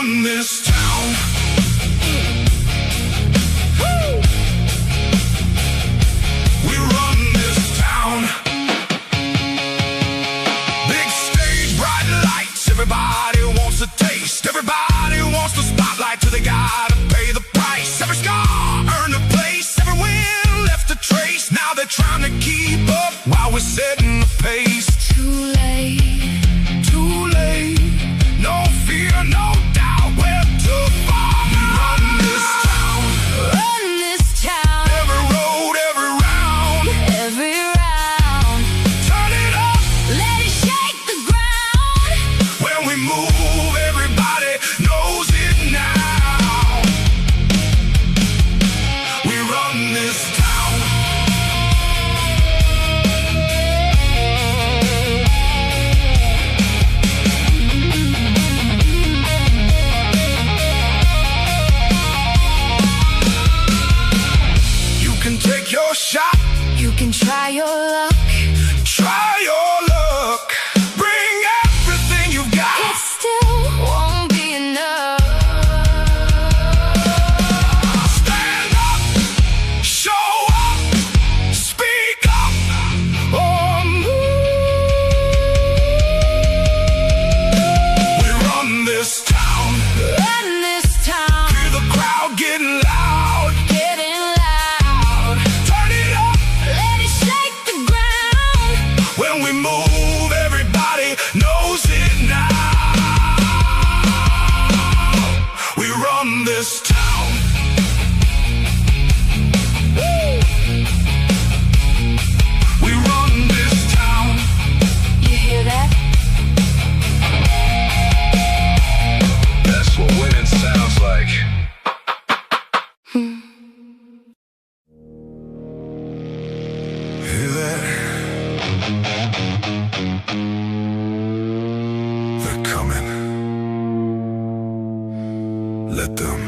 run this town. Woo! We run this town. Big stage, bright lights, everybody wants a taste. Everybody wants the spotlight till they gotta pay the price. Every scar earned a place, every win left a trace. Now they're trying to keep up while we're setting the pace. Too late, too late. No fear, no doubt, we're too far. We run this town. run this town. Every road, every round. Every round, Turn it up. let it shake the ground. When we move, everybody knows it now. We run this town. You can take your shot, You can try your luck. try your luck. Bring everything you've got. It still won't be enough. Stand up, show up, speak up, or move. We run this town. Run this town. Hear the crowd getting loud. Getting loud. Turn it up. Let it shake the ground. When we move, everybody knows it now. We run this town. Woo! We run this town. You hear that? That's what winning sounds like. Hear that? They're coming. Let them.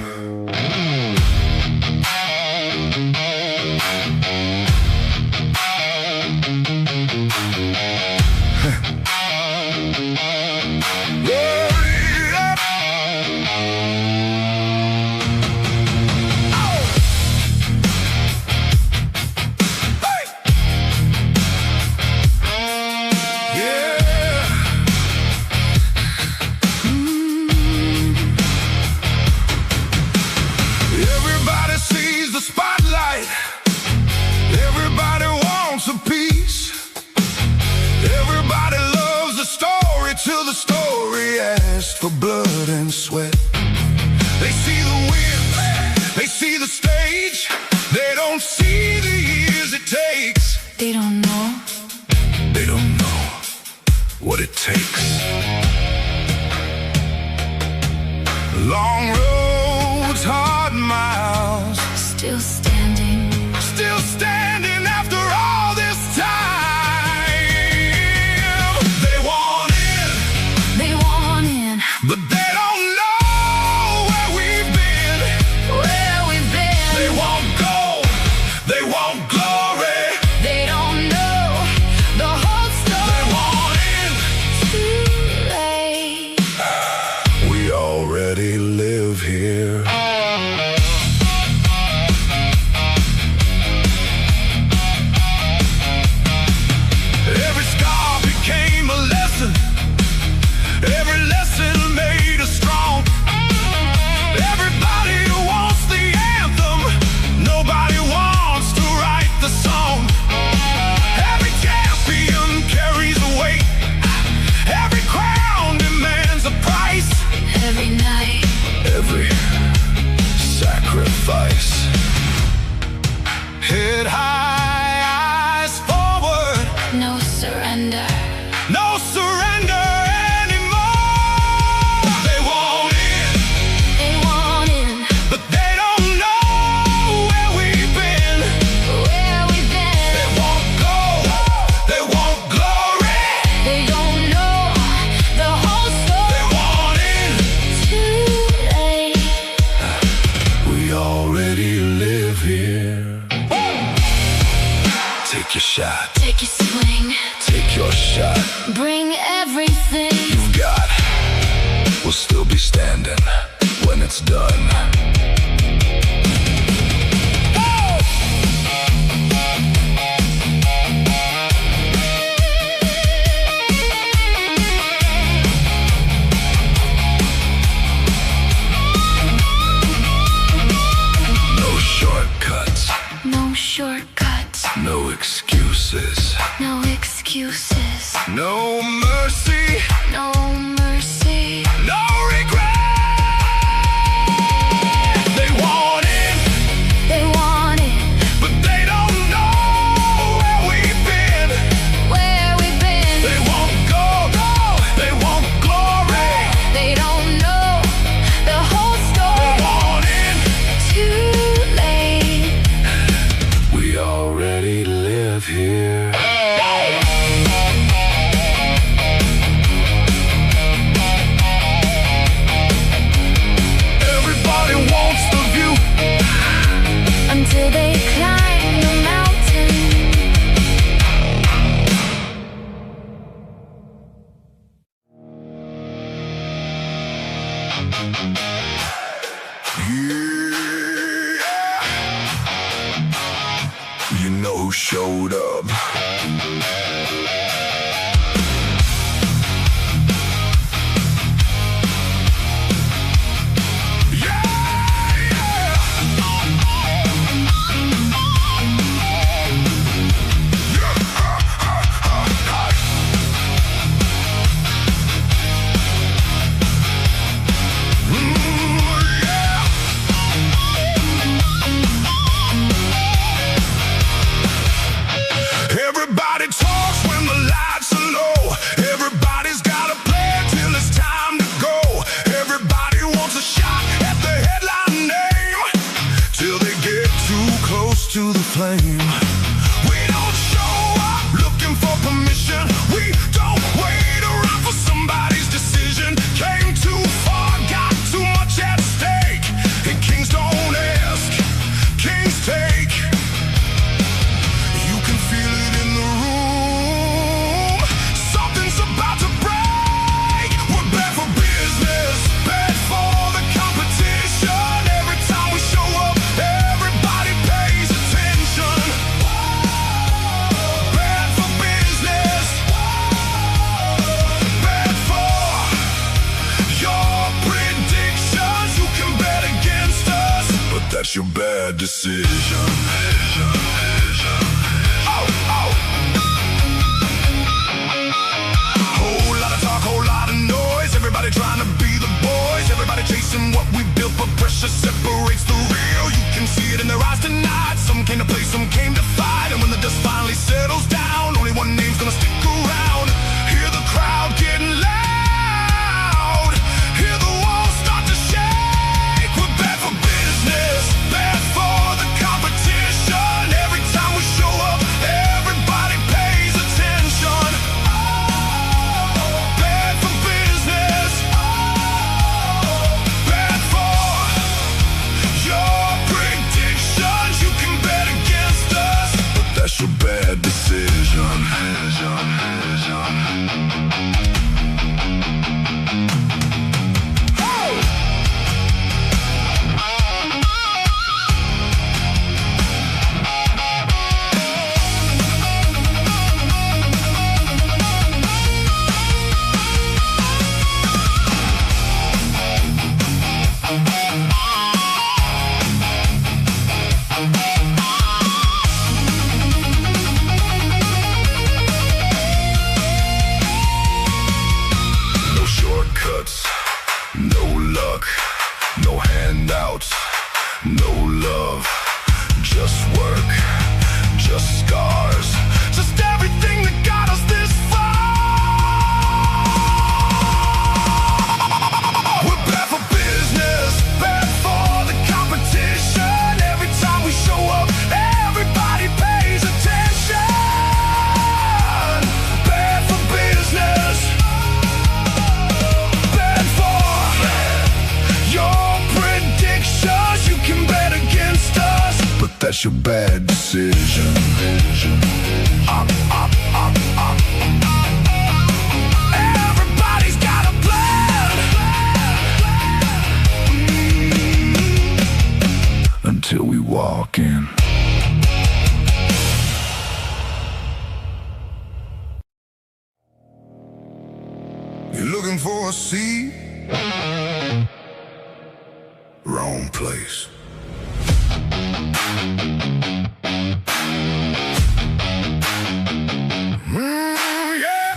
Everybody sees the spotlight. Everybody wants a piece. Everybody loves the story till the story asks for blood and sweat. They see the win, they see the stage. They don't see the years it takes. They don't know. They don't know what it takes. Long roads, hard miles. Still standing. Still standing after all this time. They want in, They want in. but they don't know where we've been. Where we've been. They want gold, they want glory. They don't know the whole They story. want in. Too late. We already live here. Every scar became a lesson. Every lesson made us strong. Everybody wants the anthem. Nobody wants to write the song. Every champion carries a weight. Every crown demands a price. Every night. Every we'll still be standing when it's done. No shortcuts. No shortcuts. No excuses. No excuses. No mercy. No mercy. No regret. They want it. They want it. But they don't know where we've been. Where we've been. They want gold. They want glory. They don't know the whole story. They want it. Too late. We already live here. Everybody wants the view Until they climb the mountain. Yeah. You know who showed up. Everybody talks when the lights are low. Everybody's got a plan till it's time to go. Everybody wants a shot at the headline name till they get too close to the flame. We don't show up looking for permission. We don't wait around for somebody's decision. Came too far, got too much at stake. And kings don't ask, kings take. You can feel it in the room. Something's about to break. We're bad for business, bad for the competition. Every time we show up, everybody pays attention. Bad for business, bad for your predictions. You can bet against us, but that's your bad decision. Oh, oh. Whole lot of talk, whole lot of noise. Everybody trying to be the boys. Everybody chasing what we built, but pressure separates the real. You can see it in their eyes tonight. Some came to play, some came to fight. And when the dust finally settles down, only one name's gonna stick around. Hear the crowd getting loud. Hear the walls start to shake. We're bad for business, bad for the competition. Every time we show up, everybody pays attention. Bad for business, bad for your predictions. You can bet against us, but that's your bad decision. No shortcuts, no luck, no handouts, no love, just work, just scars, just everything that got us this far. We're bad for business, bad for the competition. Every time we show up, everybody pays attention. Bad for business, bad for your predictions. You can bet against us, but that's your bad decision. Everybody's got a plan. till we walk in. You're looking for a seat? Wrong place. Yeah.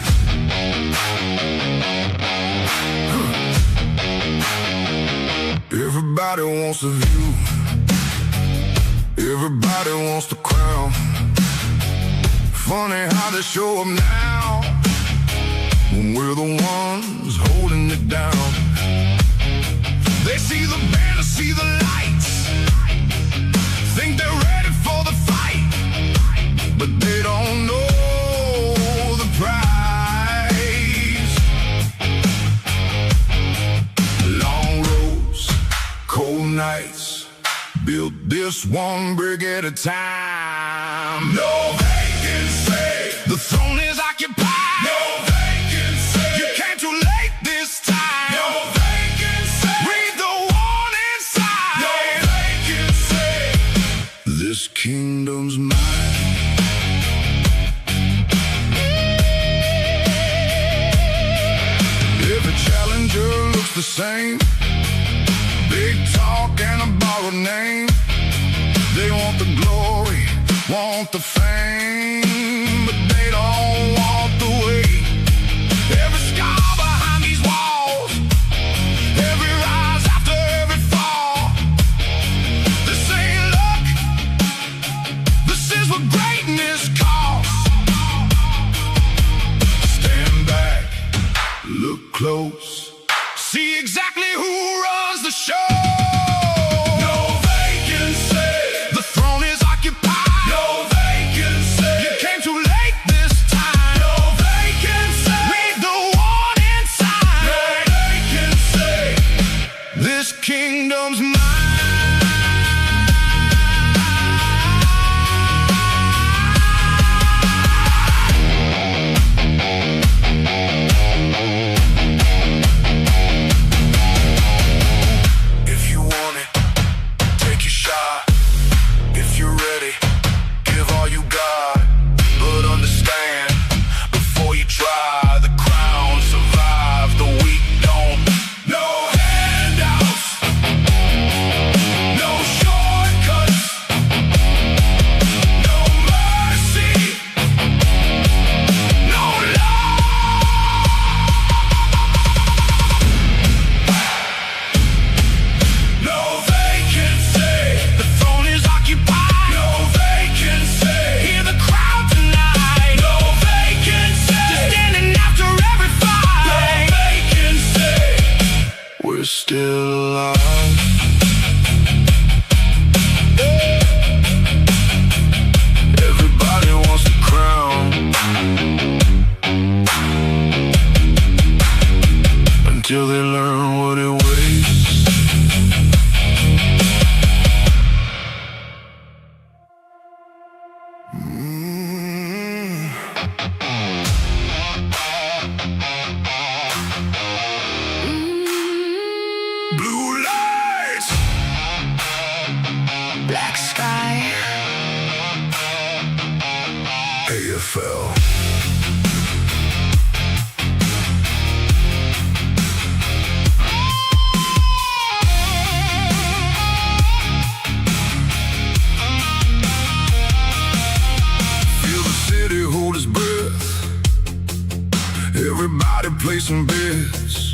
Everybody wants a view. Everybody wants the crown. Funny how they show up now when we're the ones holding it down. They see the banner, see the lights, think they're ready for the fight, but they don't know the prize. Long roads, cold nights, build this one brick at a time. No vacancy, the throne is occupied. No vacancy, you came too late this time. No vacancy, read the warning sign. No vacancy, this kingdom's mine. Every challenger looks the same. Big talk and a borrowed name. They want the glory, want the fame, but they don't want the weight. Every scar behind these walls, every rise after every fall. This ain't luck, this is what greatness costs. Stand back, look close, see exactly who runs the show. Kingdom's mine. If you want it, take your shot. If you're ready, give all you got. But understand, before you try, the crown survive, the weak don't. No handouts, no shortcuts, no mercy, no love. No vacancy, the throne is occupied. No vacancy, hear the crowd tonight. No vacancy, just standing after every fight. No vacancy, we're still alive. Everybody wants the crown until they learn what it weighs. Blue lights, Black sky, AFL. Feel the city hold its breath. Everybody placing bets.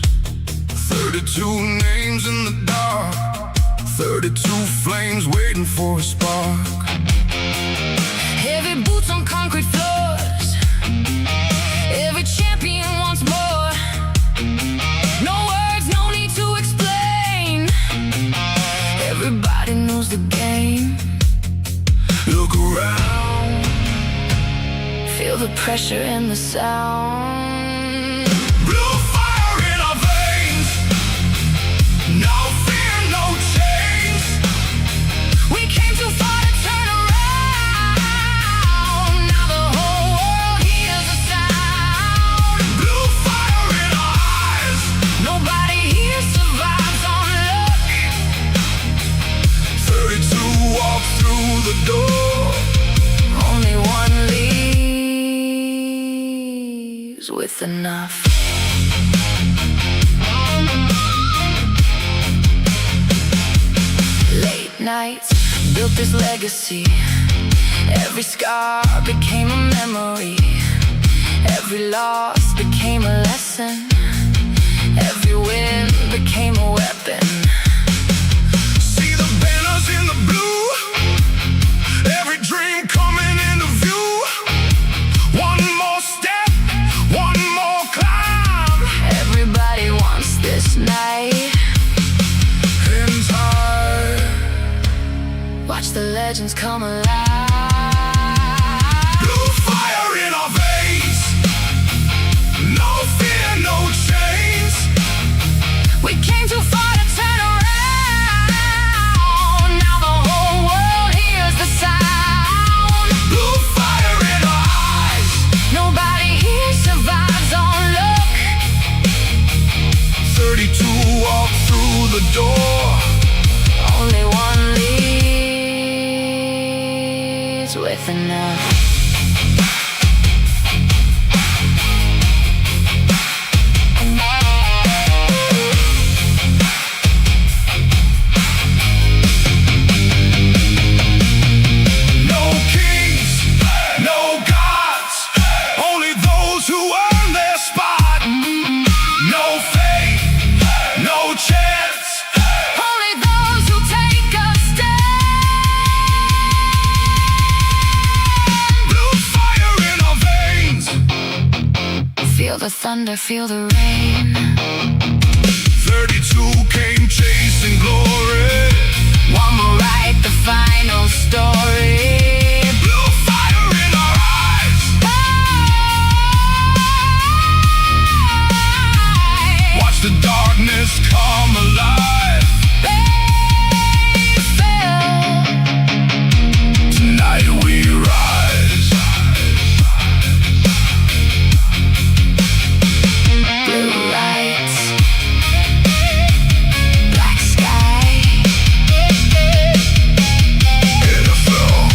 32 names in the dark, 32 flames waiting for a spark. heavy boots on concrete floors. Every champion wants more. No words, no need to explain. Everybody knows the game. Look around, Feel the pressure and the sound. blue fire in our veins. No fear, no change. We came too far to turn around. Now the whole world hears the sound. Blue fire in our eyes. Nobody here survives on luck. 32 with enough. Late nights built this legacy. Every scar became a memory. Every loss became a lesson. Every win became a weapon. See the banners in the blue, every dream coming into view. One more step, one more climb. Everybody wants this night. Hands high, Watch the legends come alive. blue fire in our veins. No fear, no chains. We came too far to turn around. Now the whole world hears the sound. Blue fire in our eyes. Nobody here survives on luck. 32 walk through the door. Only one leaves with enough. No kings, no gods, only those who earn their spot. No faith, no chance. Only those who take a stand. Blue fire in our veins. Feel the thunder, feel the rain. 32 came chasing glory. One will write the final story. Blue fire in our eyes. Watch the darkness come alive. Tonight we rise. Blue lights, black sky. NFL.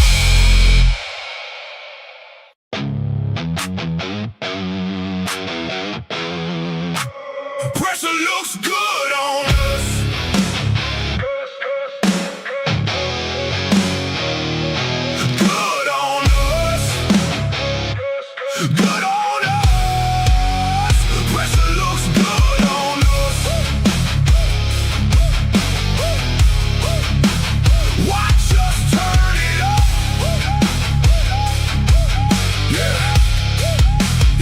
Pressure looks good on us. Good on us. Good on us. Pressure looks good on us. Watch us turn it up. Yeah.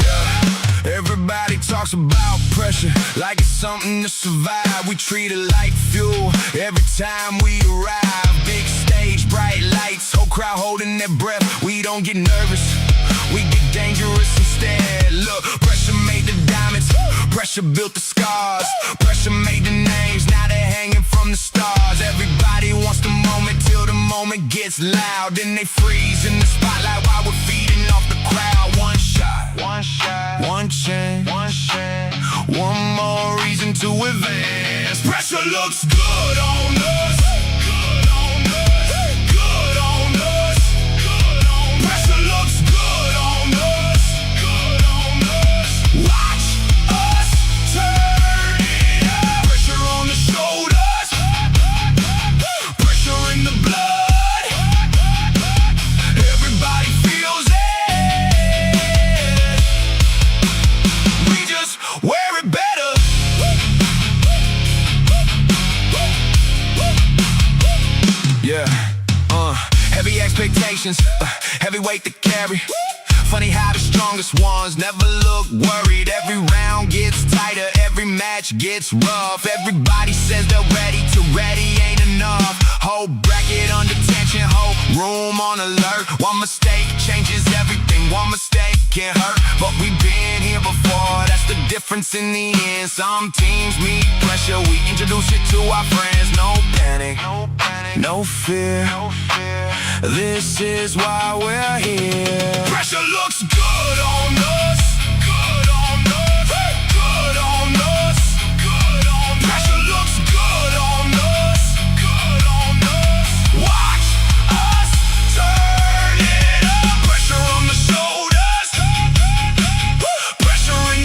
Yeah. Everybody talks about pressure like it's something to survive. We treat it like fuel every time we arrive. Big stage, bright lights, whole crowd holding their breath. We don't get nervous, we get dangerous instead. Look, pressure made the diamonds, pressure built the scars. Pressure made the names, now they're hanging from the stars. Everybody wants the moment till the moment gets loud. Then they freeze in the spotlight while we're feeding off the crowd. One shot, one shot, one chance, one chance. One more reason to advance. Pressure looks good on us. Good on us. Good on us. Good on us. Pressure looks good on us. Good on us. Watch us turn it up. Pressure on the shoulders. Pressure in the blood. Everybody feels it. We just wear it better. Yeah, heavy expectations, heavy weight to carry. Funny how the strongest ones never look worried. Every round gets tighter, every match gets rough. Everybody says they're ready, till ready ain't enough. Whole bracket under tension, whole room on alert. One mistake changes everything, one mistake can hurt. But we've been here before, that's the difference in the end. Some teams meet pressure, we introduce it to our friends. No panic, no panic, no fear, no fear. This is why we're here. Pressure looks good on us. Good on us. Good on us. Good on us. Pressure looks good on us. Good on us. Watch us turn it up. Pressure on the shoulders. Pressure in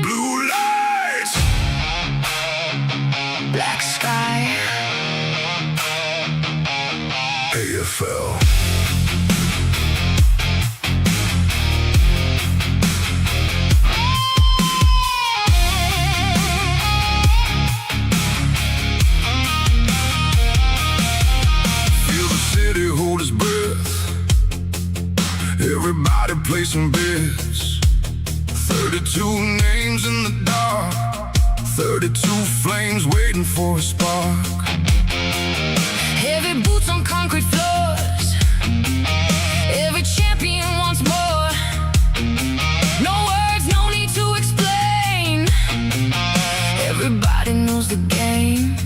Blue lights, Black sky, AFL. Feel the city hold its breath. Everybody placing bets. 32 names in the dark, 32 flames waiting for a spark. heavy boots on concrete floors. Every champion wants more. No words, no need to explain. Everybody knows the game.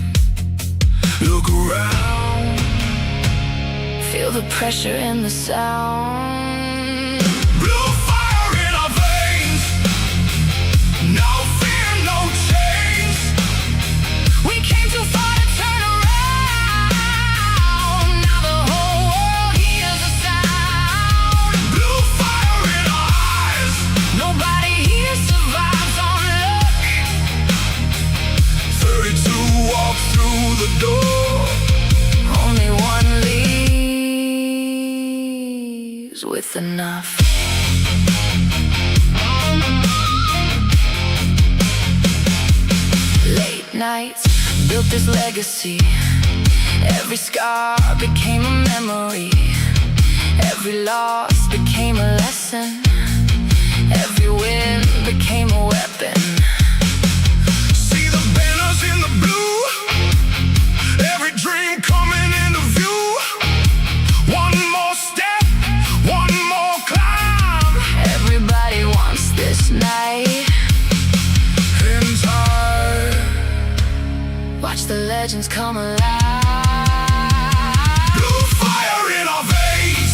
Look around, Feel the pressure in the sound. blue fire in our veins. No fear, no chains. We came too far to turn around. Now the whole world hears the sound. Blue fire in our eyes. Nobody here survives on luck. 32 walk through the door. Only one leaves with enough. Late nights built this legacy. Every scar became a memory. Every loss became a lesson. Every win became a weapon. See the banners in the blue. Every dream coming into view. One more step, one more climb. Everybody wants this night. In time, Watch the legends come alive. blue fire in our veins.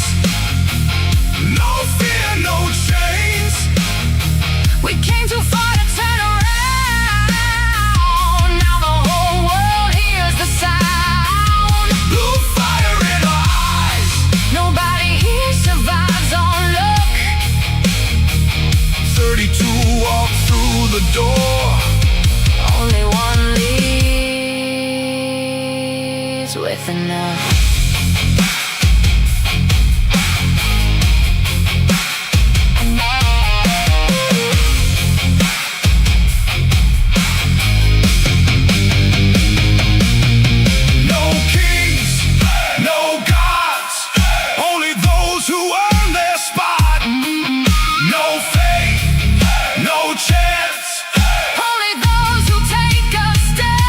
No fear, no chains. We came too far to turn around. Now the whole world hears the sound. Blue fire in our eyes. Nobody here survives on luck. 32 walk through the door. Only one leaves with enough. No kings, no gods. Only those who earn their spot. No faith, no chance. Only those who take a stand.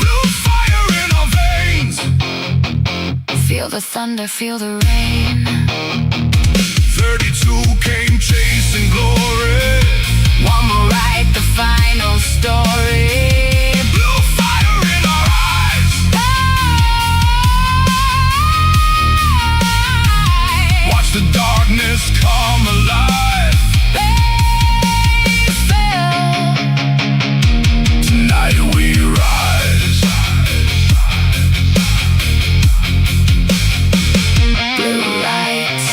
Blue fire in our veins. Feel the thunder, feel the rain. 32 came chasing glory. One will write the final story. Blue fire in our eyes. Watch the darkness come alive. Tonight we rise. Blue lights,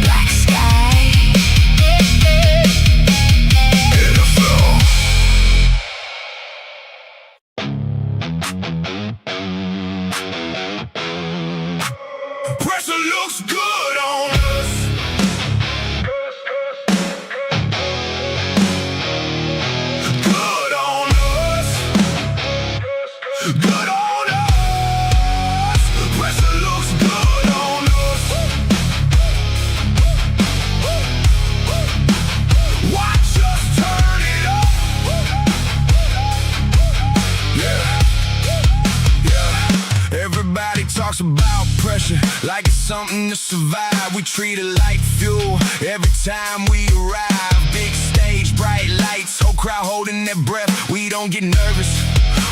black sky, NFL. Pressure looks good on us. Good on us. Good on us. Pressure looks good on us. Watch us turn it up. Yeah. Yeah. Everybody talks about pressure like it's something to survive. We treat it like fuel every time we arrive. Big stage, bright lights, whole crowd holding their breath. We don't get nervous,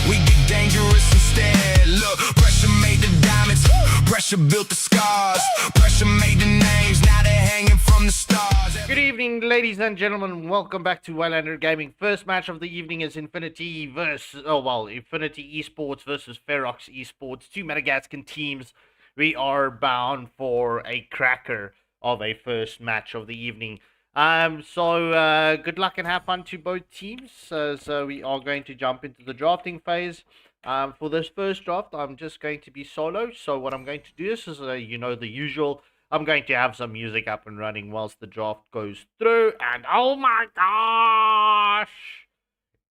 we get dangerous instead. Look, pressure made the diamonds, pressure built the scars. Pressure made the names, now they're hanging from the stars. Good evening, ladies and gentlemen. Welcome back to Waylander Gaming. First match of the evening is Infinity Esports versus Ferox Esports. Two Madagascar teams. We are bound for a cracker of a first match of the evening. Good luck and have fun to both teams. So we are going to jump into the drafting phase. For this first draft, I'm just going to be solo. So what I'm going to do is the usual. I'm going to have some music up and running whilst the draft goes through. And oh my gosh!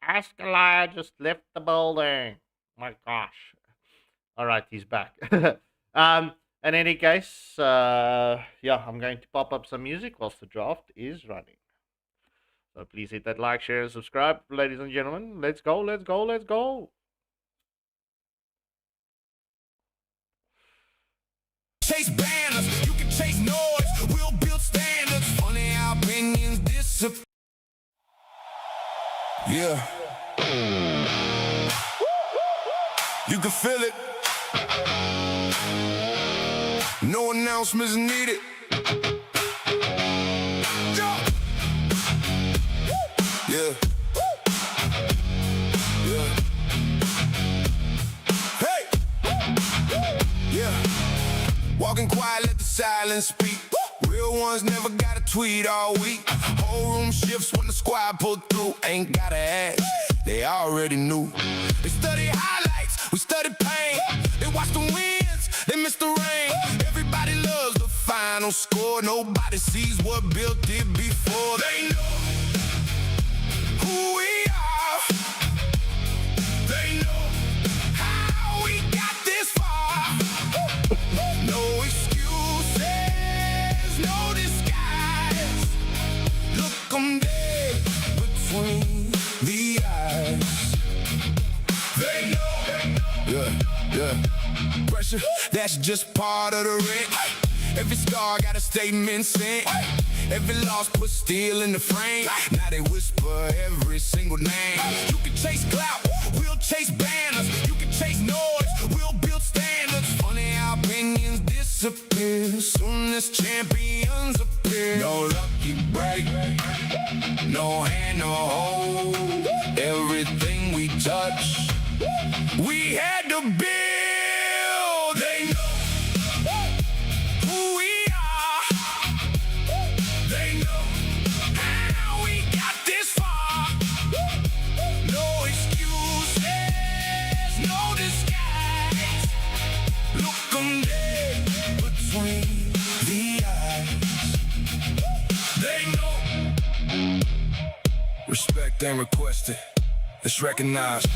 Ascalon just left the building. My gosh. Alright, he's back. In any case, I'm going to pop up some music whilst the draft is running. So please hit that like, share, and subscribe, ladies and gentlemen. Let's go, let's go, let's go. Chase banners, you can chase noise, we'll build standards. Funny how opinions disappear. Yeah. You can feel it. No announcements needed. Yeah. Yeah. Hey. Yeah. Walking quiet, let the silence speak. Real ones never got a tweet all week. Whole room shifts when the squad pulled through. Ain't gotta ask, they already knew. They study highlights, we study pain. They watch the wins, they miss the rain. Everybody loves the final score. Nobody sees what built it before. They know who we are. They know how we got this far. No excuses, no disguise. Look 'em dead between the eyes. They know. Yeah. Pressure, that's just part of the rent. Every scar got a statement sent. Every loss put steel in the frame. Now they whisper every single name. You can chase clout, we'll chase banners. You can chase noise, we'll build standards. Funny how opinions disappear soon as champions appear. No lucky break, no hand, no hold. Everything we touch, we had to build. They know who we are. They know how we got this far. No excuses, no disguise. Look 'em dead between the eyes. They know. Respect ain't requested, it's recognized.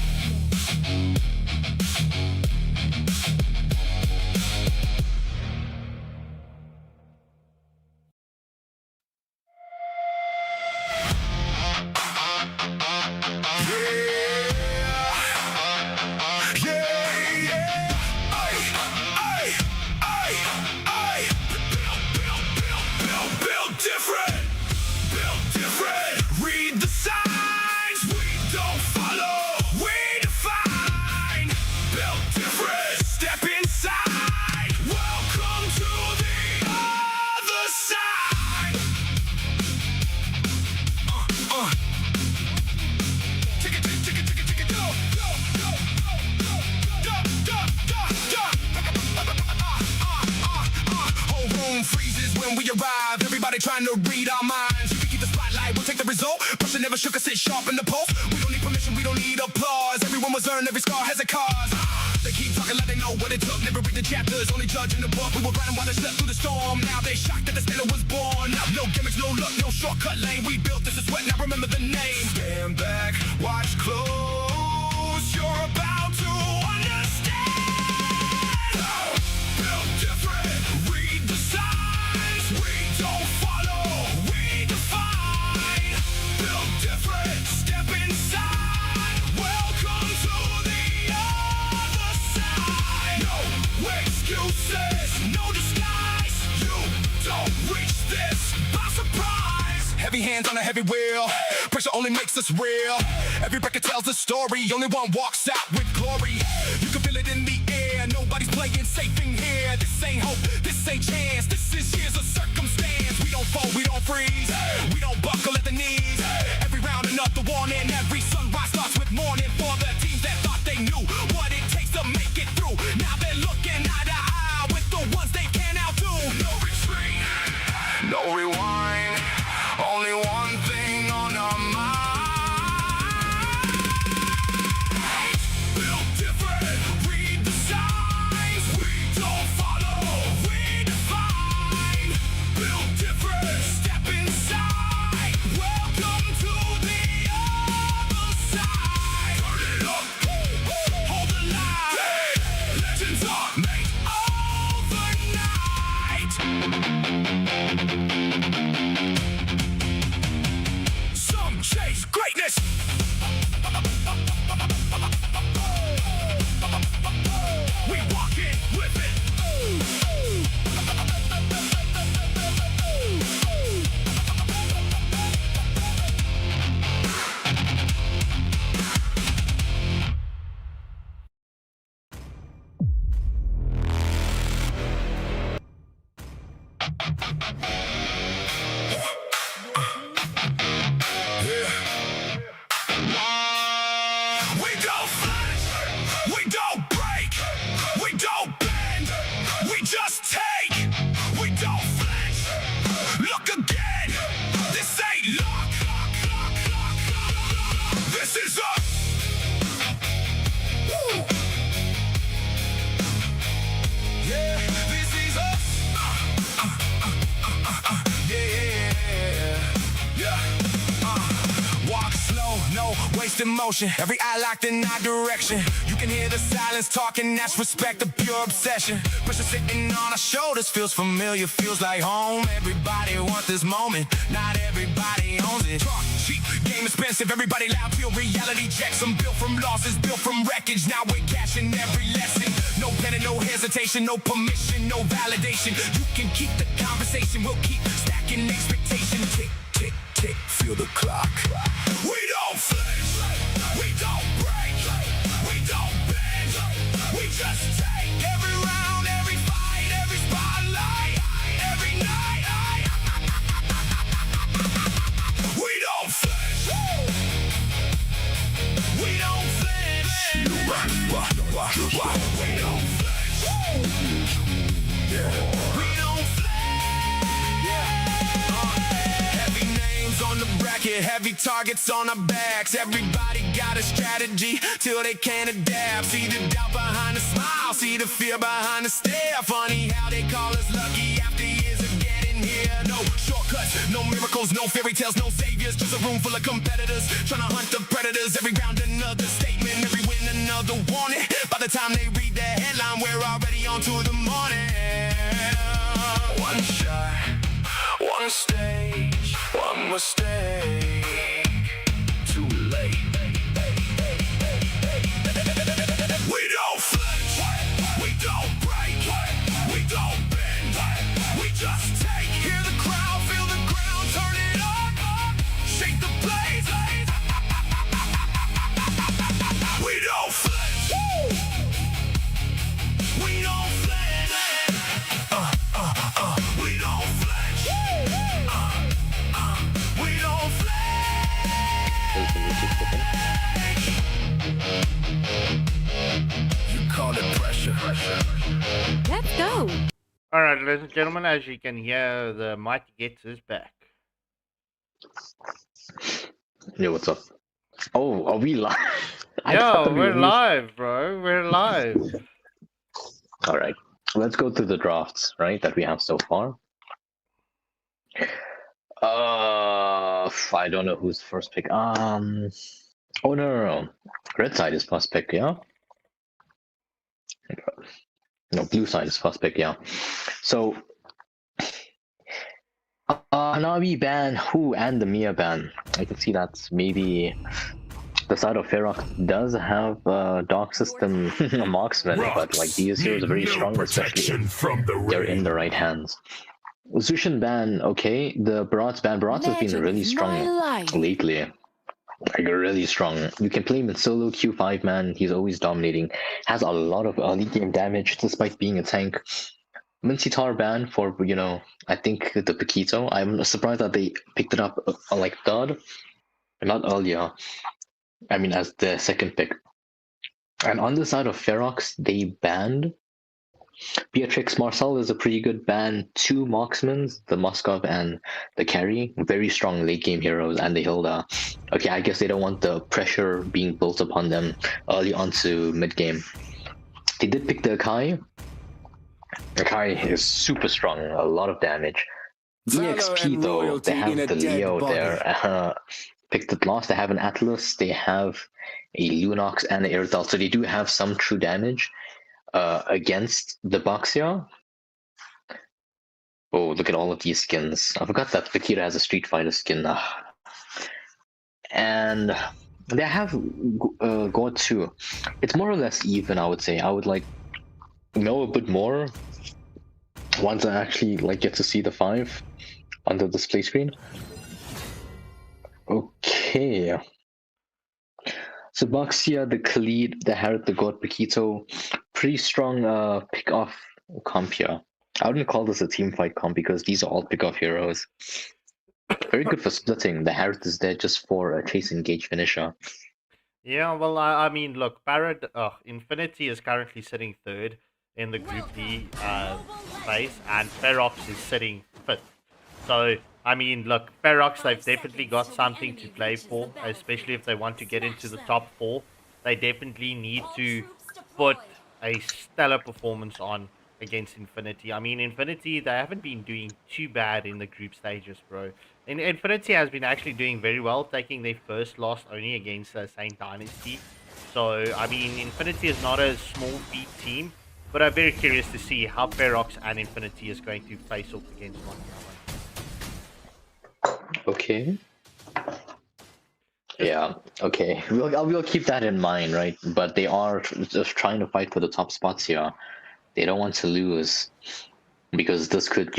Trying to read our minds. You can keep the spotlight, we'll take the result. Pressure never shook us, sit sharp in the pulse. We don't need permission, we don't need applause. Everyone was earned, every scar has a cause. They keep talking like they know what it took. Never read the chapters, only judging the book. We were riding while they slept through the storm. Now they shocked that the standard was born. No gimmicks, no luck, no shortcut lane. We built this is sweat, now remember the name. Stand back, watch close. You're about to understand. Built different, read the signs. We don't heavy hands on a heavy wheel. Pressure only makes us real. Every record tells a story. Only one walks out with glory. You can feel it in the air. Nobody's playing safe in here. This ain't hope, this ain't chance. This is years of circumstance. We don't fold, we don't freeze. We don't buckle at the knees. Every round another warning. Every sunrise starts with morning. For the teams that thought they knew what it takes to make it through. Now they're looking eye to eye with the ones they can outdo. No retreat, no rewind. Only one thing on our mind. Built different, read the signs. We don't follow, we define. Built different, step inside. Welcome to the other side. Turn it up, hold the line. Legends are made overnight. Some chase greatness. We walk in with it. We don't flinch, we don't break, we don't bend, we just take. We don't flinch, look again, this ain't luck, this is us. Woo. Yeah, this is us. Yeah. Walk slow, no wasting motion. Every eye locked in our direction. You can hear the silence talking, that's respect, the pure obsession. Pressure sitting on our shoulders, feels familiar, feels like home. Everybody wants this moment, not everybody owns it. Talk cheap, game expensive, everybody loud till reality checks. I'm built from losses, built from wreckage. Now we're cashing every lesson. No pen and no hesitation, no permission, no validation. You can keep the conversation, we'll keep stacking expectation. Tick, tick, tick, feel the clock. We don't flinch, we don't break, we don't bend, we just take every round, every fight, every spotlight, every night. We don't flinch, we don't flinch, we don't flinch, we don't flinch. Heavy names on the bracket, heavy targets on our backs. Everybody got a strategy till they can't adapt. See the doubt behind the smile, see the fear behind the stare. Funny how they call us lucky after years of getting here. No shortcuts, no miracles, no fairy tales, no saviors. Just a room full of competitors trying to hunt the predators. Every round another statement, every win another warning. By the time they read the headline, we're already on to the morning. One shot, one stage, one mistake. Too late. We don't flinch, we don't break, we don't bend, we just take. Hear the crowd, feel the ground, turn it up, shake the blaze. We don't flinch, we don't flinch, we don't flinch, we don't flinch. You call it pressure. Let's go. All right, ladies and gentlemen, as you can hear, the Mighty Gets is back. Yo, what's up? Oh, are we live? Yo, we're live, bro. We're live. All right, let's go through the drafts, right, that we have so far. I don't know who's first pick. Oh, no. Red side is first pick, yeah? No, blue side is first pick, yeah. So, Hanabi ban, who, and the Mia ban. I can see that maybe the side of Ferox does have a dark system marksman, but like these heroes are very strong, especially if they're in the right hands. Zushin ban, okay. The Barats ban, Barats has been really strong lately. Like really strong. You can play him in solo Q5 man. He's always dominating. Has a lot of early game damage despite being a tank. Mincy ban for I think the Paquito. I'm surprised that they picked it up like third, not earlier. I mean as the second pick. And on the side of Ferox, they banned Beatrix Marcel is a pretty good ban. Two marksmen, the Moskov and the Carry, very strong late game heroes, and the Hilda. Okay, I guess they don't want the pressure being built upon them early on to mid game. They did pick the Akai. Akai is super strong, a lot of damage. EXP though, they have the Leo there. Picked it last, they have an Atlas, they have a Lunox and an Irithal, so they do have some true damage. Against the Baxia. Oh, look at all of these skins. I forgot that Fakira has a Street Fighter skin. And they have God too. It's more or less even, I would say. I would like know a bit more once I actually get to see the 5 on the display screen. Okay. So Baxia, the Khalid, the Harriet, the God, Paquito, pretty strong pick-off comp here. I wouldn't call this a team fight comp because these are all pick-off heroes. Very good for splitting. The Harriet is there just for a chase engage finisher. Yeah, well, I mean, look, Infinity is currently sitting third in the Group D phase, and Ferox is sitting fifth. So, I mean, look, Ferox, they've definitely got something to play for, especially if they want to get into the top 4. They definitely need to put a stellar performance on against Infinity. I mean, Infinity, they haven't been doing too bad in the group stages, bro. Infinity has been actually doing very well, taking their first loss only against Saint Dynasty. So, I mean, Infinity is not a small feat team, but I'm very curious to see how Ferox and Infinity is going to face off against one another. Okay. Yeah, okay. We'll keep that in mind, right? But they are just trying to fight for the top spots here. They don't want to lose because this could,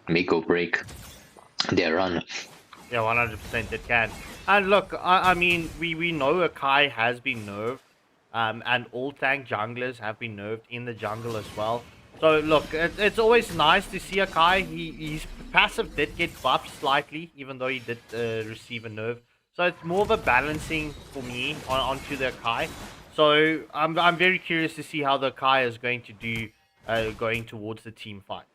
make or break their run. Yeah, 100% it can. And look, I mean, we know Akai has been nerfed, and all tank junglers have been nerfed in the jungle as well. So look, it's always nice to see Akai. His passive did get buffed slightly, even though he did receive a nerf. So it's more of a balancing for me onto the Akai. So I'm very curious to see how the Akai is going to do going towards the team fights.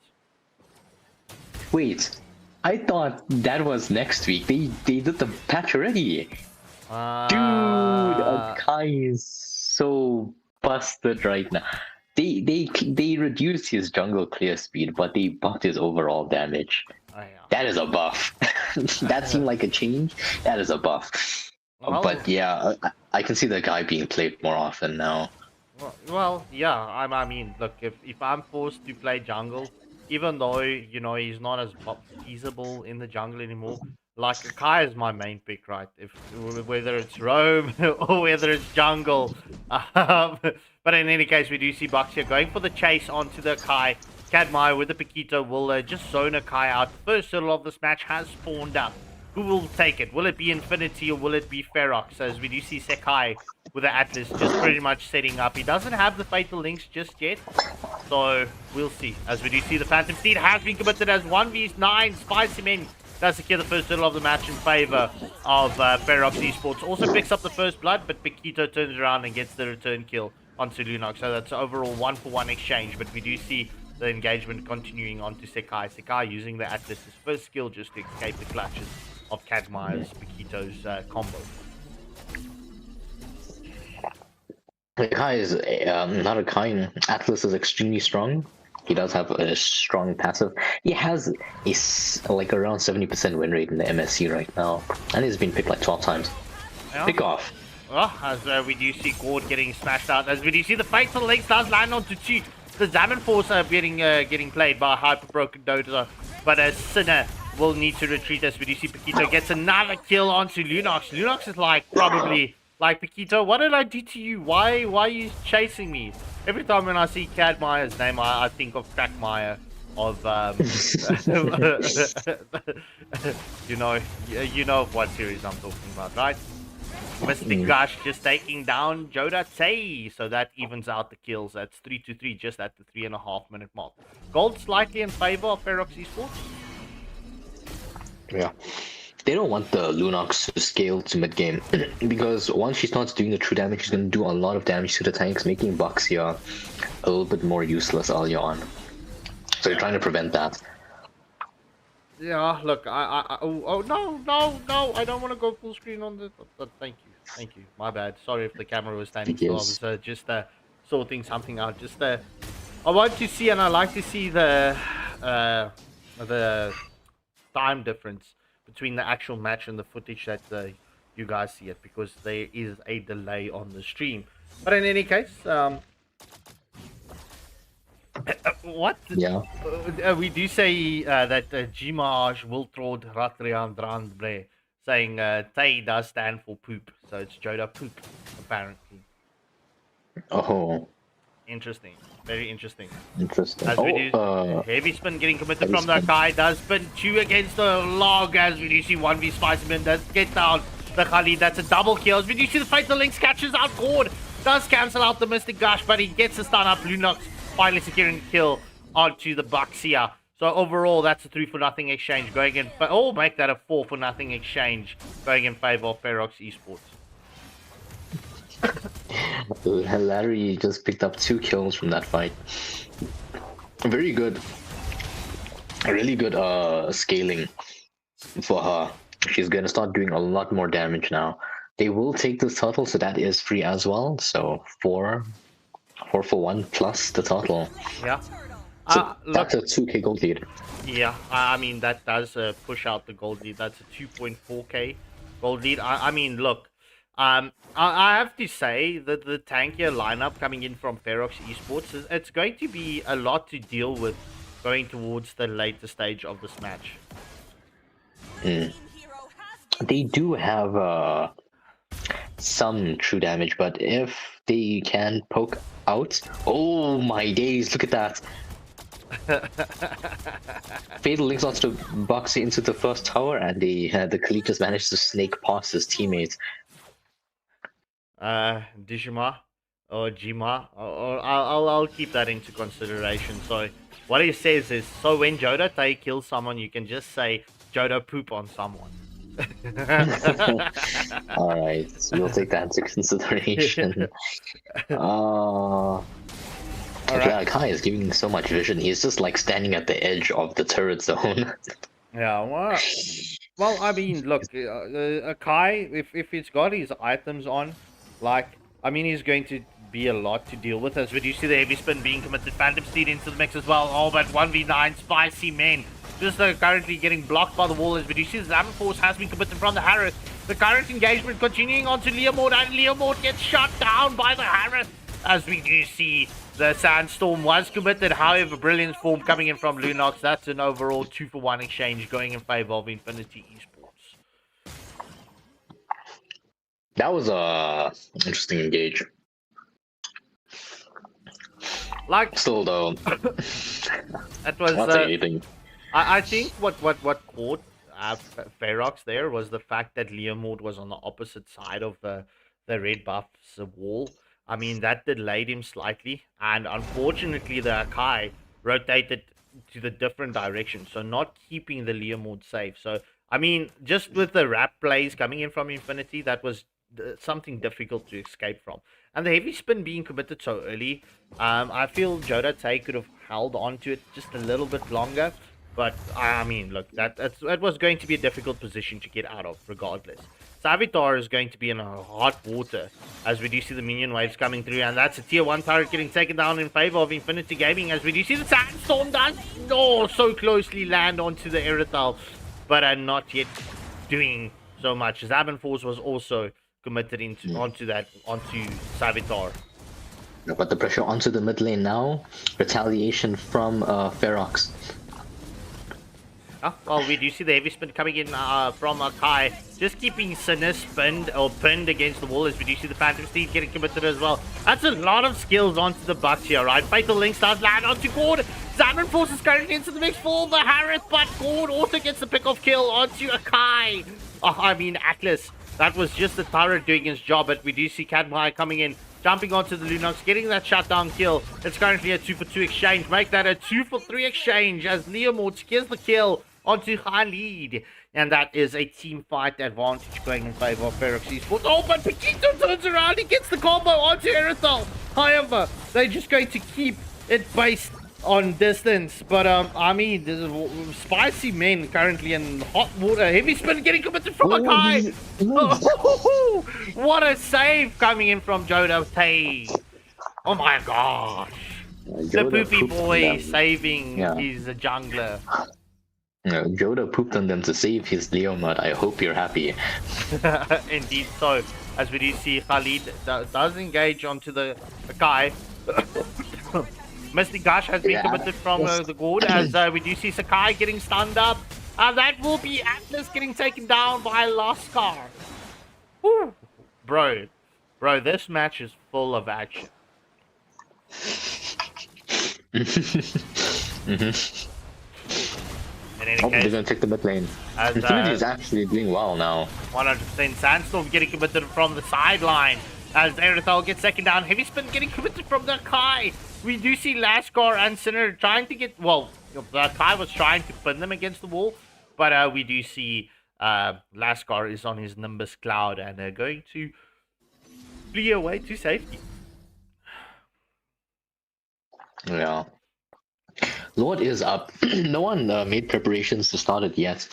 Wait, I thought that was next week. They did the patch already. Dude, Akai is so busted right now. They reduced his jungle clear speed, but they buffed his overall damage. Oh, yeah. That is a buff. That seemed like a change. That is a buff. Well, but yeah, I can see the guy being played more often now. Well, yeah. I mean, look, if I'm forced to play jungle, even though he's not as feasible in the jungle anymore, like Akai is my main pick, right? Whether it's roam or whether it's jungle. But in any case, we do see Baxia going for the chase onto the Akai. Cadmire with the Paquito will just zone Akai out. The first turtle of this match has spawned up. Who will take it? Will it be Infinity or will it be Ferox? As we do see Sekai with the Atlas just pretty much setting up. He doesn't have the Fatal Links just yet. So we'll see. As we do see the Phantom Steed has been committed as 1v9. Spicy Men does secure the first turtle of the match in favor of Ferox Esports. Also picks up the first blood, but Paquito turns around and gets the return kill onto Lunox. So that's overall 1-for-1 exchange. But we do see the engagement continuing on to Sekai. Sekai using the Atlas' first skill just to escape the clutches of Cadmire's Paquito's combo. Sekai is not a kind. Atlas is extremely strong. He does have a strong passive. He has around 70% win rate in the MSC right now, and he's been picked like 12 times. Yeah. Pick off. Well, as we do see Gord getting smashed out, as we do see the Fatal Links does land onto Toot. The Zaman Force are getting played by Hyper Broken Dozer, but a Sinner will need to retreat as we do see Paquito gets another kill onto Lunox. Lunox is probably like, Paquito, what did I do to you? Why are you chasing me? Every time when I see Cadmire's name, I think of Crackmire of you know what series I'm talking about, right? Mystic Gush just taking down Joda Tay, so that evens out the kills. That's 3-3 just at the 3.5-minute mark. Gold slightly in favor of Ferox Esports. Yeah. They don't want the Lunox to scale to mid game because once she starts doing the true damage, she's going to do a lot of damage to the tanks, making Boxia a little bit more useless early on. So they're trying to prevent that. Yeah, look, oh no, I don't want to go full screen on this. Thank you, my bad. Sorry if the camera was standing still. I was just sorting something out. Just I want to see, and I like to see the time difference between the actual match and the footage that you guys see it, because there is a delay on the stream. But in any case, what? Yeah. We do say that Jimaj Wiltrod Ratrian Drandbre, saying Tay does stand for poop, so it's Joda Poop, apparently. Oh. Interesting. Very interesting. Interesting. As we do, heavy spin getting committed from the Kai, does spin 2 against the log, as we do see 1v Spiceman does get down the Khalid. That's a double kill. As we do see the Fatal Links catches out Gord, does cancel out the Mystic Gush, but he gets a stun up. Lunox finally securing the kill onto the Buxia. So overall, that's a 3-0 exchange going in. But make that a 4-0 exchange going in favor of Ferox Esports. Larry just picked up 2 kills from that fight. Very good. Really good scaling for her. She's gonna start doing a lot more damage now. They will take the turtle, so that is free as well. So 4 for 1 plus the turtle. Yeah. So that's a 2k gold lead. Yeah, I mean, that does push out the gold lead. That's a 2.4k gold lead. I mean, look, I have to say that the tankier lineup coming in from Ferox Esports, it's going to be a lot to deal with going towards the later stage of this match. They do have some true damage, but if they can poke out... Oh my days, look at that! Fatal links onto the box into the first tower, and the Khalid just managed to snake past his teammates. Dijima or Jima, or I'll keep that into consideration. So what he says is, so when Joda Tay kills someone, you can just say Joda poop on someone. Alright, so we'll take that into consideration. Yeah, Kai is giving so much vision. He's just like standing at the edge of the turret zone. Yeah, well, I mean, look, Kai, if he's got his items on, like, I mean, he's going to be a lot to deal with. As we do see the heavy spin being committed, Phantom Steed into the mix as well. Oh, but 1v9 spicy men. Just currently getting blocked by the wall. As we do see the Zaman Force has been committed from the Harris. The current engagement continuing on to Leomord, and Leomord gets shut down by the Harris. As we do see the Sandstorm was committed, however, Brilliance Form coming in from Lunox. That's an overall 2-for-1 exchange going in favor of Infinity Esports. That was a interesting engage. Like, still though, that was. Not saying anything. I think what caught Ferox there was the fact that Leomord was on the opposite side of the red buff's wall. I mean, that delayed him slightly, and unfortunately the Akai rotated to the different direction, so not keeping the Leomord safe. So, I mean, just with the wrap plays coming in from Infinity, that was something difficult to escape from. And the heavy spin being committed so early, I feel Joda Tay could have held on to it just a little bit longer. But, I mean, look, that was going to be a difficult position to get out of, regardless. Savitar is going to be in hot water, as we do see the minion waves coming through, and that's a tier 1 turret getting taken down in favor of Infinity Gaming, as we do see the Sandstorm does, so closely land onto the Erythal, but are not yet doing so much. Zaban Force was also committed onto Savitar. But the pressure onto the mid lane now, retaliation from Ferox. Well, we do see the heavy spin coming in from Kai, just keeping Sinus pinned against the wall, as we do see the Phantom Steed getting committed as well. That's a lot of skills onto the Bucks here, right? Fatal Link does land onto Gord. Zaman Force is currently into the mix for the Harris, but Gord also gets the pick-off kill onto Akai. Oh, I mean, Atlas That was just the turret doing his job, but we do see Cadmire coming in, jumping onto the Lunox, getting that shutdown kill. It's currently a 2-for-2 exchange. Make that a 2-for-3 exchange as Leomord secures the kill onto Khalid. And that is a team fight advantage going in favor of Ferox Esports. Oh, but Paquito turns around. He gets the combo onto Erithal. However, they're just going to keep it based on distance. But, I mean, there's spicy men currently in hot water. Heavy spin getting committed from Akai. Oh, what a save coming in from Joda Tay. Oh, my gosh. The poopy boy saving his jungler. Joda pooped on them to save his Leomud. I hope you're happy. Indeed so. As we do see Khalid does engage onto the guy. Mystic Gush has been committed from the gourd as we do see Sakai getting stunned up. That will be Atlas getting taken down by Lascar. Woo. Bro, this match is full of action. In any case, they're gonna take the mid lane. Infinity is actually doing well now. 100% Sandstorm getting committed from the sideline. As Erithal gets second down, Heavy Spin getting committed from the Kai. We do see Lascar and Sinner trying to get, well, the Kai was trying to pin them against the wall, but we do see Lascar is on his Nimbus Cloud and they're going to flee away to safety. Yeah. Lord is up. No one made preparations to start it yet.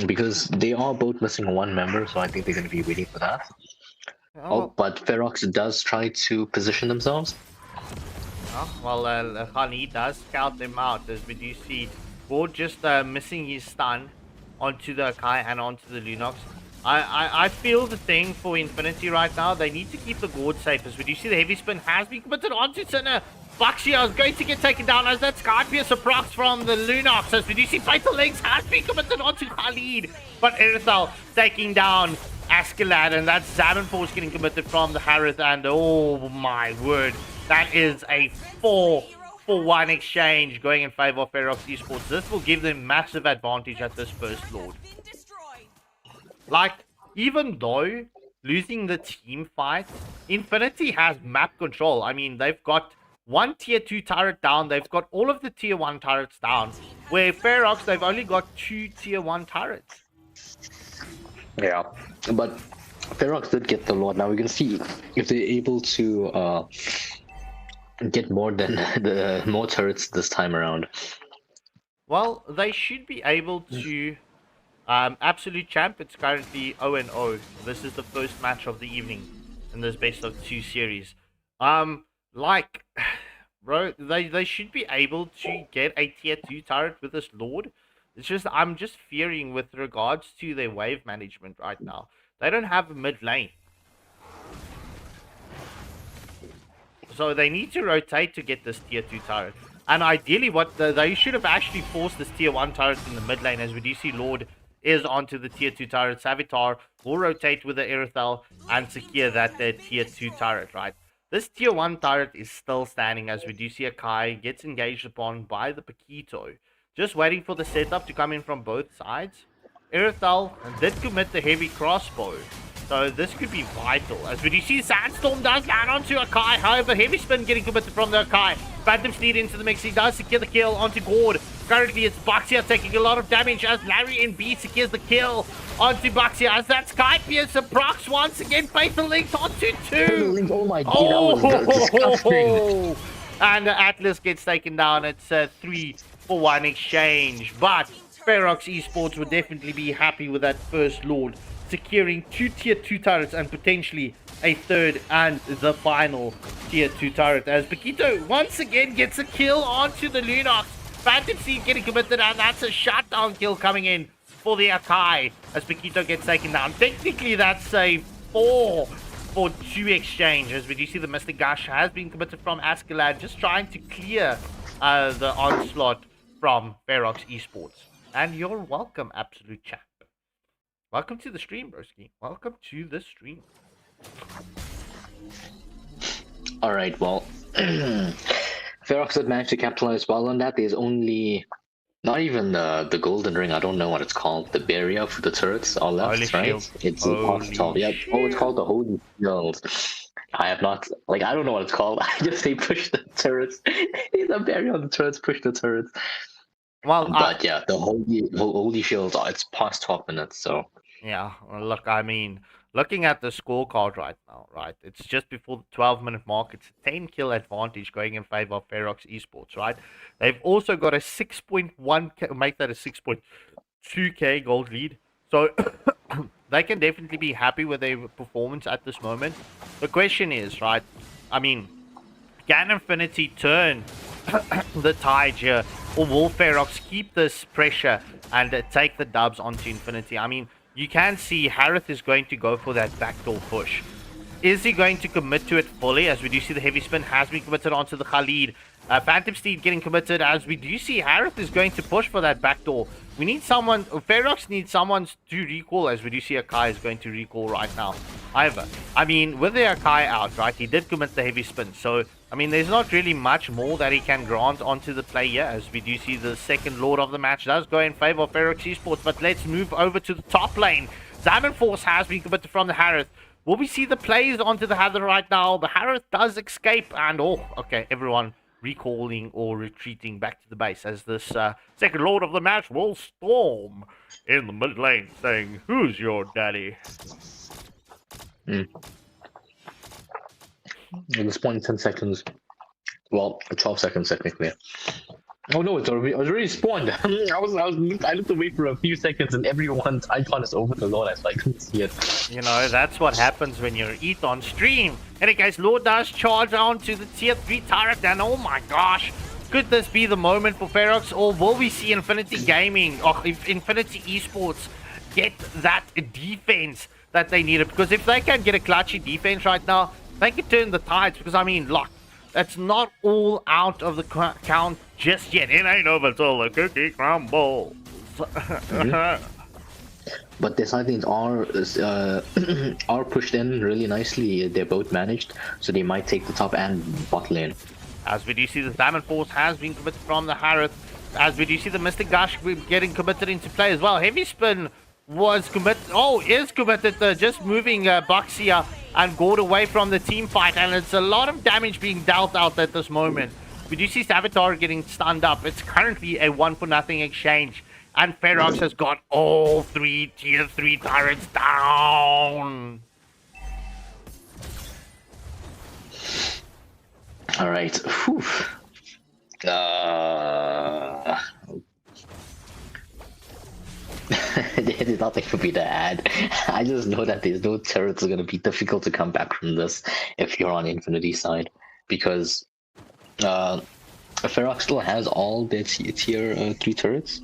Because they are both missing one member, so I think they're going to be waiting for that. Oh, but Ferox does try to position themselves. Oh, well, Honey does scout them out as we do see Ward just missing his stun onto the Kai and onto the Lunox. I feel the thing for Infinity right now, they need to keep the Gourd safe as we do see the Heavy Spin has been committed onto Sinner. Baxia is going to get taken down as that Skypius procs from the Lunox as we do see Fatal Links has been committed onto Khalid. But Erithal taking down Askeladd and that's Zamanforce getting committed from the Harith and oh my word, that is a 4-for-1 exchange going in favor of Ferox Esports. This will give them massive advantage at this first Lord. Like, even though losing the team fight, Infinity has map control. I mean, they've got one tier 2 turret down. They've got all of the tier 1 turrets down. Where Ferox, they've only got 2 tier 1 turrets. Yeah, but Ferox did get the Lord. Now we can see if they're able to get more than more turrets this time around. Well, they should be able to. Absolute Champ, it's currently 0-0. This is the first match of the evening in this best of 2 series. Like, bro, they should be able to get a tier 2 turret with this Lord. It's just, I'm just fearing with regards to their wave management right now. They don't have a mid lane. So they need to rotate to get this tier 2 turret. And ideally, what they should have actually forced this tier 1 turret in the mid lane, as we do see Lord is onto the tier 2 turret. Savitar will rotate with the Erithal and secure that tier 2 turret, right? This tier 1 turret is still standing as we do see Akai gets engaged upon by the Paquito. Just waiting for the setup to come in from both sides. Erithal did commit the heavy crossbow. So this could be vital. As we do see Sandstorm does land onto Akai. However, Heavy Spin getting committed from the Akai. Phantom Steed into the mix. He does secure the kill onto Gord. Currently, it's Baxia taking a lot of damage as Larry and B secures the kill onto Baxia. As that Skypius and Prox once again. Fatal Links onto 2. Oh my god, that was disgusting. And Atlas gets taken down. It's a 3-for-1 exchange. But Ferox Esports would definitely be happy with that first Lord, securing 2 tier 2 turrets and potentially a third and the final tier 2 turret. As Paquito once again gets a kill onto the Lunox. Phantom Seed getting committed and that's a shutdown kill coming in for the Akai as Paquito gets taken down. Technically that's a 4-for-2 exchange as we do see the Mystic Gush has been committed from Askeladd, just trying to clear the onslaught from Ferox Esports. And you're welcome, Absolute Chapter. Welcome to the stream, broski. Welcome to the stream. Alright, well, Ferox had managed to capitalize well on that. There's only Not even the golden ring. I don't know what it's called. The barrier for the turrets are left, Holy right? shield. It's Holy past top. Yeah. Oh, it's called the holy shield. I have not like I don't know what it's called. I just say push the turrets. There's a barrier on the turrets. Push the turrets. Well, But yeah, the holy shield. It's past 12 minutes. So yeah, well, look, I mean, looking at the scorecard right now, right? It's just before the 12-minute mark. It's a 10 kill advantage going in favor of Ferox Esports, right? They've also got a 6.1K, make that a 6.2K gold lead. So they can definitely be happy with their performance at this moment. The question is, right? I mean, can Infinity turn the tide here, or will Ferox keep this pressure and take the dubs onto Infinity? I mean, you can see Harith is going to go for that backdoor push. Is he going to commit to it fully? As we do see the heavy spin has been committed onto the Khalid. Phantom Steed getting committed, as we do see Harith is going to push for that backdoor. We need someone, Ferox needs someone to recall, as we do see Akai is going to recall right now. However, I mean, with the Akai out, right, he did commit the heavy spin. So, I mean, there's not really much more that he can grant onto the player, as we do see the second Lord of the match does go in favor of Ferox Esports. But let's move over to the top lane. Zaman Force has been committed from the Harith. Will we see the plays onto the Harith right now? The Harith does escape, and oh, okay, everyone recalling or retreating back to the base as this second Lord of the match will storm in the mid lane, saying, "Who's your daddy?" at this point in 10 seconds, well, 12 seconds technically. Oh no, I was already spawned. I looked away for a few seconds and everyone's icon is over the Lord, so I couldn't see it. You know, that's what happens when you eat on stream. Anyway, guys, Lord does charge on to the tier 3 turret, and oh my gosh, could this be the moment for Ferox, or will we see Infinity Gaming, or Infinity Esports get that defense that they needed? Because if they can get a clutchy defense right now, they can turn the tides, because I mean, look, that's not all out of the count just yet. It ain't over till the cookie crumbles. But the sidelines are pushed in really nicely. They're both managed, so they might take the top and bot lane. As we do see, the Diamond Force has been committed from the Harith. As we do see the Mystic Gush getting committed into play as well. Heavy Spin was committed. Oh, is committed. Just moving Boxia and Gord away from the team fight, and it's a lot of damage being dealt out at this moment. We do see Savitar getting stunned up. It's currently a 1-for-0 exchange, and Ferox has got all 3 tier 3 turrets down. All right. Whew. There's nothing for me to add. I just know that there's no turrets are going to be difficult to come back from this if you're on Infinity side, because Ferox still has all their tier 3 turrets.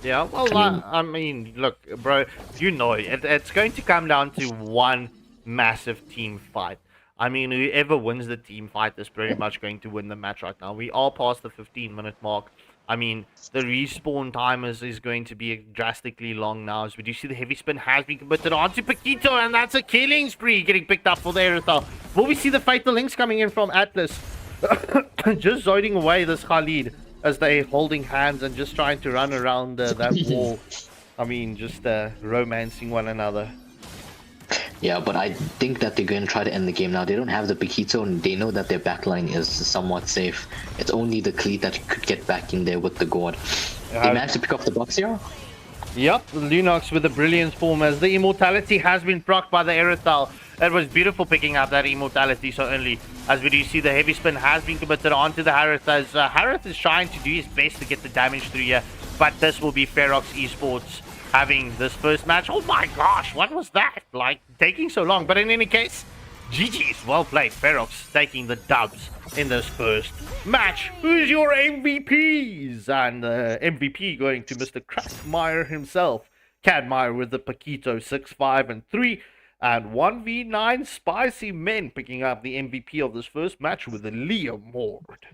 Yeah, well, I mean, look, bro, you know, it's going to come down to one massive team fight. I mean, whoever wins the team fight is pretty much going to win the match right now. We are past the 15-minute mark. I mean, the respawn time is going to be drastically long now. As we do see the heavy spin has been committed onto Paquito, and that's a killing spree getting picked up for the Erythal. Will we see the Fatal Links coming in from Atlas? Just zoning away this Khalid as they're holding hands and just trying to run around that wall. I mean, just romancing one another. Yeah, but I think that they're going to try to end the game now. They don't have the Paquito, and they know that their backline is somewhat safe. It's only the Cleat that could get back in there with the Gord. They managed to pick off the box here. Yep, Lunox with the brilliance form as the immortality has been procced by the Erythal. It was beautiful picking up that immortality so early. As we do see, the heavy spin has been committed onto the Harith, as Harith is trying to do his best to get the damage through here. But this will be Ferox Esports having this first match. Oh my gosh, what was that? Like, taking so long. But in any case, GG's, well played. Ferox taking the dubs in this first match. Who's your MVPs? And MVP going to Mr. Kraftmeyer himself. Cadmeyer with the Paquito 6, 5, and 3. And 1v9 Spicy Men picking up the MVP of this first match with the Liam Ward.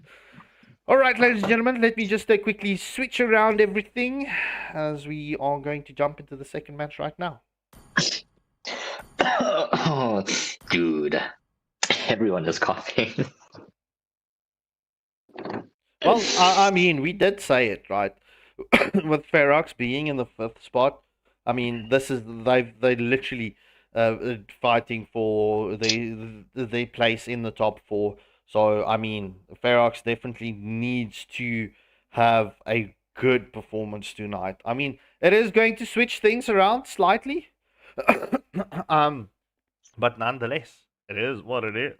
Alright, ladies and gentlemen, let me just quickly switch around everything as we are going to jump into the second match right now. Oh, dude. Everyone is coughing. Well, I mean, we did say it, right? with Ferox being in the 5th spot, I mean, this is they literally fighting for their place in the top 4. So I mean, Ferox definitely needs to have a good performance tonight. I mean, it is going to switch things around slightly, but nonetheless, it is what it is.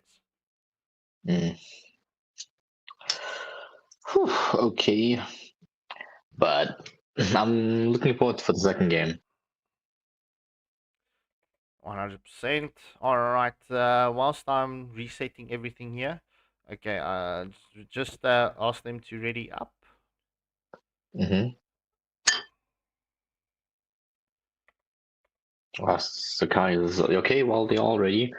Mm. Whew, okay, but I'm looking forward for the second game. 100%. All right. Whilst I'm resetting everything here, okay. Just ask them to ready up. Mm-hmm. Sakai is okay. Well, they're all ready.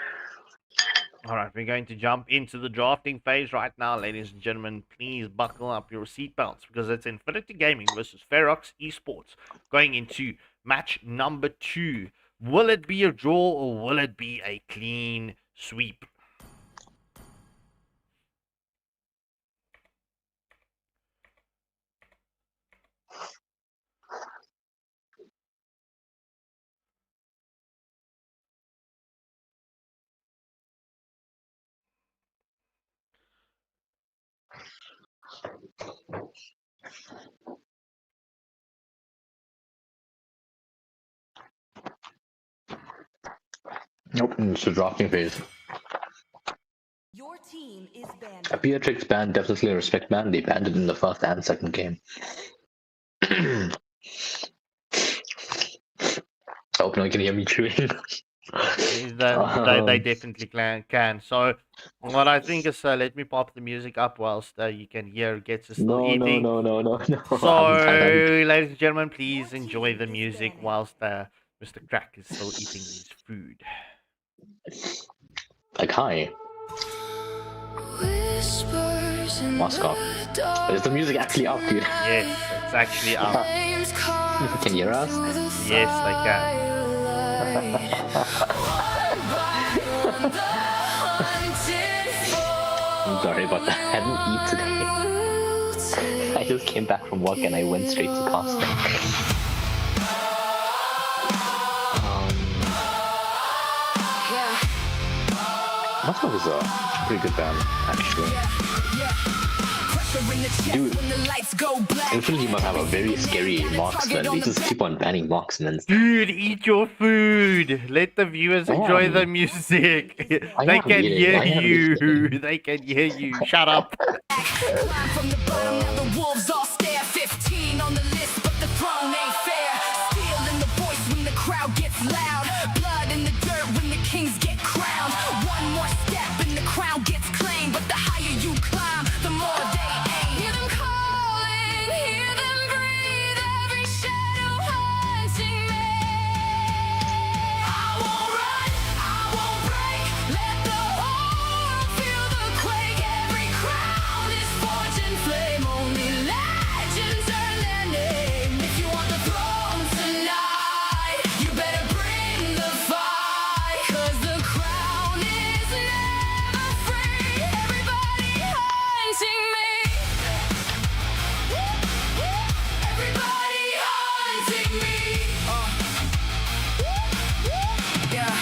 All right, we're going to jump into the drafting phase right now, ladies and gentlemen. Please buckle up your seatbelts because it's Infinity Gaming versus Ferox Esports going into match number 2. Will it be a draw or will it be a clean sweep? Nope, it's the drafting phase. Your team is banned. A Beatrix ban, definitely a respect ban. They banned it in the first and second game. I hope no one can hear me chewing. They definitely can. So, what I think is, let me pop the music up whilst you can hear Gets is still eating. No. So, ladies and gentlemen, please enjoy the music whilst Mr. Crack is still eating his food. Like, hi. Moscow. Is the music actually up, dude? Yes, it's actually up. Can you hear us? Yes, I can. I'm sorry about that. I didn't eat today. I just came back from work and I went straight to casting. Moscow is a pretty good band, actually. Dude, Infinity must have a very scary marksman. They just keep on banning marksmen. Dude, eat your food. Let the viewers enjoy the music. They can hear you. They can hear you. Shut up. From the bottom, now the wolves all stare. 15 on the list, but the throne ain't fair. Steel in the voice when the crowd gets loud. Blood in the dirt when the kings get crowned. One more step and the crown gets claimed. But the higher you climb, the more they aim. Hear them calling, hear them breathe. Every shadow haunting me. I won't run, I won't break. Let the whole world feel the quake. Every crown is forged in flame. Only legends earn their name. If you want the throne tonight, you better bring the fight. 'Cause the crown is never free. Everybody hunting me. Everybody hunting me. Yeah,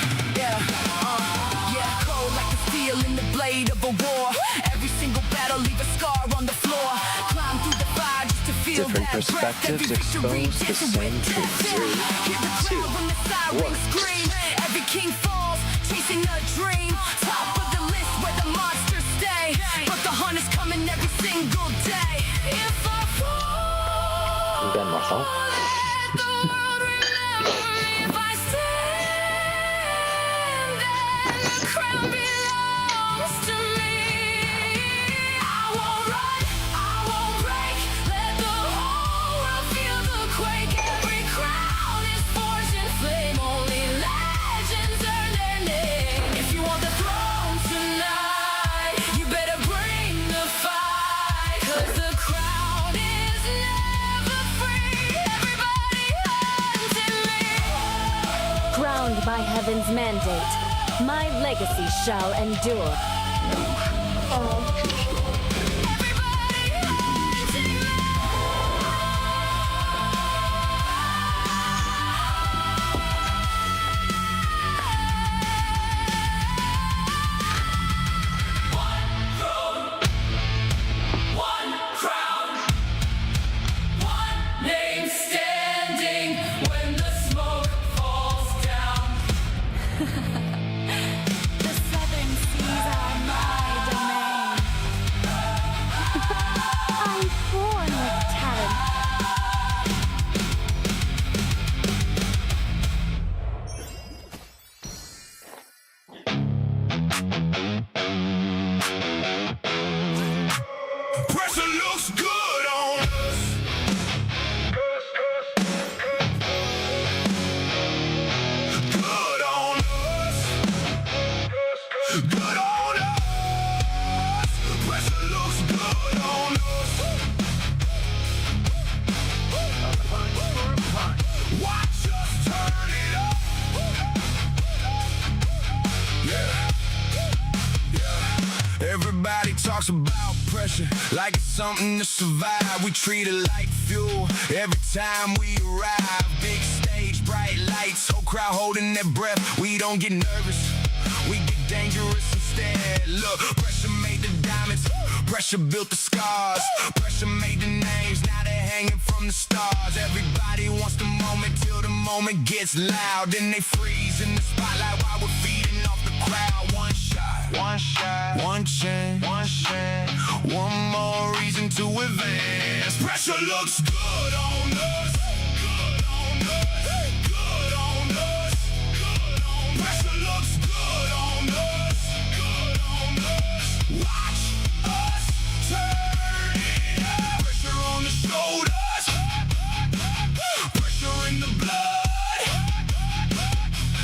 cold like the steel in the blade of a war. Every single battle leave a scar on the floor. Climb through the fire just to feel Different that breath. Every perspectives victory expose the dancing same with truth. death. Hear the crowd when the sirens scream. Every king falls, chasing a dream. Top of the list where the monsters stay. But the hunt is coming every single day. If I fall, I'm done myself. let the world remember me. If I stand, then the crown belongs to me. I won't run, I won't break. Let the whole world feel the quake. Every crown is forged in flame. Only legends earn their name. If you want the throne tonight, you better bring the fight. 'Cause the crown is never free. Everybody hunting me. Crowned by heaven's mandate, my legacy shall endure. Everybody hunting me. Everybody talks about pressure like it's something to survive. We treat it like fuel every time we arrive. Big stage, bright lights, whole crowd holding their breath. We don't get nervous, we get dangerous instead. Look, pressure made the diamonds, pressure built the scars. Pressure made the names, now they're hanging from the stars. Everybody wants the moment till the moment gets loud. Then they freeze in the spotlight while we're feeding off the crowd. One shot, one chance, one more reason to advance. Pressure looks good on us, good on us, good on us, good on us. Pressure looks good on us, good on us. Watch us turn it up. Pressure on the shoulders, pressure in the blood.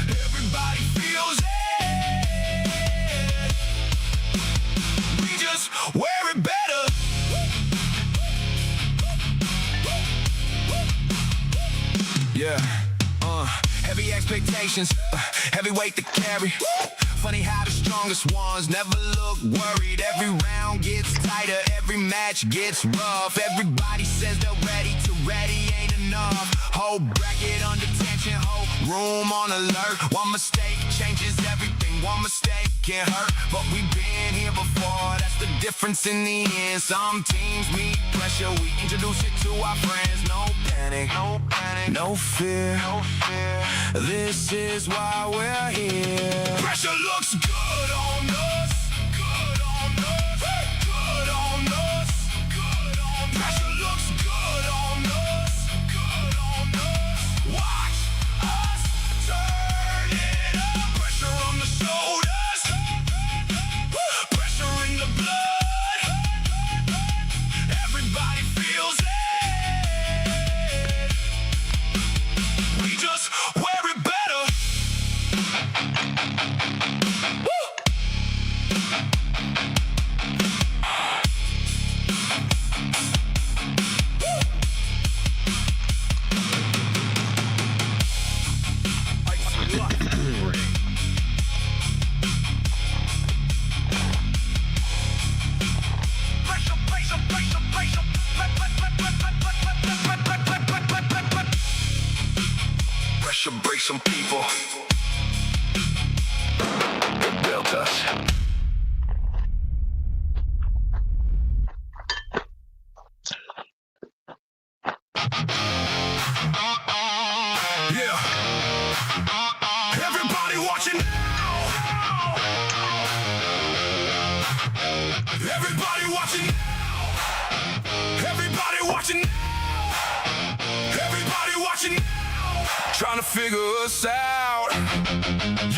Everybody feels it. We just wear it better. Yeah, heavy expectations, heavy weight to carry. Funny how the strongest ones never look worried. Every round gets tighter, every match gets rough. Everybody says they're ready ain't enough. Whole bracket under tension, whole room on alert. One mistake changes everything, one mistake can hurt. But we've been here before, that's the difference in the end. Some teams meet pressure, we introduce it to our friends. No panic, no fear. This is why we're here. Pressure looks good on us, good on us, good on us, good on us. Pressure looks good on us, good on us. Watch us turn it up. Pressure on the shoulders, pressure in the blood. Everybody feels it. We just wear it better. Pressure breaks some people. It built us. Yeah. Everybody watching now. Everybody watching now. Everybody watching now. Everybody watching now. Trying to figure us out.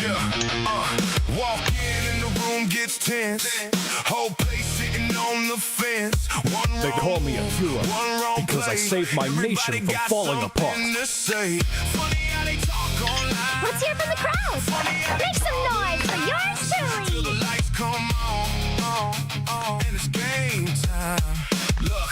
Yeah. Walk in and the room gets tense. Whole place sitting on the fence. One They call me a hero one wrong because I play. saved my nation Everybody from got falling something apart. to say. Funny how they talk online. Let's hear from the crowd. Make some noise for yours Till the truly. lights come on, and it's game time. Look,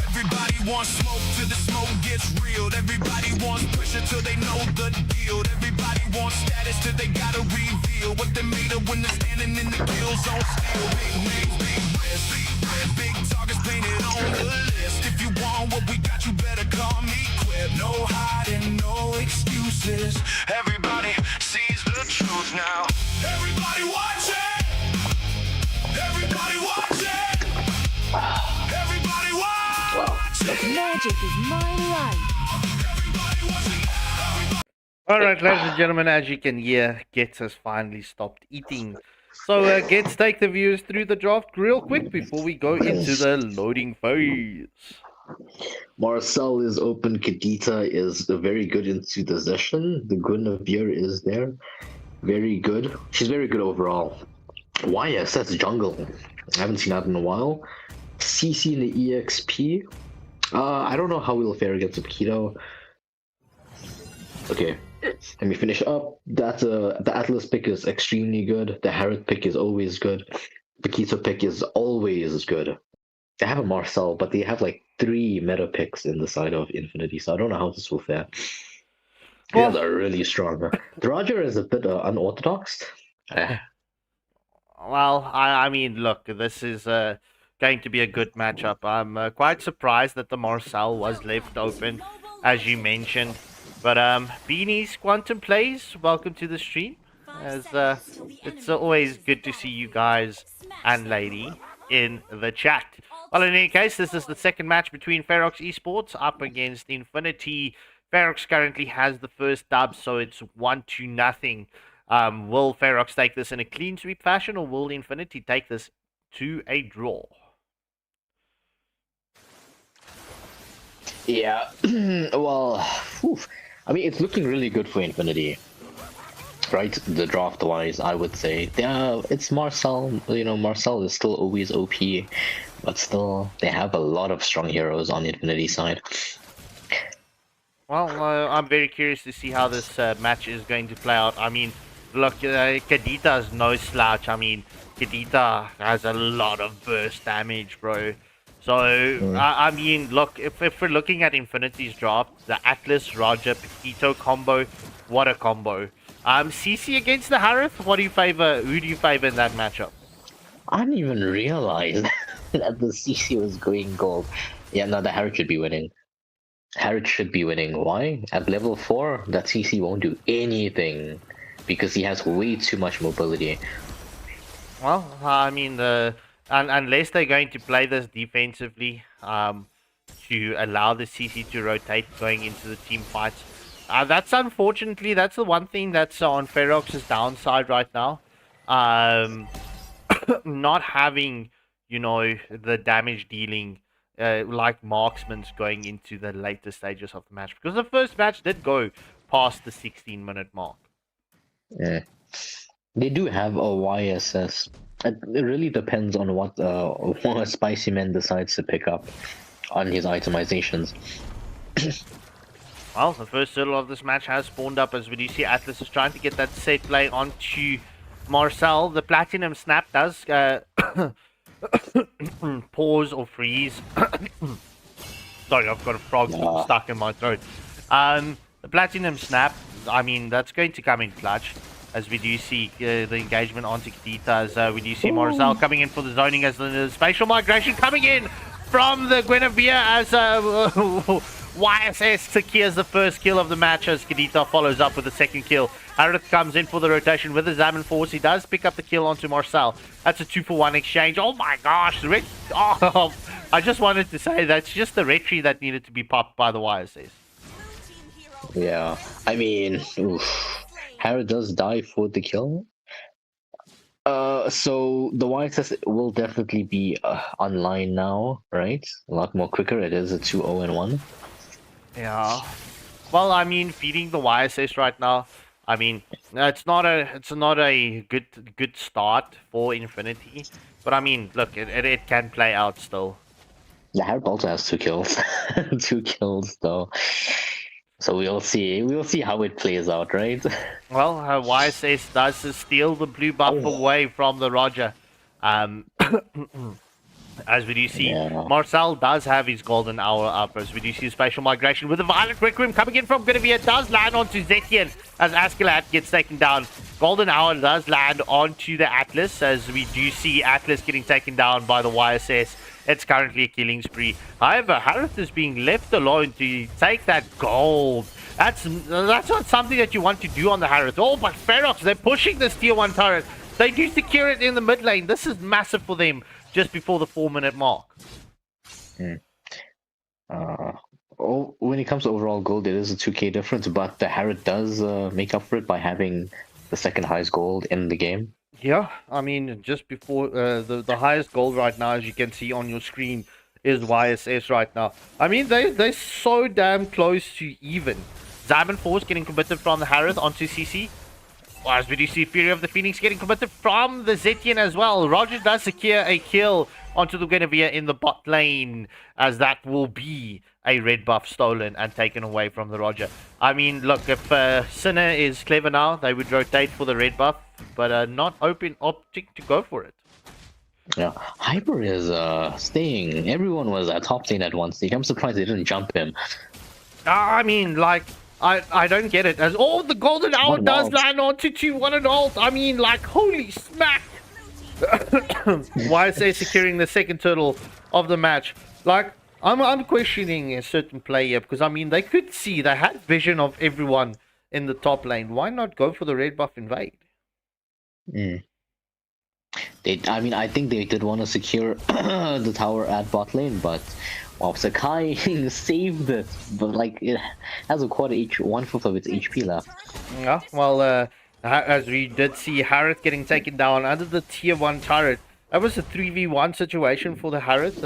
everybody wants smoke till the smoke gets real. Everybody wants pressure till they know the deal. Everybody wants status till they gotta reveal what they made of when they're standing in the kill zone still. Big names, big risk, big targets painted on the list. If you want what we got, you better call me Quip. No hiding, no excuses. Everybody sees the truth now. Everybody watch it. Everybody watch it. Everybody watch it. Magic is my life. Everybody watch it. Alright, ladies and gentlemen, as you can hear, Gets has finally stopped eating. So, Gets, take the viewers through the draft real quick before we go into the loading phase. Marcel is open. Kadita is very good into the possession. The Guinevere is there. Very good. She's very good overall. YS, that's jungle. I haven't seen that in a while. CC in the EXP. I don't know how we'll fare against Paquito. Okay, let me finish up. That's the Atlas pick is extremely good. The Harrod pick is always good. Paquito pick is always good. They have a Marcel, but they have like 3 meta picks in the side of Infinity, so I don't know how this will fare. Well- They are really strong. The Roger is a bit unorthodox. Well, I mean, look, this is going to be a good matchup. I'm quite surprised that the Marcel was left open, as you mentioned. But Beanies Quantum Plays, welcome to the stream. As it's always good to see you guys and lady in the chat. Well, in any case, this is the second match between Ferox Esports up against Infinity. Ferox currently has the first dub, so it's 1-0. Will Ferox take this in a clean sweep fashion, or will Infinity take this to a draw? Yeah, well, whew. I mean, it's looking really good for Infinity, right? The draft-wise, I would say. Yeah, it's Marcel. You know, Marcel is still always OP, but still, they have a lot of strong heroes on the Infinity side. Well, I'm very curious to see how this match is going to play out. I mean, look, Kadita's no slouch. I mean, Kadita has a lot of burst damage, bro. So, I mean, look, if we're looking at Infinity's draft, the Atlas, Roger, Petito combo, what a combo. CC against the Harith, what do you favor? Who do you favor in that matchup? I didn't even realize that the CC was going gold. Yeah, no, the Harith should be winning. Harith should be winning. Why? At level 4, that CC won't do anything because he has way too much mobility. Well, I mean, unless they're going to play this defensively, to allow the CC to rotate going into the team fights. That's unfortunately, that's the one thing that's on Ferox's downside right now. Not having, you know, the damage dealing like marksman's going into the later stages of the match, because the first match did go past the 16-minute mark. Yeah. They do have a YSS. It really depends on what Spicy Man decides to pick up on his itemizations. Well, the first hurdle of this match has spawned up, as we do see Atlas is trying to get that set play onto Marcel. The Platinum Snap does pause or freeze. Sorry, I've got a frog stuck in my throat. The Platinum Snap, I mean, that's going to come in clutch, as we do see the engagement onto Kadita, as we do see Marcel coming in for the zoning, as the spatial migration coming in from the Guinevere, as YSS secures the first kill of the match, as Kadita follows up with the second kill. Harith comes in for the rotation with the Zaman Force. He does pick up the kill onto Marcel. That's a 2-for-1 exchange. Oh my gosh, the I just wanted to say that's just the retry that needed to be popped by the YSS. Yeah, I mean, Harith does die for the kill. So the YSS will definitely be online now, right? A lot more quicker. It is a 2-0-1. Yeah. Well, I mean, feeding the YSS right now, I mean, it's not a good start for Infinity, but I mean, look, it can play out still. Yeah, Harith also has 2 kills, 2 kills though. So we'll see. We'll see how it plays out, right? Well, YSS does steal the blue buff away from the Roger. As we do see, Marcel does have his golden hour up, as we do see spatial migration with a violent Requiem coming in from Guinevere. Does land onto Zetian as Askeladd gets taken down. Golden hour does land onto the Atlas, as we do see Atlas getting taken down by the YSS. It's currently a killing spree. However, Harith is being left alone to take that gold. That's not something that you want to do on the Harith. Oh, but Ferox, they're pushing this tier 1 turret. They do secure it in the mid lane. This is massive for them just before the 4-minute mark. When it comes to overall gold, it is a 2k difference, but the Harith does make up for it by having the second highest gold in the game. Yeah, I mean, just before the highest gold right now, as you can see on your screen, is YSS right now. I mean, they're so damn close to even. Zaman Force getting committed from the Harith onto CC. As we do see Fury of the Phoenix getting committed from the Zetian as well. Roger does secure a kill onto the Guinevere in the bot lane, as that will be a red buff stolen and taken away from the Roger. I mean, look, if Sinner is clever now, they would rotate for the red buff, but not opting to go for it. Yeah, Hyper is staying. Everyone was at top lane at one stage. I'm surprised they didn't jump him. I mean, like, I don't get it. As the golden hour does land onto 2-1 and ult. I mean, like, holy smack. YSA securing the second turtle of the match. Like, I'm questioning a certain player because I mean they could see, they had vision of everyone in the top lane. Why not go for the red buff invade? Mm. I mean, I think they did want to secure the tower at bot lane, but wow, Sakai saved it. But like, it has a quarter one-fifth of its HP left. Yeah, well, as we did see Harith getting taken down under the tier 1 turret. That was a 3v1 situation for the Harith.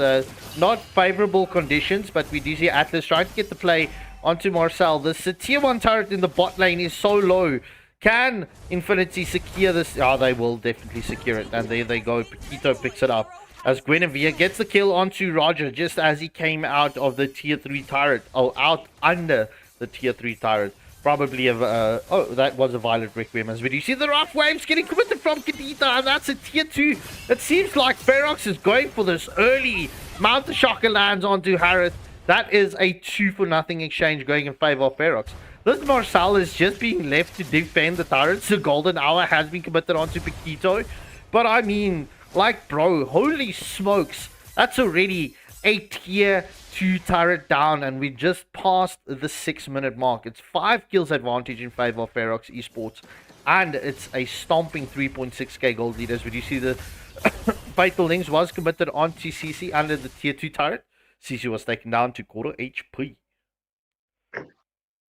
Not favorable conditions, but we do see Atlas trying to get the play onto Marcel. This tier 1 turret in the bot lane is so low. Can Infinity secure this? Oh, they will definitely secure it. And there they go. Paquito picks it up as Guinevere gets the kill onto Roger just as he came out of the tier 3 turret. Oh, out under the tier 3 turret. Probably oh, that was a Violet Requiem as well. You see the rough waves getting committed from Kadita, and that's a tier 2. It seems like Ferox is going for this early. Mount the Shocker lands onto Harith. That is a 2-for-0 exchange going in favor of Ferox. This Marcel is just being left to defend the turrets. The golden hour has been committed onto Paquito. But I mean, like, bro, holy smokes. That's already a tier 2 turret down, and we just passed the 6-minute mark. It's 5 kills advantage in favor of Ferox Esports, and it's a stomping 3.6k gold lead. As we do see the Fatal Links was committed onto CC under the tier 2 turret. CC was taken down to quarter HP.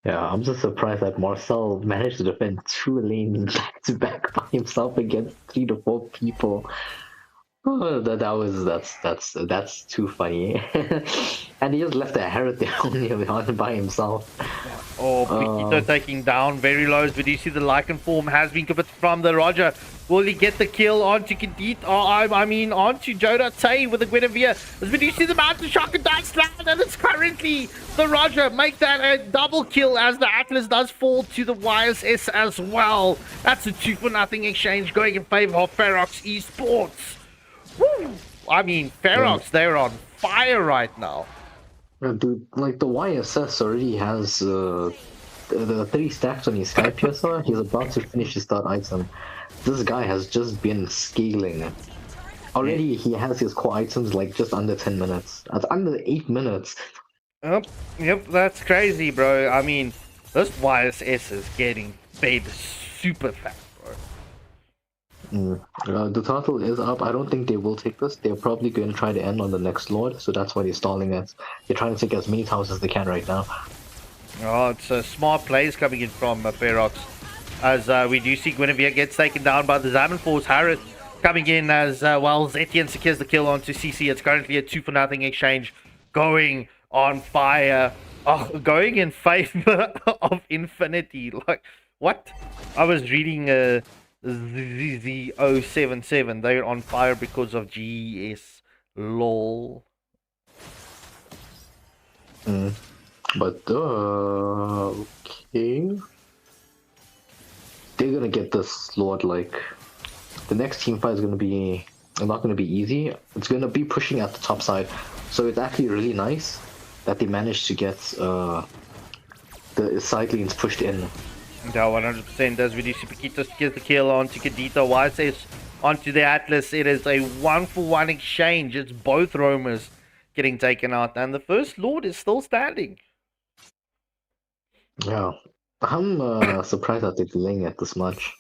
Yeah, I'm just surprised that Marcel managed to defend 2 lanes back to back by himself against 3 to 4 people. Oh, that's too funny. And he just left the Harith down by himself. Oh, Paquito taking down very low. But you see the Lycan form has been committed from the Roger. Will he get the kill onto Kadit? Oh, I mean, onto Joda Tay with the Guinevere. As we do see the Mountain Shock and Dice land, and it's currently the Roger. Make that a double kill as the Atlas does fall to the YSS as well. That's a 2-for-0 exchange going in favor of Ferox Esports. Woo! I mean, Ferox, they're on fire right now. Dude, like the YSS already has the 3 stacks on his Sky Piercer. He's about to finish his third item. This guy has just been scaling. Already he has his core items like just under 10 minutes. That's under 8 minutes. Yep, that's crazy, bro. I mean, this YSS is getting fed super fast, bro. The turtle is up. I don't think they will take this. They're probably going to try to end on the next lord, so that's why they're stalling it. They're trying to take as many towers as they can right now. Oh, it's smart plays coming in from Ferox. As we do see Guinevere gets taken down by the Zaman Force. Harith coming in as well. Zetian secures the kill onto CC. It's currently a 2-for-0 exchange going on fire. Oh, going in favor of Infinity. Like, what? I was reading Z077. They're on fire because of GES. Lol. But, okay. They're gonna get this lord, like, the next team fight is gonna be not gonna be easy. It's gonna be pushing at the top side. So it's actually really nice that they managed to get the side lanes pushed in. Yeah, 100%. As we do see Paquito get the kill onto Kadita. YSS onto the Atlas. It is a 1-for-1 exchange. It's both roamers getting taken out, and the first lord is still standing. Yeah. I'm surprised that they're delaying it this much.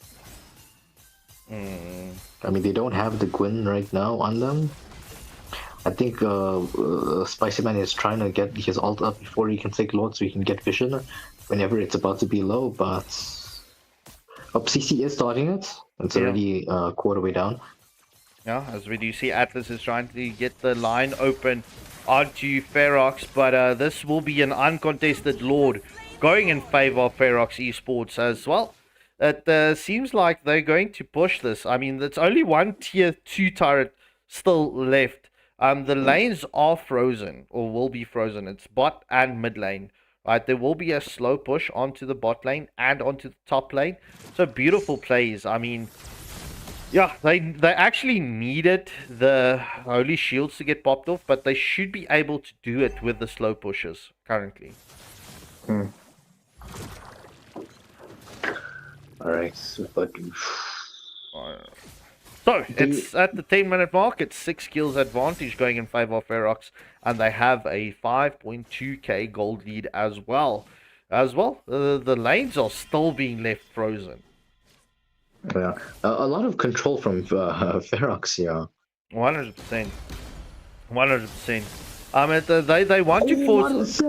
I mean, they don't have the Gwyn right now on them. I think Spicy Man is trying to get his ult up before he can take Lord so he can get vision whenever it's about to be low, but CC is starting it. It's already quarter way down. Yeah, as we do see Atlas is trying to get the line open onto Ferox, but this will be an uncontested Lord going in favor of Ferox Esports as well. It seems like they're going to push this. I mean, there's only one tier 2 turret still left. The lanes are frozen, or will be frozen. It's bot and mid lane. Right, there will be a slow push onto the bot lane and onto the top lane. So beautiful plays. I mean, yeah, they actually needed the holy shields to get popped off, but they should be able to do it with the slow pushes currently. Alright, but So, it's at the 10-minute mark. It's 6 kills advantage going in favor of Ferox, and they have a 5.2k gold lead as well. The lanes are still being left frozen. Yeah, a lot of control from Ferox, yeah. 100%. 100%. They want to force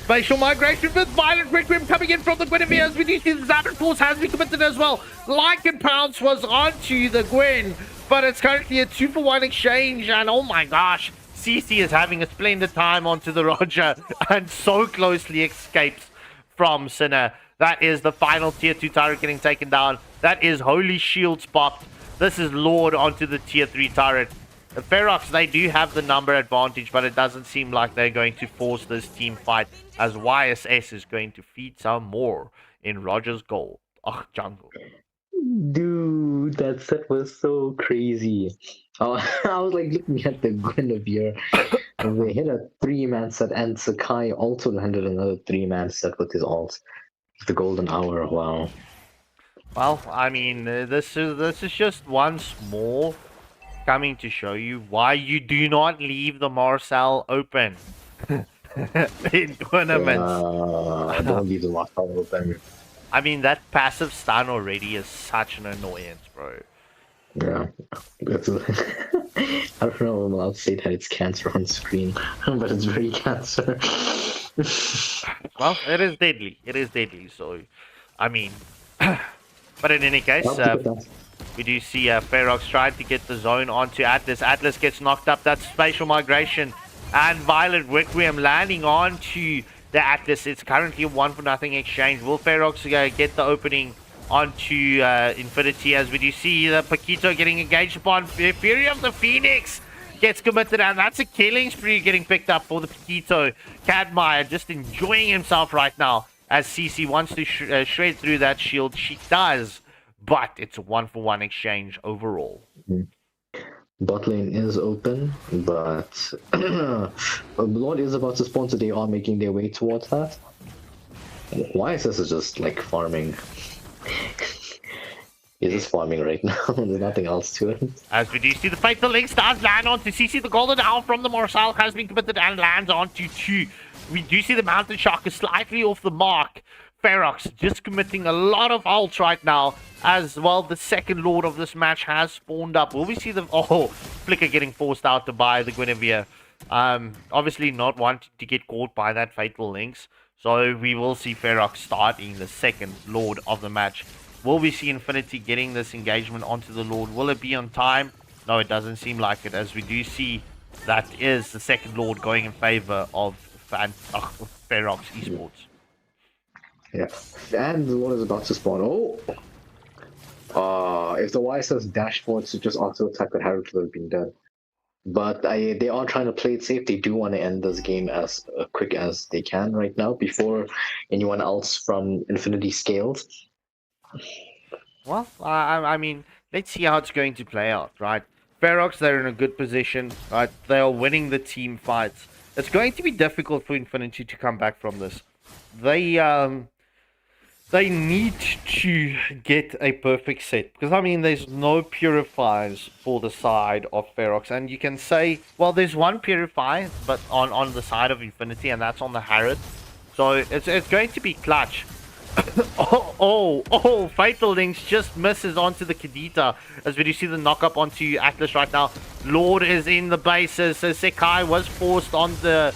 spatial migration with violent requiem coming in from the Guinevere, as we do see the Zapper Force has been committed as well. Like and Pounce was onto the Gwen, but it's currently a 2-for-1 exchange, and oh my gosh, CC is having a splendid time onto the Roger and so closely escapes from Sinner. That is the final tier 2 turret getting taken down. That is Holy Shield spot. This is Lord onto the tier 3 turret. The Ferox, they do have the number advantage, but it doesn't seem like they're going to force this team fight, as YSS is going to feed some more in Roger's goal. Ugh, jungle. Dude, that set was so crazy. I was like looking at the Guinevere, and they hit a 3-man set, and Sakai also landed another 3-man set with his ult. The golden hour, wow. Well, I mean, this is just once more coming to show you why you do not leave the Marcel open in tournaments. Don't leave the Marcel open. I mean, that passive stun already is such an annoyance, bro. Yeah, I don't know if I'm allowed to say that it's cancer on screen, but it's very cancer. Well, it is deadly. It is deadly, so, I mean... but in any case, we do see Ferox trying to get the zone onto Atlas. Atlas gets knocked up. That's spatial migration. And Violent Requiem landing onto the Atlas. It's currently a 1-for-0 exchange. Will Ferox get the opening onto Infinity, as we do see the Paquito getting engaged upon? Fury of the Phoenix gets committed, and that's a killing spree getting picked up for the Paquito. Cadmire just enjoying himself right now, as CC wants to shred through that shield. She does, but it's a 1-for-1 exchange overall. Bot lane is open, but Lord is about to spawn, so they are making their way towards that. YSS is just like farming. He's just farming right now. There's nothing else to it. As we do see the Fatal Link does land onto CC. The golden hour from the Marcel has been committed and lands onto 2. We do see the Mountain Shark is slightly off the mark. Ferox just committing a lot of ults right now, as well. The second Lord of this match has spawned up. Will we see the Flicker getting forced out by the Guinevere? Obviously not wanting to get caught by that Fatal Links. So we will see Ferox starting the second Lord of the match. Will we see Infinity getting this engagement onto the Lord? Will it be on time? No, it doesn't seem like it, as we do see that is the second Lord going in favor of Ferox Esports. Yeah, and the Lord is about to spawn. If the YSS dash forward to just auto attack, that Harold would have been dead. But they are trying to play it safe. They do want to end this game as quick as they can right now, before anyone else from Infinity scales. Well, I mean, let's see how it's going to play out, right? Ferox, they're in a good position, right? They are winning the team fights. It's going to be difficult for Infinity to come back from this. They need to get a perfect set, because I mean there's no purifiers for the side of Ferox, and you can say, well, there's one purifier but on the side of Infinity, and that's on the Harrod, so it's going to be clutch. Fatal Links just misses onto the Kadita, as we do see the knock up onto Atlas right now. Lord is in the bases, so Sekai was forced on the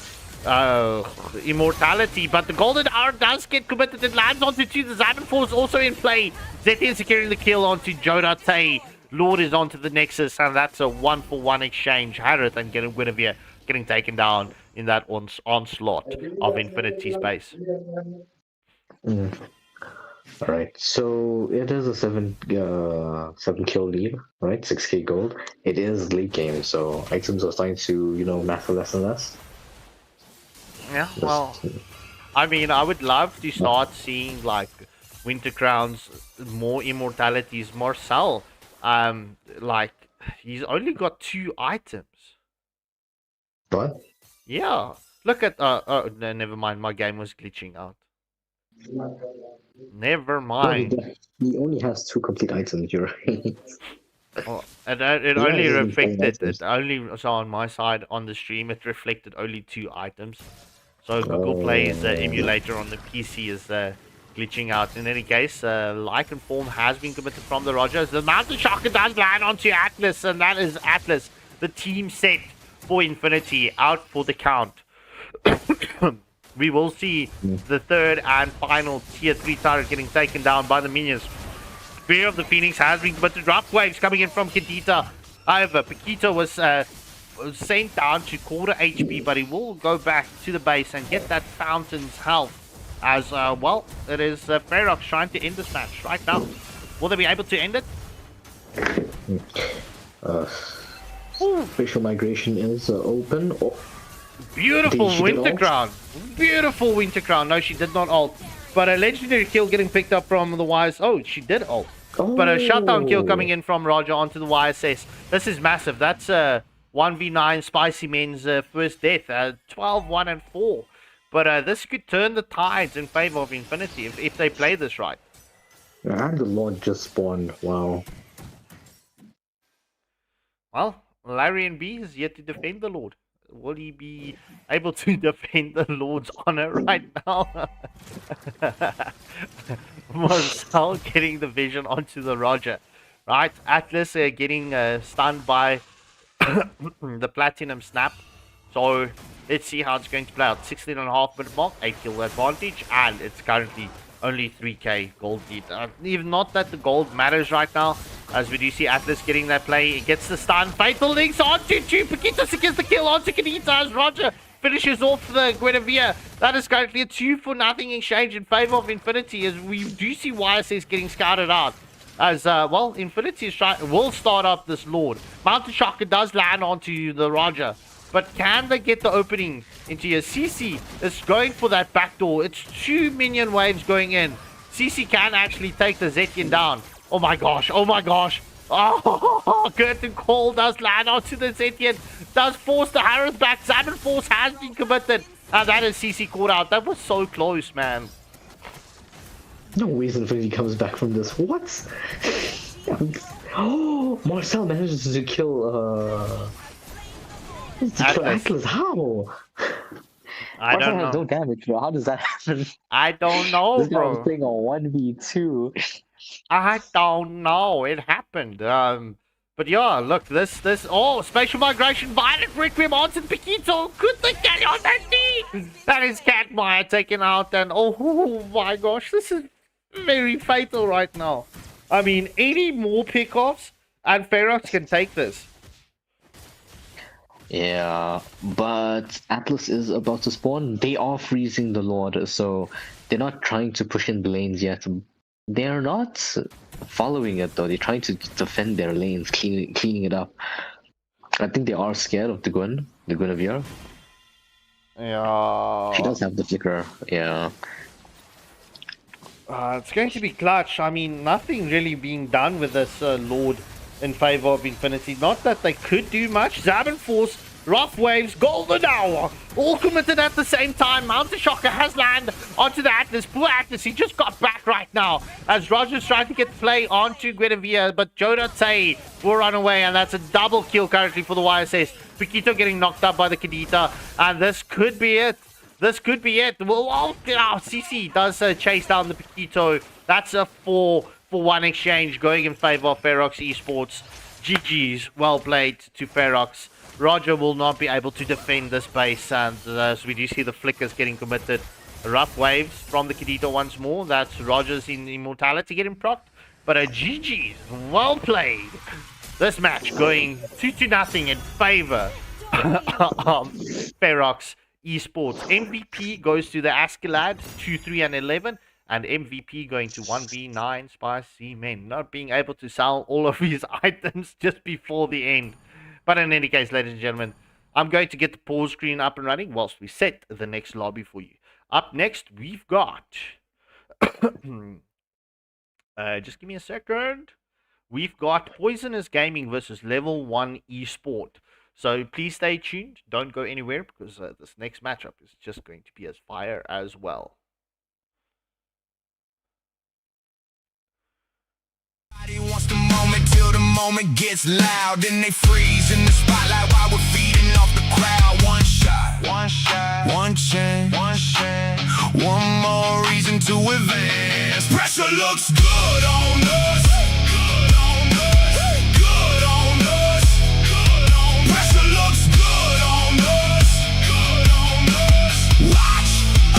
immortality, but the golden hour does get committed. It lands onto 2. The Zaban Force also in play. Zetian securing the kill onto Jodate. Lord is onto the Nexus, and that's a 1-for-1 exchange. Harrod and Guinevere getting taken down in that onslaught of Infinity's base. Alright, so it is a 7 kill lead, right? 6k gold. It is late game, so items are starting to, matter less and less. Yeah, well, I mean, I would love to start seeing, like, Winter Crowns, more immortalities. Marcel, like, he's only got 2 items. What? Yeah. Look at, no, never mind, my game was glitching out. Never mind. He only has 2 complete items, you're right. Oh, it Yeah, only this is very reflected, nice. it only, so on my side on the stream, it reflected only 2 items. So Google Play's Oh. emulator on the PC is glitching out. In any case, like and form has been committed from the Rogers. The Mountain Shocker does land onto Atlas, and that is Atlas, the team set for Infinity, out for the count. We will see the third and final tier 3 turret getting taken down by the minions. Fear of the Phoenix has been committed. Rough waves coming in from Kadita. However, Paquito was sent down to quarter HP, but he will go back to the base and get that Fountain's health. As well, it is Ferox trying to end this match right now. Will they be able to end it? Spatial migration is open. Oh, Beautiful Did she get Winter ult? Crown. Beautiful Winter Crown. No, she did not ult. But a legendary kill getting picked up from the Wise. Oh, she did ult. But a shutdown kill coming in from Roger onto the YSS. This is massive. That's 1v9 Spicy Men's first death. 12, 1, and 4. But this could turn the tides in favor of Infinity if they play this right. And the Lord just spawned. Wow. Well, Larry and B is yet to defend the Lord. Will he be able to defend the Lord's honor right now? Marcel getting the vision onto the Roger. Right, Atlas getting stunned by the Platinum Snap. So, let's see how it's going to play out. 16.5 minute mark, 8 kill advantage, and it's currently only 3k gold lead. Even not that the gold matters right now, as we do see Atlas getting that play. He gets the stun. Fatal links onto 2. Paquito secures the kill onto Kanita as Roger finishes off the Guinevere. That is currently a 2-for-0 exchange in favor of Infinity, as we do see YSS getting scouted out. As, well, Infinity is will start up this Lord. Mountain Shocker does land onto the Roger. But can they get the opening into your CC? Is going for that backdoor. It's 2 minion waves going in. CC can actually take the Zetkin down. Oh my gosh. Oh my gosh. Oh, Curtain Call does land onto the Zetkin. Does force the Harris back. Salmon Force has been committed. And that is CC caught out. That was so close, man. No reason for he comes back from this. What? Oh, Marcel manages to kill Atlas. How? I don't know. Has no damage, bro. How does that happen? I don't know, This guy bro. was playing on 1v2. I don't know. It happened. But yeah, look, this, oh, spatial migration, violent requiem onto the Paquito. Could they get on that knee? That is Catmire taken out, and oh my gosh, this is very fatal right now. I mean, 80 more pickoffs, and Ferox can take this. Yeah, but Atlas is about to spawn. They are freezing the Lord, so they're not trying to push in the lanes yet. They're not following it though. They're trying to defend their lanes, cleaning it up. I think they are scared of the Guinevere. Yeah. She does have the flicker, yeah. It's going to be clutch. I mean, nothing really being done with this Lord in favor of Infinity. Not that they could do much. Zabin Force, Rough Waves, Golden Hour, all committed at the same time. Mountain Shocker has landed onto the Atlas. Poor Atlas, he just got back right now as Roger's trying to get the play onto Guinevere, but Jonathan will run away, and that's a double kill currently for the YSS. Paquito getting knocked up by the Kadita, and this could be it. This could be it. Well, CC does chase down the Paquito. That's a 4-for-1 exchange going in favor of Ferox Esports. GG's, well played to Ferox. Roger will not be able to defend this base, and as we do see the flickers getting committed. Rough waves from the Kadita once more. That's Roger's in immortality getting procced. But a GG's, well played. This match going 2-0 in favor of Ferox Esports. MVP goes to the Askeladd, 2, 3, and 11. And MVP going to 1v9 Spicy Men. Not being able to sell all of his items just before the end. But in any case, ladies and gentlemen, I'm going to get the pause screen up and running whilst we set the next lobby for you. Up next, we've got... just give me a second. We've got Poisonous Gaming versus Level 1 Esport. So please stay tuned. Don't go anywhere because this next matchup is just going to be as fire as well. Wants the moment till the moment gets loud, and they freeze in the spotlight while we're feeding off the crowd. One shot, one chance, one more reason to advance. Pressure looks good on us. Good on us. Pressure looks good on us. Watch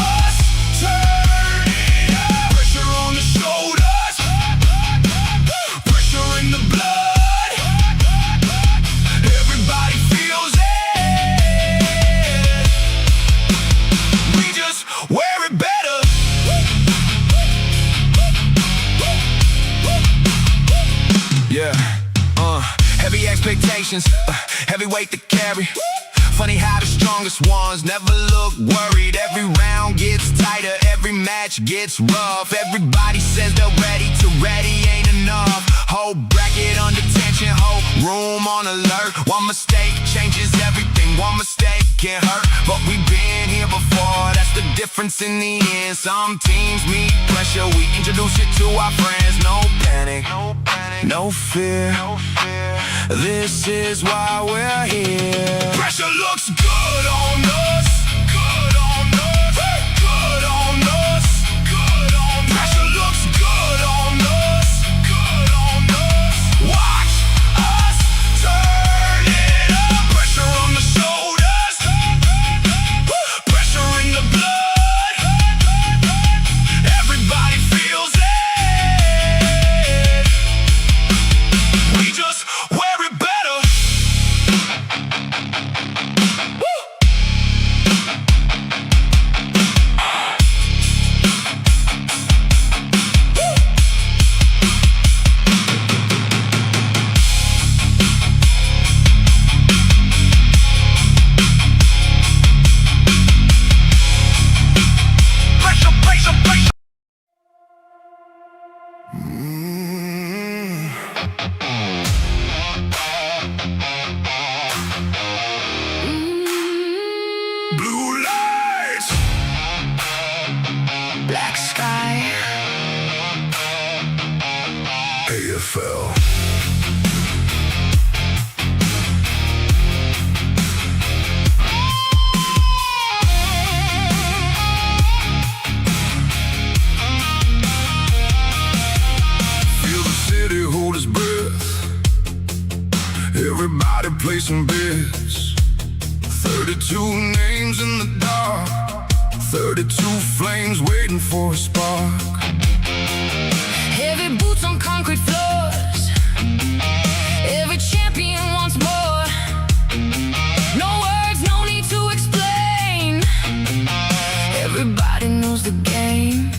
us turn it up. Pressure on the shoulders, pressure in the blood. Everybody feels it. We just wear it better. Yeah, heavy expectations, heavy weight to carry. Funny how the strongest ones never look worried. Every round gets tighter, every match gets rough. Everybody says they're ready till ready ain't enough. Whole bracket under tension, whole room on alert. One mistake changes everything, one mistake can hurt. But we've been here before, that's the difference in the end. Some teams meet pressure, we introduce you to our friends. No panic, no fear. This is why we're here. Pressure looks good on us. Good on us. Good on us. Good on us. Pressure looks good on us. Good on us. Watch us turn it up. Pressure on the shoulders. Pressure in the blood. Everybody feels it. We just wear it better. Pressure, pressure, pressure. Blue lights, Black sky, AFL. Feel the city hold its breath. Everybody placing bets. 32 names in the dark. 32 flames waiting for a spark. heavy boots on concrete floors. Every champion wants more. No words, no need to explain. Everybody knows the game.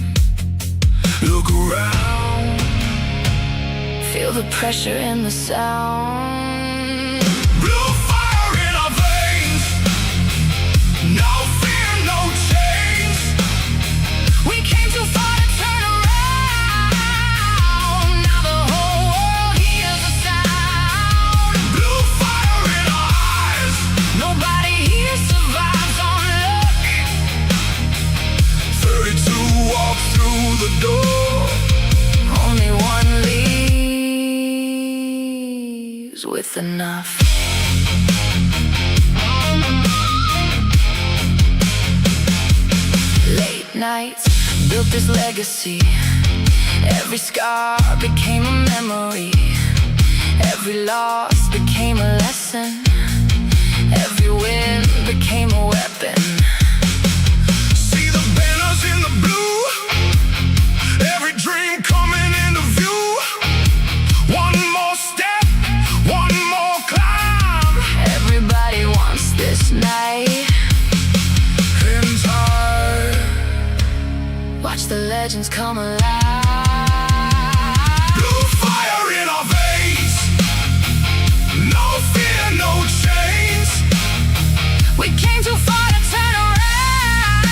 Look around. Feel the pressure in the sound. Blue fire in our veins. No fear, no change. We came too far to turn around. Now the whole world hears the sound. Blue fire in our eyes. Nobody here survives on luck. 32 walk through the door. Only one leaves with enough. Late nights built this legacy. Every scar became a memory. Every loss became a lesson. Every win became a weapon. See the banners in the blue. Every dream coming into view. One more step, one more climb. Everybody wants this night. In time. Watch the legends come alive. Blue fire in our veins. No fear, no chains. We came too far to turn around.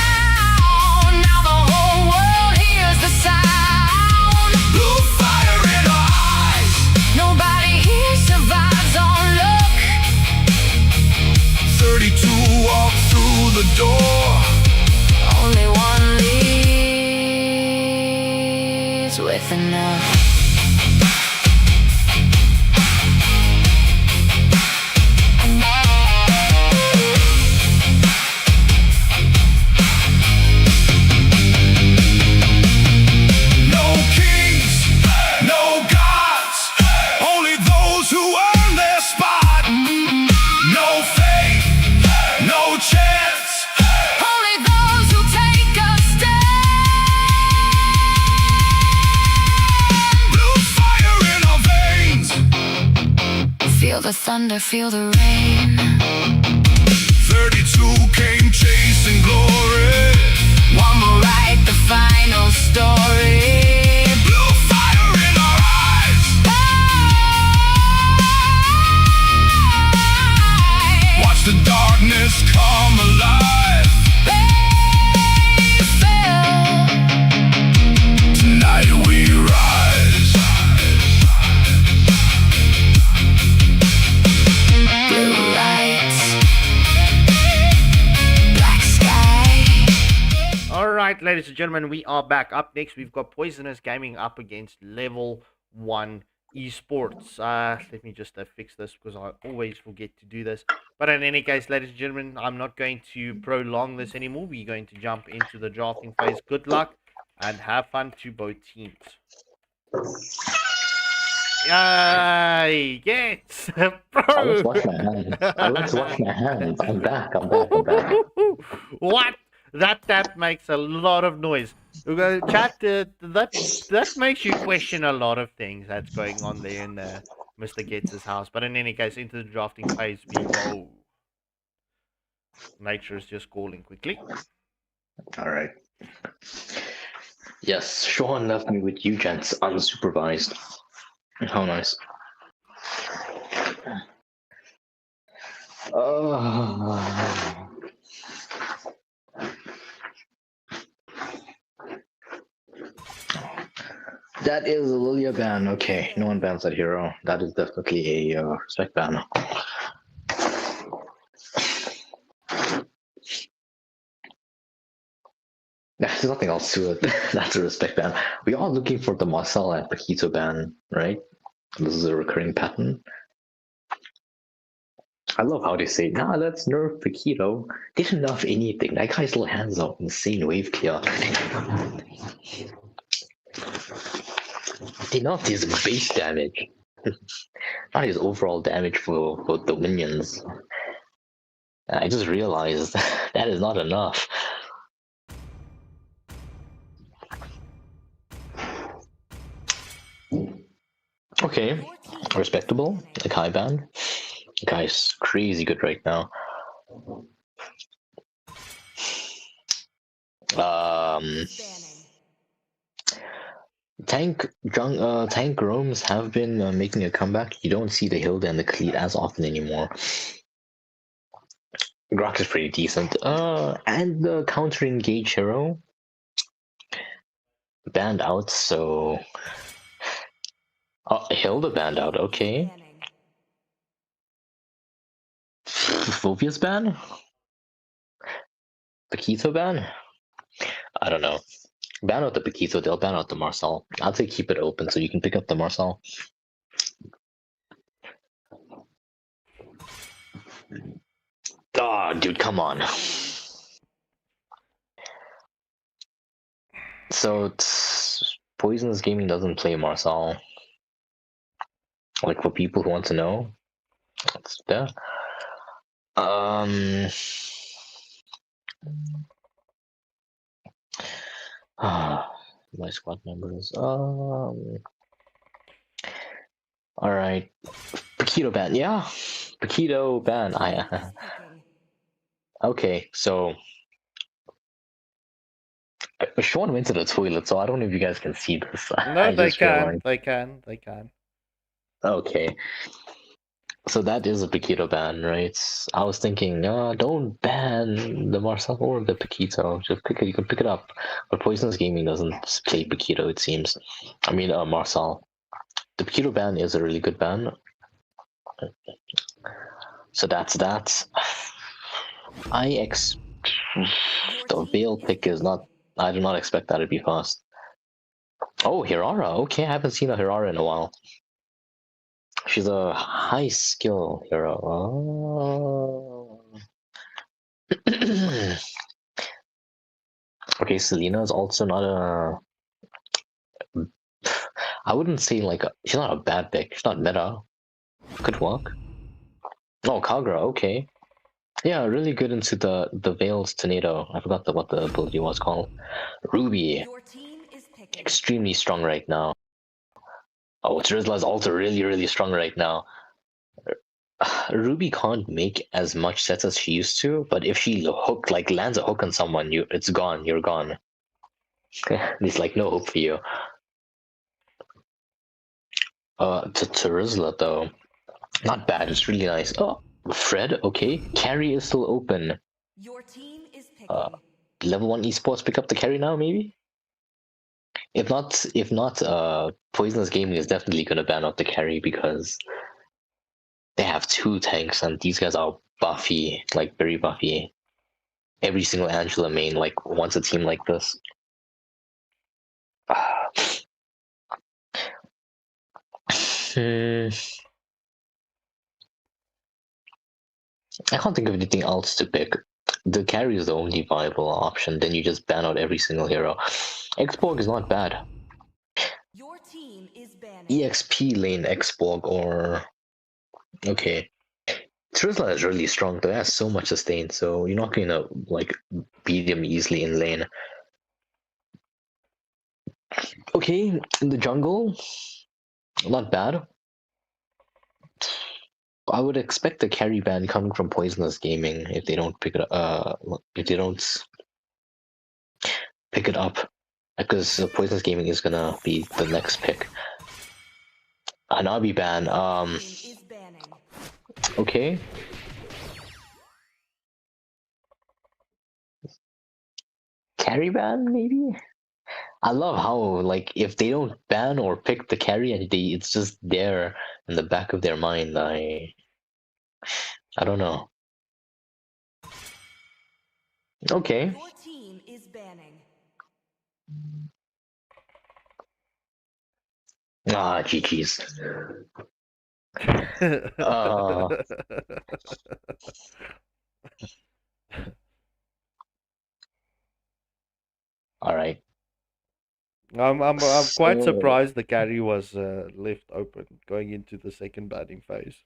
Now the whole world hears the sound. Blue fire in our eyes. Nobody here survives on luck. 32 walk through the door. Only one leaves with enough. the thunder, feel the rain. 32 came chasing glory. One more write the final story. Blue fire in our eyes. Watch the darkness come alive. Tonight we rise. Blue lights, black sky. Alright, ladies and gentlemen, we are back. Up next, we've got Poisonous Gaming up against Level 1 Esports. Let me just fix this because I always forget to do this. But in any case, ladies and gentlemen, I'm not going to prolong this anymore. We're going to jump into the drafting phase. Good luck and have fun to both teams. Yay! Yes! I let's wash my hands. Let's wash my hands. I'm back. What? That makes a lot of noise. We're going to chat. That makes you question a lot of things that's going on there in Mr. Getz' house. But in any case, into the drafting phase we go. Nature is just calling quickly. Alright. Yes, Sean left me with you gents unsupervised. How nice. That is a Lilia ban. Okay, no one bans that hero. That is definitely a respect ban. There's nothing else to it. That's a respect ban. We are looking for the Marcel and Paquito ban, right? This is a recurring pattern. I love how they say, nah, let's nerf Paquito. They didn't nerf anything. That guy still hands out insane wave clear. They nerfed his base damage. Not his overall damage for the minions. And I just realized that is not enough. Okay, respectable. Like high ban. The guy's crazy good right now. Tank roams have been making a comeback. You don't see the Hilda and the Cleat as often anymore. Grok is pretty decent. And the counter engage hero banned out, so Hilda banned out, okay. Phobia's ban? Paquito ban? I don't know. Ban out the Paquito, they'll ban out the Marcel. I'll say keep it open so you can pick up the Marcel. Ah, dude, come on. So, Poisonous Gaming doesn't play Marcel. Like, for people who want to know, it's there. My squad members. Alright. Paquito ban. Yeah. Paquito ban. Okay, so Sean went to the toilet, so I don't know if you guys can see this. No, they can. They can. Okay. So that is a Paquito ban, right? I was thinking, don't ban the Marcel or the Paquito. Just you can pick it up. But Poisonous Gaming doesn't play Paquito, it seems. I mean, Marcel. The Paquito ban is a really good ban. So that's that. The Veil pick is not. I do not expect that to be fast. Oh, Hirara. Okay, I haven't seen a Hirara in a while. She's a high skill hero. Oh. Okay, Selena is also not a. I wouldn't say she's not a bad pick. She's not meta. Could work. Oh, Kagura. Okay. Yeah, really good into the Veil's Tornado. I forgot what the ability was called. Ruby. Extremely strong right now. Oh, Rizla's also really, really strong right now. Ruby can't make as much sets as she used to, but if she lands a hook on someone, it's gone. You're gone. There's like no hope for you. To Rizla though, not bad. It's really nice. Oh, Fred, okay. Carry is still open. Your team is picking. Level 1 esports pick up the carry now, maybe. If not, Poisonous Gaming is definitely gonna ban out the carry because they have 2 tanks and these guys are buffy, like very buffy. Every single Angela main like wants a team like this. I can't think of anything else to pick. The carry is the only viable option. Then you just ban out every single hero. Xborg is not bad. Your team is banning. EXP lane Xborg or okay. Trizla is really strong though. It has so much sustain, so you're not gonna like beat him easily in lane. Okay, in the jungle, not bad. I would expect the carry ban coming from Poisonous Gaming if they don't pick it up. If they don't pick it up, because Poisonous Gaming is gonna be the next pick. Hanabi ban. Team is banning. Okay. Carry ban maybe. I love how like if they don't ban or pick the carry and it's just there in the back of their mind. I don't know. Okay. Your team is banning. Ah, GG's. All right. I'm quite So- surprised the carry was left open going into the second batting phase.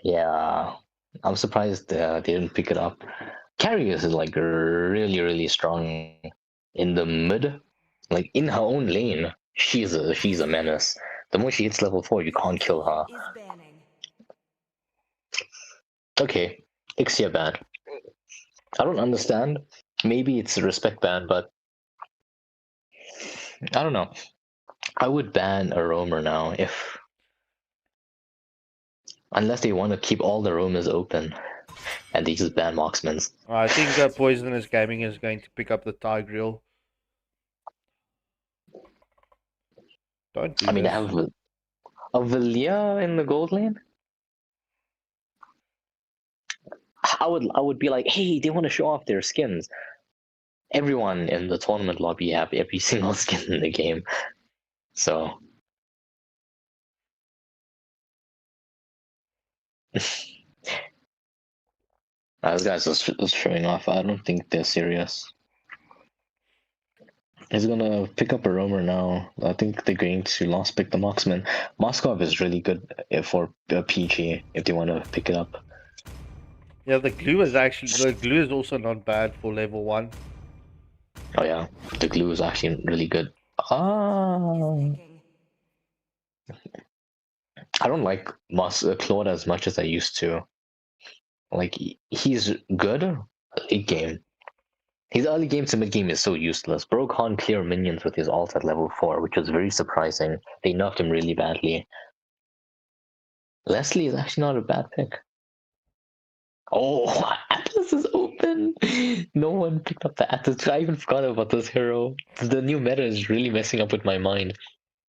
Yeah, I'm surprised they didn't pick it up. Carry is like really, really strong in the mid, like in her own lane. She's a menace. The more she hits level 4, you can't kill her. Is banning. Okay, Ixia ban. I don't understand. Maybe it's a respect ban, but I don't know. I would ban a roamer now unless they want to keep all the roamers open, and they just ban marksmen. I think Poisonous Gaming is going to pick up the Tigreal. Don't do I mean, this. I have a Valia in the gold lane. I would be like, hey, they want to show off their skins. Everyone in the tournament lobby have every single skin in the game, so. Those guys just showing off. I don't think they're serious. He's gonna pick up a roamer now. I think they're going to last pick the marksman. Moskov is really good for PG if they want to pick it up. Yeah, the glue is also not bad for level 1. Oh yeah, the glue is actually really good. Picking. I don't like Claude as much as I used to. Like he's good late game. His early game to mid game is so useless. Bro can't clear minions with his ult at level 4, which was very surprising. They nerfed him really badly. Leslie is actually not a bad pick. Oh, Atlas is open! No one picked up the Atlas. I even forgot about this hero. The new meta is really messing up with my mind.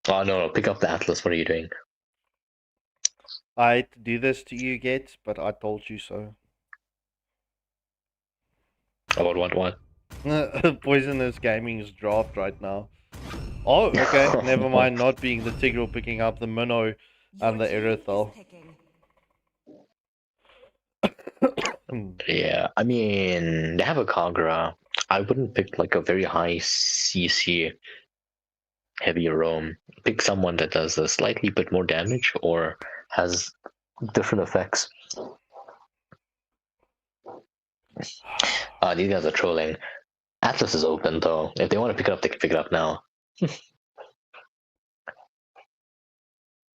Oh no, pick up the Atlas. What are you doing? I hate to do this to you, Get, but I told you so. About what? Poisonous Gaming's draft right now. Oh, okay. Never mind. Not being the Tigreal, picking up the Minnow and the Your team is Erythel. picking. Yeah, I mean, they have a Kagura. I wouldn't pick like a very high CC heavy roam. Pick someone that does a slightly bit more damage or has different effects. These guys are trolling. Atlas is open though. If they want to pick it up, they can pick it up now.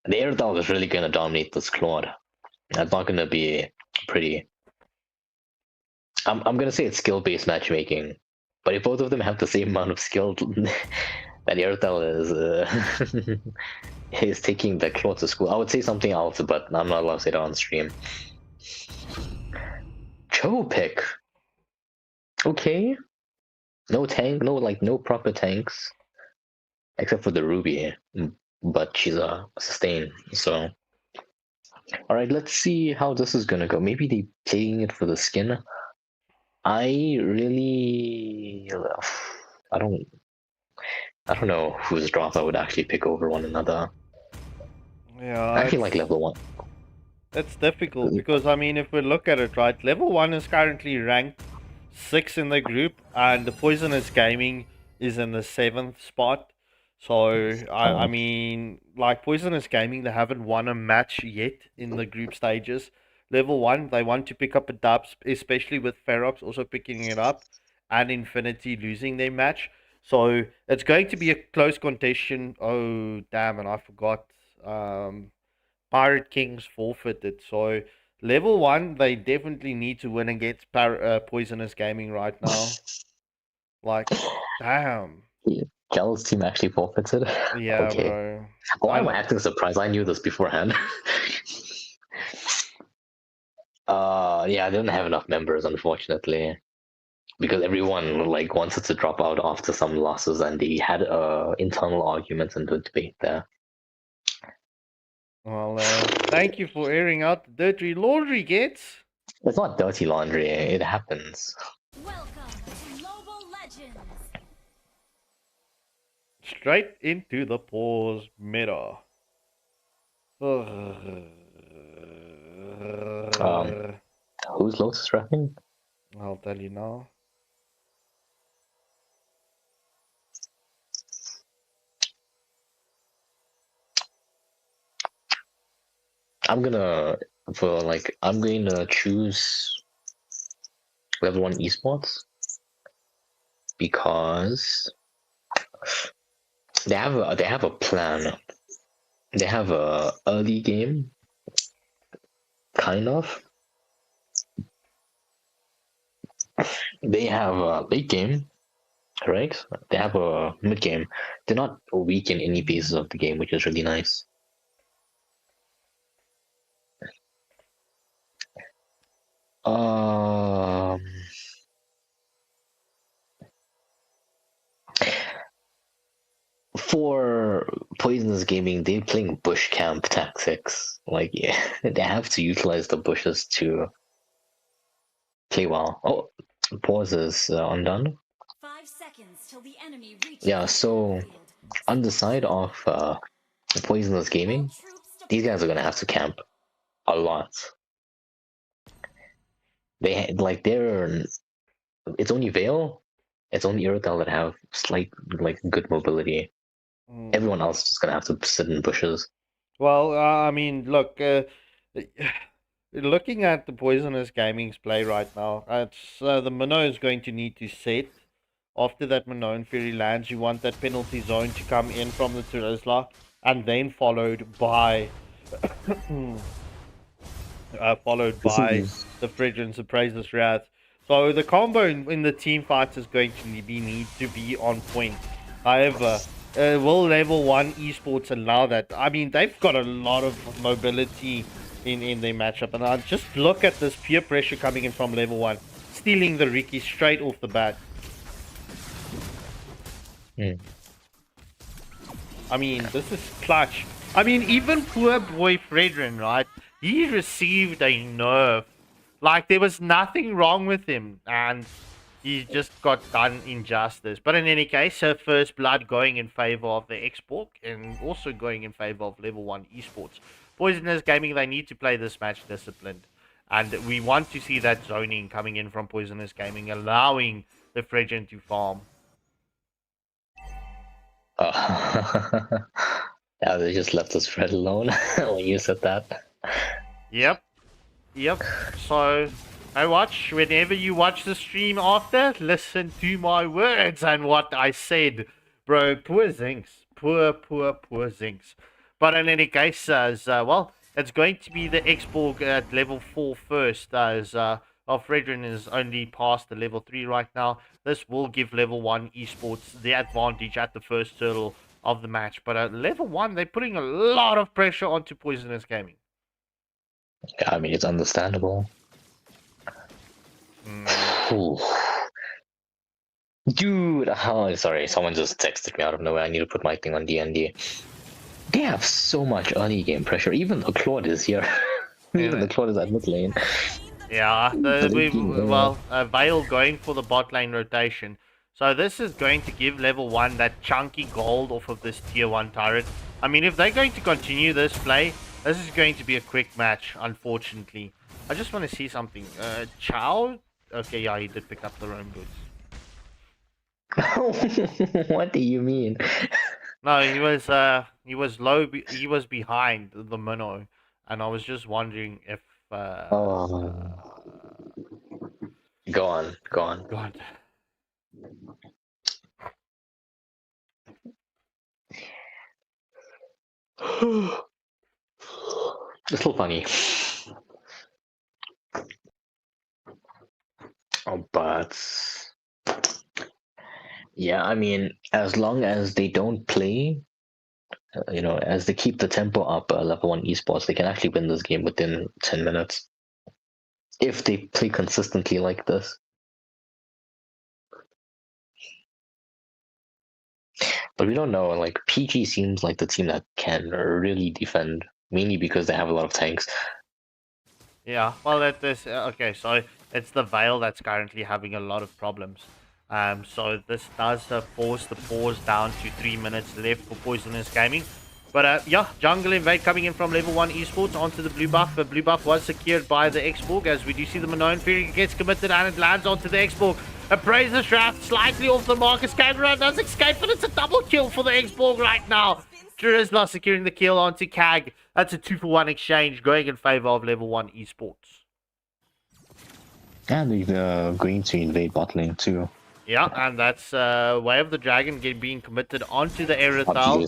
The Air Dog is really going to dominate this Claude. That's not gonna be pretty. I'm gonna say it's skill-based matchmaking, but if both of them have the same amount of skill, that Airtel is taking the claw to school. I would say something else, but I'm not allowed to say that on stream. Cho pick. Okay. No tank, no proper tanks. Except for the Ruby. But she's a sustain, so. Alright, let's see how this is gonna go. Maybe they playing it for the skin. I really I don't know whose drop I would actually pick over one another. Yeah, I actually like level 1. it's difficult because I mean, if we look at it, right, level 1 is currently ranked 6 in the group, and the Poisonous Gaming is in the 7th spot. So I mean, like Poisonous Gaming, they haven't won a match yet in the group stages. Level 1, they want to pick up a dub, especially with Ferox also picking it up, and Infinity losing their match. So it's going to be a close contention. Oh damn, and I forgot. Pirate Kings forfeited. So level 1, they definitely need to win against Poisonous Gaming right now. Like, damn. Gels team actually forfeited. Yeah, Okay. bro. Why am I acting surprised? I knew this beforehand. Yeah, I didn't have enough members, unfortunately, because everyone like wanted to drop out after some losses, and they had internal arguments and debate there. Well, thank you for airing out the dirty laundry, Gets. It's not dirty laundry. It happens. Welcome to Mobile Legends. Straight into the pause meta. Who's Lotus repping? I'll tell you now. I'm going to choose level 1 esports because they have a plan. They have a early game, kind of. They have a late game, correct? They have a mid game. They're not weak in any phases of the game, which is really nice. For Poisonous Gaming, they're playing bush camp tactics. Like, yeah, they have to utilize the bushes to play well. Oh, pause is undone. 5 seconds till the enemy reaches Yeah, the so field. on the side of Poisonous Gaming, these guys are gonna have to camp a lot. It's only Veil, it's only Iridel that have slight good mobility. Everyone else is just gonna have to sit in bushes. Well, I mean, look, looking at the Poisonous Gaming's play right now, it's the Minnow is going to need to set. After that Minnow and Fury lands, you want that penalty zone to come in from the Turisla, and then followed by the Fridge Surprises Wrath. So the combo in the team fights is going to need to be on point. However, will level 1 esports allow that? I mean, they've got a lot of mobility in their matchup, and just look at this peer pressure coming in from level 1, stealing the Riki straight off the bat. I mean, this is clutch. I mean, even poor boy Fredrin, right? He received a nerf. Like, there was nothing wrong with him, and he just got done injustice. But in any case, her first blood going in favor of the Esport, and also going in favor of level 1 esports. Poisonous Gaming, they need to play this match disciplined. And we want to see that zoning coming in from Poisonous Gaming, allowing the Fredrin to farm. Yeah, they just left us Fred alone when you said that. Yep. So, whenever you watch the stream after, listen to my words and what I said. Bro, poor Zinx. Poor Zinx. But in any case, it's going to be the Xborg at level 4 first, as Fredrin is only past the level 3 right now. This will give level 1 Esports the advantage at the first hurdle of the match. But at level 1, they're putting a lot of pressure onto Poisonous Gaming. Yeah, I mean, it's understandable. Ooh. Dude, oh, sorry, someone just texted me out of nowhere. I need to put my thing on DND. They have so much early game pressure. Even the Claude is here. Even the Claude is at mid lane. Yeah, Vale going for the bot lane rotation. So this is going to give level 1 that chunky gold off of this tier 1 turret. I mean, if they're going to continue this play, this is going to be a quick match, unfortunately. I just want to see something. Chow? Okay, yeah, he did pick up the roam goods. What do you mean? No, he was low. He was behind the minnow, and I was just wondering if. Go on. God. It's still funny. Oh, but yeah, I mean, as long as they don't play, as they keep the tempo up, level 1 esports, they can actually win this game within 10 minutes if they play consistently like this. But we don't know. Like, PG seems like the team that can really defend, mainly because they have a lot of tanks. Yeah, well, okay, so it's the Vale that's currently having a lot of problems. So this does force the pause down to 3 minutes left for Poisonous Gaming. But yeah, jungle invade coming in from level 1 esports onto the blue buff. The blue buff was secured by the Xborg, as we do see the Manon Fury gets committed and it lands onto the Xborg. Appraiser Shaft slightly off the mark. Kagura does escape, but it's a double kill for the Xborg right now. Drizla securing the kill onto Kag. That's a 2-for-1 exchange going in favor of level 1 esports. And they're going to invade bot lane too. Yeah, and that's Way of the Dragon being committed onto the Erythal.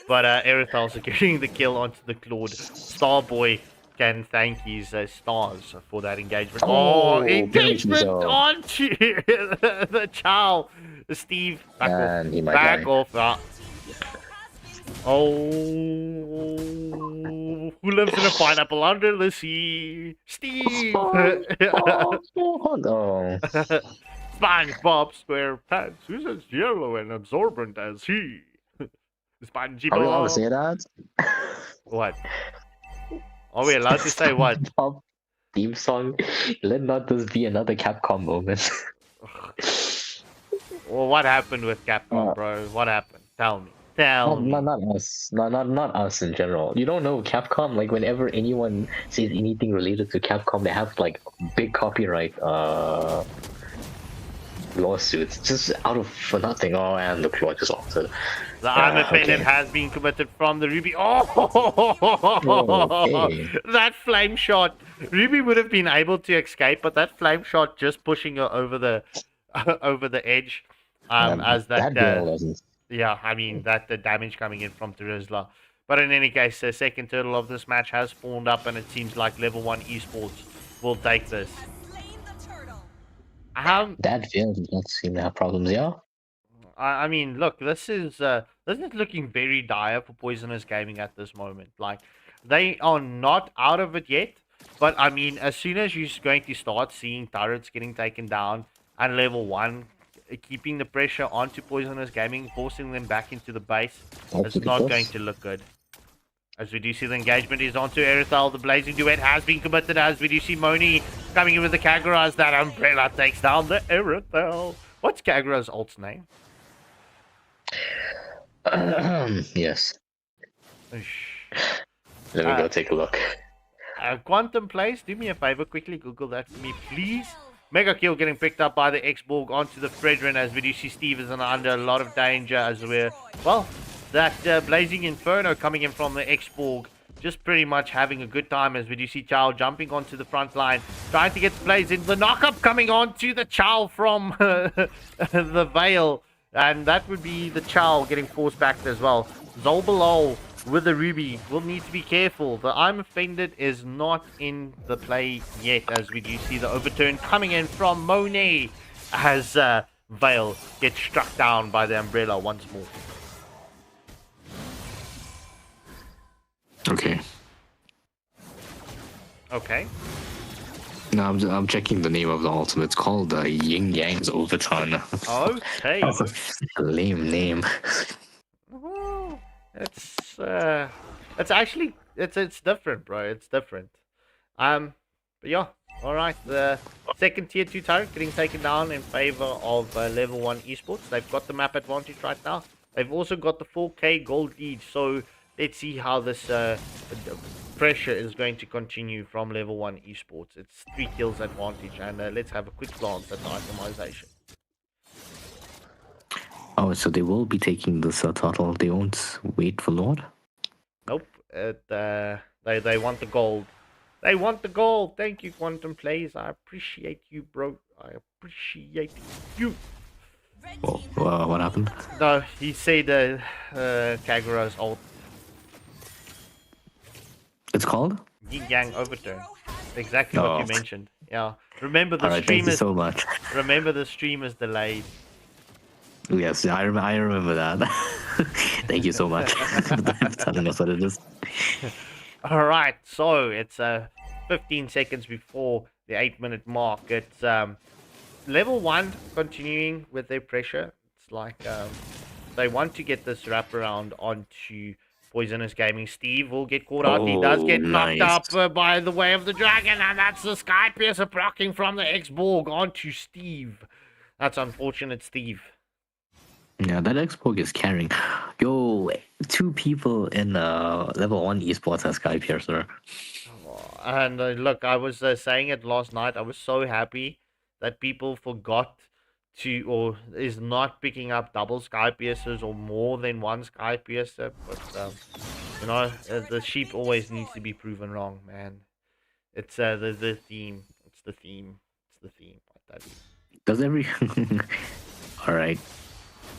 But Erythal securing the kill onto the Claude. Starboy can thank his stars for that engagement. Oh, engagement onto the Chow. Steve, back off. Oh, who lives in a pineapple under the sea? Steve! SpongeBob SquarePants, who's as yellow and absorbent as he? SpongeBob. Are we allowed to say that? What? Are we allowed to say what? SpongeBob theme song. Let not this be another Capcom moment. Well, what happened with Capcom, bro? What happened? Tell me. Not us. Not us in general. You don't know Capcom. Like, whenever anyone says anything related to Capcom, they have like big copyright lawsuits just out of for nothing. Oh, and the plot is altered. The armor pendant has been committed from the Ruby. That flame shot. Ruby would have been able to escape, but that flame shot just pushing her over the over the edge. Yeah, I mean, the damage coming in from Drizla. But in any case, the second turtle of this match has spawned up, and it seems like level 1 esports will take this. That Veil does not seem to have problems, yeah? I mean, look, this is looking very dire for Poisonous Gaming at this moment. Like, they are not out of it yet, but I mean, as soon as you're going to start seeing turrets getting taken down and level 1 keeping the pressure onto Poisonous Gaming, forcing them back into the base, it's not going to look good. As we do see the engagement is onto Erythal, the Blazing Duet has been committed, as we do see Moni coming in with the Kagura as that Umbrella takes down the Erythal. What's Kagura's ult's name? Yes. Let me go take a look. Quantum Place, do me a favor, quickly Google that for me, please. Mega kill getting picked up by the Xborg onto the Fredrin, as we do see Steve is under a lot of danger as we're, well, that Blazing Inferno coming in from the Xborg, just pretty much having a good time, as we do see Chow jumping onto the front line, trying to get the plays in. The knock-up coming on to the Chow from the Veil, and that would be the Chow getting forced back as well. Zolbalol with the Ruby will need to be careful. The I'm Offended is not in the play yet, as we do see the overturn coming in from Monet as Vale gets struck down by the umbrella once more. Okay. Okay. No, I'm checking the name of the ultimate. It's called Yin Yang's Overton. Okay. That's a lame name. Well, it's actually it's different, bro. It's different. But yeah, all right. The second tier 2 turret getting taken down in favor of level 1 esports. They've got the map advantage right now. They've also got the 4K gold lead. So let's see how this pressure is going to continue from level 1 esports. It's 3 kills advantage, and let's have a quick glance at the itemization. Oh, so they will be taking this title. They won't wait for Lord? Nope. They want the gold. They want the gold. Thank you, Quantum Plays. I appreciate you, bro. I appreciate you. Well, what happened? No, he said Kagura's ult. It's called? Yin Yang Overturn. Exactly what you mentioned. Yeah. Remember the Alright, stream thank you is so much. Remember the stream is delayed. Yes, I remember that. Thank you so much for telling us what it is. Alright, so it's 15 seconds before the 8-minute mark. It's level 1 continuing with their pressure. It's like they want to get this wraparound onto Poisonous Gaming. Steve will get caught out. He does get knocked up by the Way of the Dragon, and that's the Sky Piercer blocking from the X-Borg onto Steve. That's unfortunate, Steve. Yeah, that Xbox is carrying. Yo, 2 people in level 1 esports as Sky Piercer. And look, I was saying it last night. I was so happy that people forgot to, or is not picking up double Sky Piercers or more than one Sky Piercer. But, you know, the sheep always needs to be proven wrong, man. It's the theme. It's the theme. It's the theme. Like that. Does every... Alright.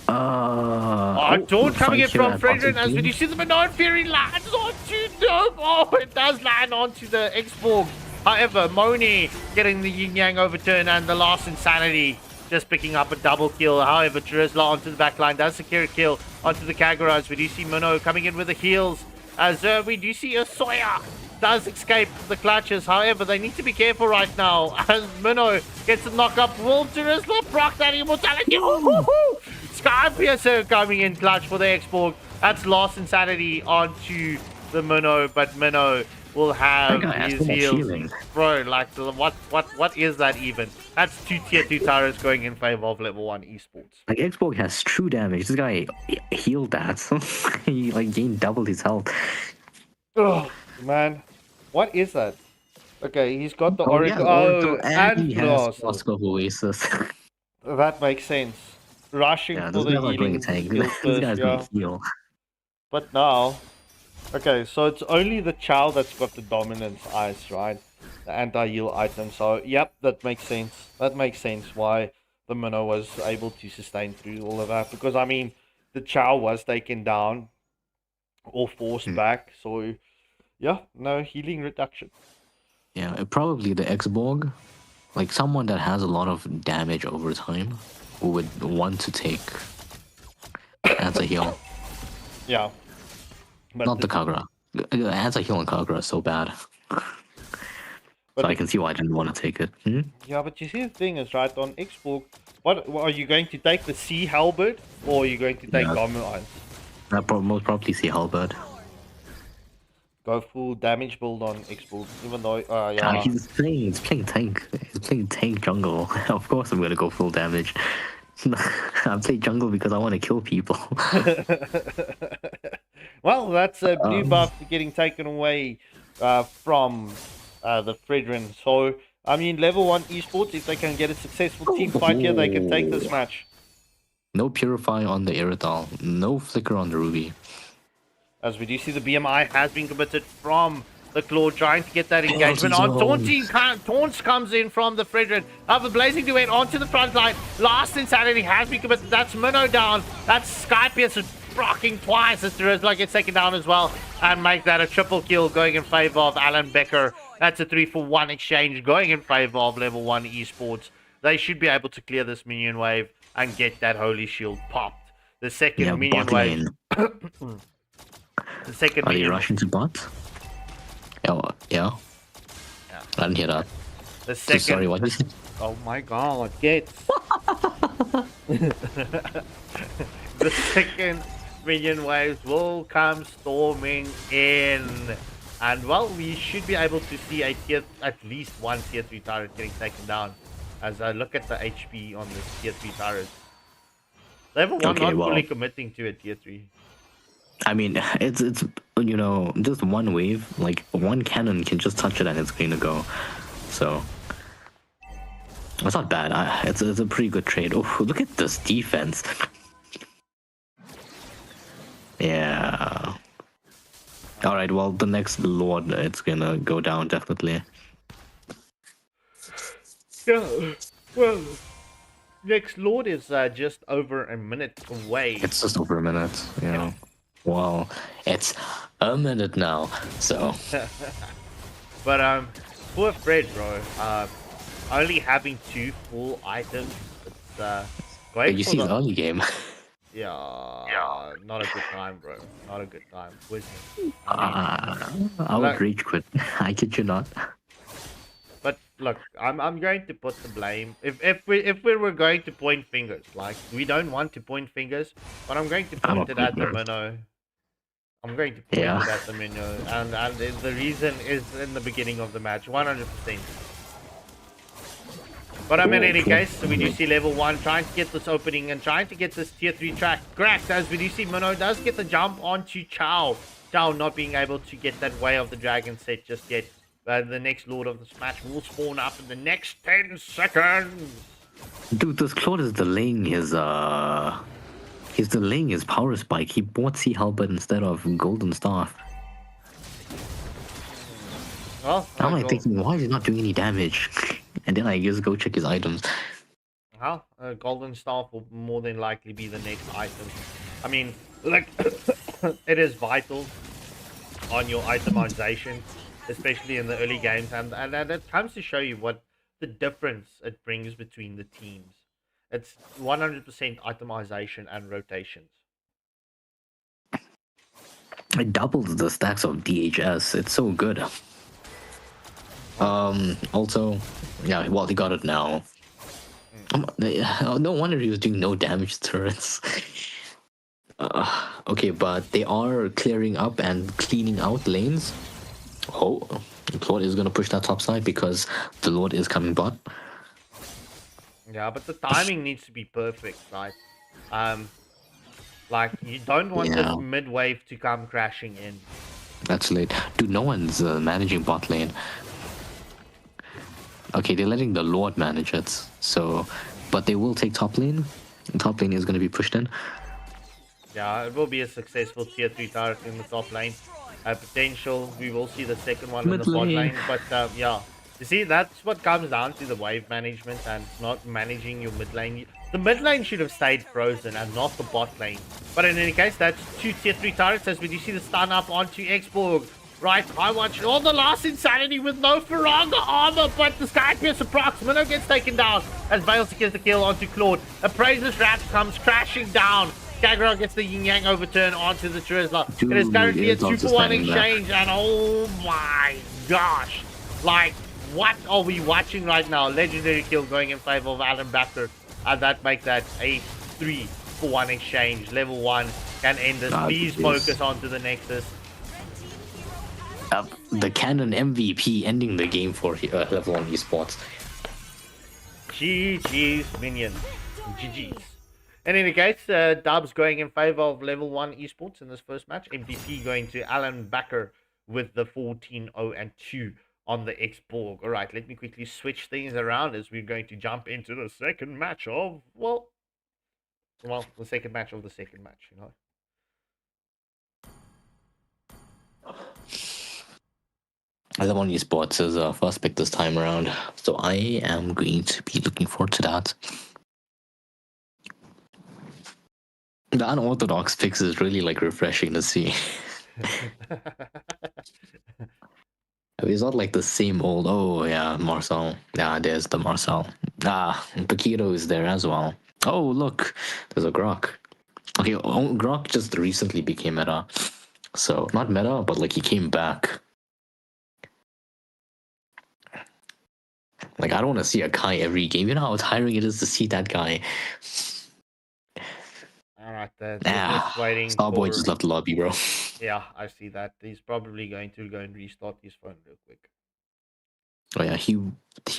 Dawn coming in from Frederick as when you see the Bernard Fury lands onto Dope. Oh, it does land onto the X-Borg. However, Moni getting the Yin Yang overturn and the last Insanity just picking up a double kill. However, Drizla onto the back line does secure a kill onto the Kagura. We do see Minnow coming in with the heals as we do see a Sawyer does escape the clutches. However, they need to be careful right now as Minnow gets a knock up. Will Drizla proc that immortality? Sky Piercer coming in clutch for the X-Borg. That's lost Insanity onto the Minnow, but Minnow will have his heals. Bro, like, what is that even? That's 2 tier 2 turrets going in favor of level 1 esports. Like, Xbox has true damage. This guy healed that. He, like, gained double his health. Oh, man. What is that? Okay, he's got the Oracle. Yeah, oh, and he has Blast. Oasis. That makes sense. Rushing for the healing skill first, yeah. Heal. But now, okay, so it's only the Chow that's got the dominance ice, right? The anti-heal item. So, yep, that makes sense. That makes sense why the Minnow was able to sustain through all of that. Because, I mean, the Chow was taken down or forced back. So, yeah, no healing reduction. Yeah, probably the X-Borg. Like, someone that has a lot of damage over time who would want to take anti-heal. Yeah. But Not the Kagura. Anti-heal on Kagura is so bad. So I can see why I didn't want to take it. Yeah, but you see the thing is, right, on Xbox, what are you going to take, the Sea Halberd, or are you going to take Garmin Ice? Most probably see Halberd. Go full damage build on Xbox, even though, yeah. He's playing tank. He's playing tank jungle. Of course I'm going to go full damage. I play jungle because I want to kill people. Well, that's a blue buff getting taken away from the Fredrin. So, I mean, level 1 esports, if they can get a successful team fight here, they can take this match. No Purify on the Iridal. No Flicker on the Ruby. As we do see the BMI has been committed from the Claw, trying to get that engagement on. Taunts comes in from the Fredrin. The Blazing Duet onto the front line. Last Insanity has been committed. That's Minnow down. That's Sky Piercer brocking twice as Drizzler gets taken down as well and make that a triple kill going in favor of Alan Becker. That's a 3-for-1 exchange going in favor of level 1 esports. They should be able to clear this minion wave and get that holy shield popped. The second minion bot wave. lane. The second Are they minion. rushing to bot? Yeah. I didn't hear that. The So second. sorry, what did you say? Oh my god, get. The second minion waves will come storming in. And well, we should be able to see at least one tier 3 turret getting taken down. As I look at the HP on this tier 3 turret. Level 1 Okay, not well, fully committing to a tier 3. I mean, it's just one wave. Like one cannon can just touch it and it's going to go. So it's not bad. It's a pretty good trade. Oh, look at this defense. Yeah. All right. Well, the next Lord, it's gonna go down definitely. Yeah. Well, next Lord is just over a minute away. It's just over a minute. Yeah. Well, it's a minute now. So. But poor Fred, bro. Only having 2 full items. It's great. You see the early game. Yeah. Not a good time, bro. Not a good time. With me. I would rage quit. I kid you not. But look, I'm going to put the blame. If we were going to point fingers, like we don't want to point fingers, but I'm going to point it at the minnow. I'm going to point it at the minnow, and the reason is in the beginning of the match, 100%. But in any case, we do see level 1 trying to get this opening and trying to get this tier 3 track cracked, as we do see Minnow does get the jump onto Chow. Chow not being able to get that Way of the Dragon set just yet. The next Lord of this match will spawn up in the next 10 seconds. Dude, this Claude is delaying his he's delaying his power spike. He bought Sea Halberd instead of Golden Staff. Well, I'm like thinking, why is he not doing any damage? And then I just go check his items. Well, Golden Staff will more than likely be the next item. I mean, like, it is vital on your itemization, especially in the early games, and that comes to show you what the difference it brings between the teams. It's 100% itemization and rotations. It doubles the stacks of DHS. It's so good. Also, yeah, well, he got it now. No wonder he was doing no damage to turrets. Okay, but they are clearing up and cleaning out lanes. Oh, Claude is gonna push that top side because the Lord is coming bot. Yeah, but the timing needs to be perfect, right? Like, you don't want this mid wave to come crashing in. That's late. Dude, no one's managing bot lane. Okay, they're letting the Lord manage it, so... But they will take top lane. Top lane is going to be pushed in. Yeah, it will be a successful tier 3 turret in the top lane. Potential, we will see the second one in the bot lane. But yeah, you see, that's what comes down to the wave management and not managing your mid lane. The mid lane should have stayed frozen and not the bot lane. But in any case, that's 2 tier 3 turrets as we do see the stun up onto Export. Right, I watch all the last insanity with no Faranga armor, but the Sky Piercer procs. Minnow gets taken down as Bale secures the kill onto Claude. Appraiser's Wrath comes crashing down. Kagro gets the Yin Yang overturn onto the Trizzler. It is currently a 2-for-1 exchange, and oh my gosh. Like, what are we watching right now? Legendary kill going in favor of Alan Backer, and that makes that a 3-for-1 exchange. Level 1 can end this. Please focus onto the Nexus. The Canon MVP ending the game for level 1 esports. GG's minions. GG's. In any case, Dubs going in favor of level 1 esports in this first match. MVP going to Alan Backer with the 14-0-2 on the Xborg. Alright, let me quickly switch things around as we're going to jump into the second match of, well, the second match of the second match, you know. Level 1 esports is first pick this time around, so I am going to be looking forward to that. The unorthodox picks is really like refreshing to see. I mean, it's not like the same old. Oh yeah, Marcel. Yeah, there's the Marcel. Paquito is there as well. Oh look, there's a Grok. Okay, Grok just recently became meta, so not meta, but like he came back. Like I don't want to see a Kai every game. You know how tiring it is to see that guy. Alright, just waiting Starboy for... just left the lobby, bro. Yeah, I see that. He's probably going to go and restart his phone real quick. Oh yeah, he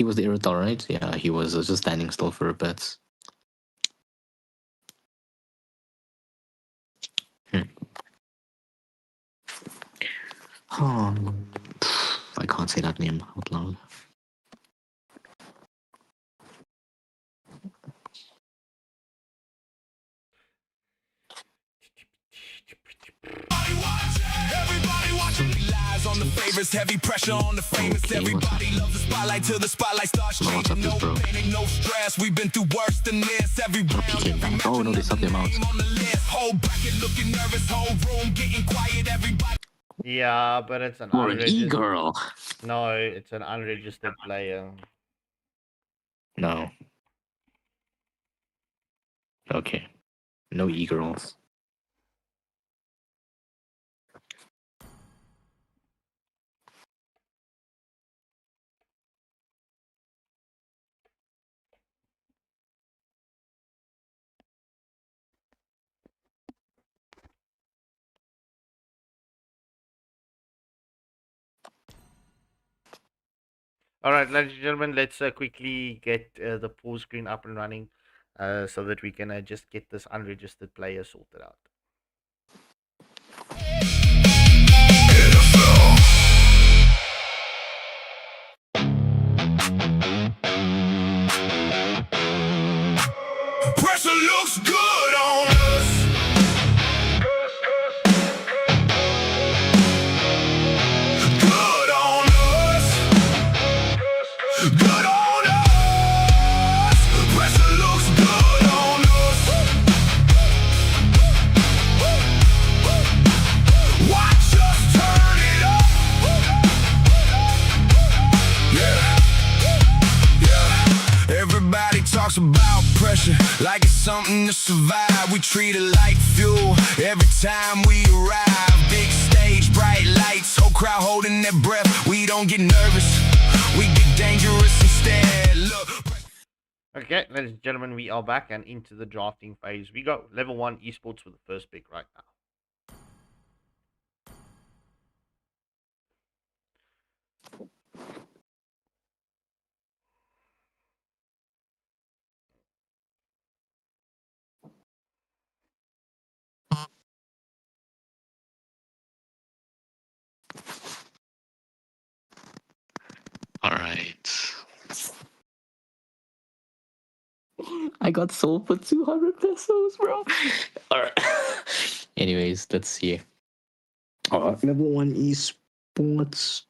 was the Irritar, right? Yeah, he was just standing still for a bit. I can't say that name out loud. Everybody watching me lies on the favors, heavy pressure on the famous. Okay, Everybody loves the spotlight till the spotlight starts changing. No pain and no stress. We've been through worse than this. Every round, oh no, they subbed him out. on the list. Whole bracket looking nervous, whole room getting quiet. Everybody. Yeah, but it's an Or an e-girl. No, it's an unregistered player. No. Okay. No e-girls. All right, ladies and gentlemen, let's quickly get the pause screen up and running so that we can just get this unregistered player sorted out. Pressure looks good on us. Good on us. Good on us. Pressure looks good on us. Watch us turn it up. Yeah. Everybody talks about pressure like it's something to survive. We treat it like fuel every time we arrive. Big stage, bright lights, whole crowd holding their breath. We don't get nervous, we get dangerous instead. Look. Okay, ladies and gentlemen, we are back and into the drafting phase. We go level 1 esports for the first pick right now. All right. I got sold for 200 pesos, bro. All right. Anyways, let's see. Level 1 esports.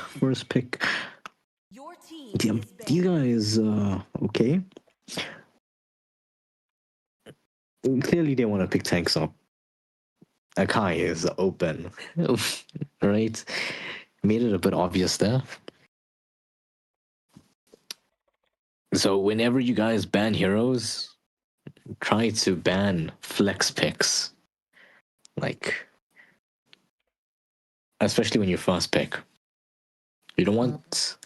First pick. Your team Damn, is you banned. guys, okay. Clearly, they want to pick tanks up. Akai is open, right? Made it a bit obvious there. So whenever you guys ban heroes, try to ban flex picks. Like, especially when you first pick. You don't want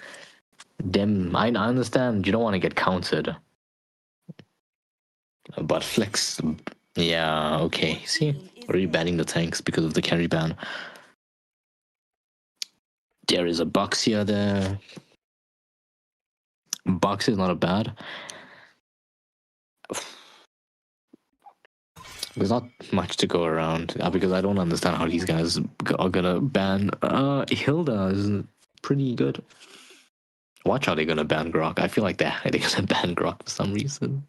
them. I understand you don't want to get counted. But flex, yeah, okay. See, already banning the tanks because of the carry ban. There is a Buxia there. Bux is not a bad. There's not much to go around because I don't understand how these guys are gonna ban. Hilda is pretty good. Watch how they're gonna ban Grok. I feel like they're gonna ban Grok for some reason.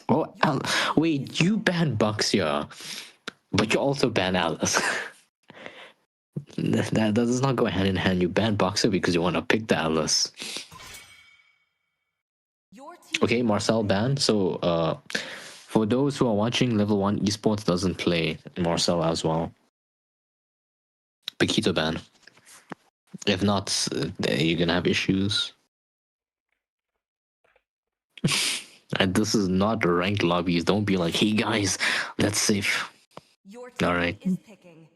Oh, wait, you ban Buxia, but you also ban Alice. That does not go hand in hand. You ban Boxer because you want to pick the Atlas. Your team Okay, Marcel ban. So, for those who are watching, level 1 esports doesn't play Marcel as well. Paquito ban. If not, you're gonna have issues. And this is not ranked lobbies. Don't be like, hey guys, let's save. Your team Alright. is picking.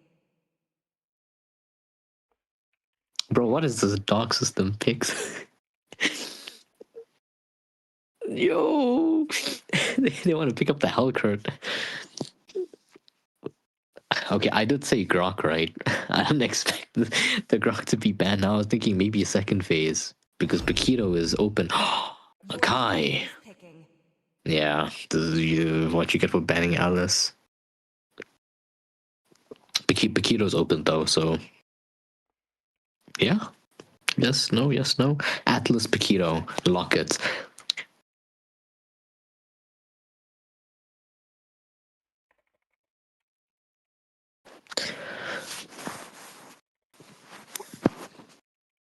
Bro, what is this dog system picks? Yo! they want to pick up the Hellcurt. Okay, I did say Grok, right? I didn't expect the Grok to be banned. Now I was thinking maybe a second phase. Because Paquito is open. Your Akai! team is picking. Yeah, this is what you get for banning Alice. Paquito's open though, so... Yeah. Yes, no, yes, no. Atlas Paquito. Lock it.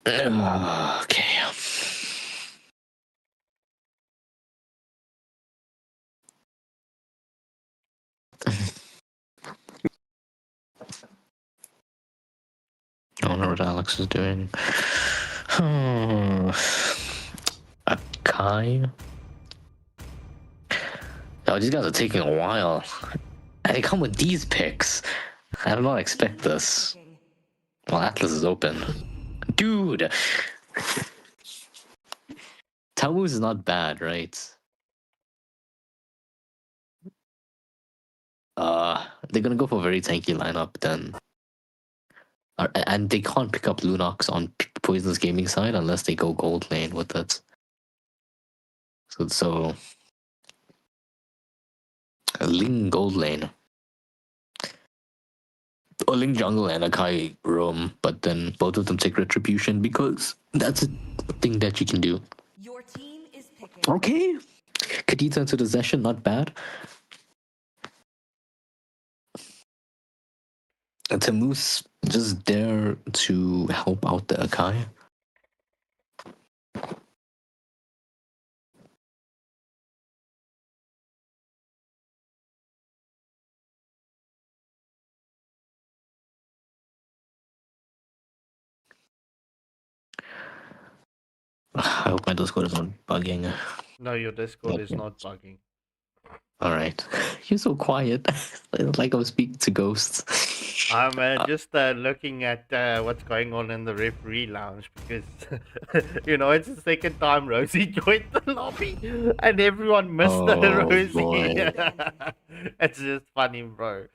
Okay. I don't know what Alex is doing. Akai? Oh, these guys are taking a while. And they come with these picks. I did not expect this. Picking. Well, Atlas is open. Dude! Tammuz is not bad, right? They're gonna go for a very tanky lineup then. And they can't pick up Lunox on Poisonous Gaming side unless they go gold lane with it. So Ling gold lane. Or Ling jungle and Akai roam, but then both of them take retribution because that's a thing that you can do. Your team is picking. Okay. Kadita into the session, not bad. And Tamus just there to help out the Akai. I hope my Discord is not bugging. No, your Discord is Okay. not bugging. Alright. You're so quiet. Like I'm speaking to ghosts. I'm just looking at what's going on in the referee lounge because, it's the second time Rosie joined the lobby and everyone missed Oh, Rosie. boy. It's just funny, bro.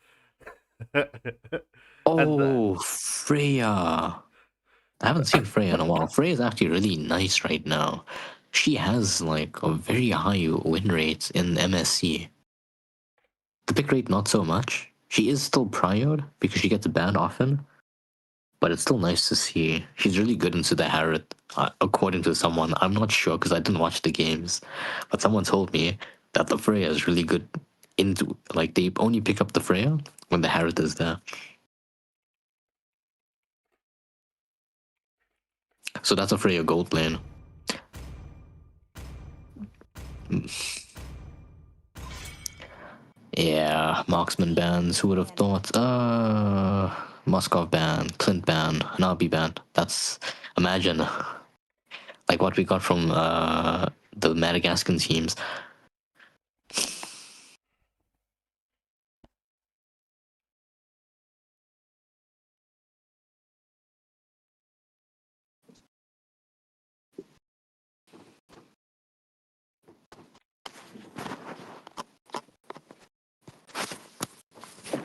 Oh, Freya. I haven't seen Freya in a while. Freya is actually really nice right now. She has like a very high win rate in MSC. The pick rate not so much. She is still priored because she gets banned often, but it's still nice to see. She's really good into the Harrod, according to someone. I'm not sure because I didn't watch the games, but someone told me that the Freya is really good into like they only pick up the Freya when the Harrod is there. So that's a Freya gold lane. Yeah, marksman bans. Who would have thought? Moskov ban, Clint ban, Nabi ban. That's imagine like what we got from the Madagascan teams.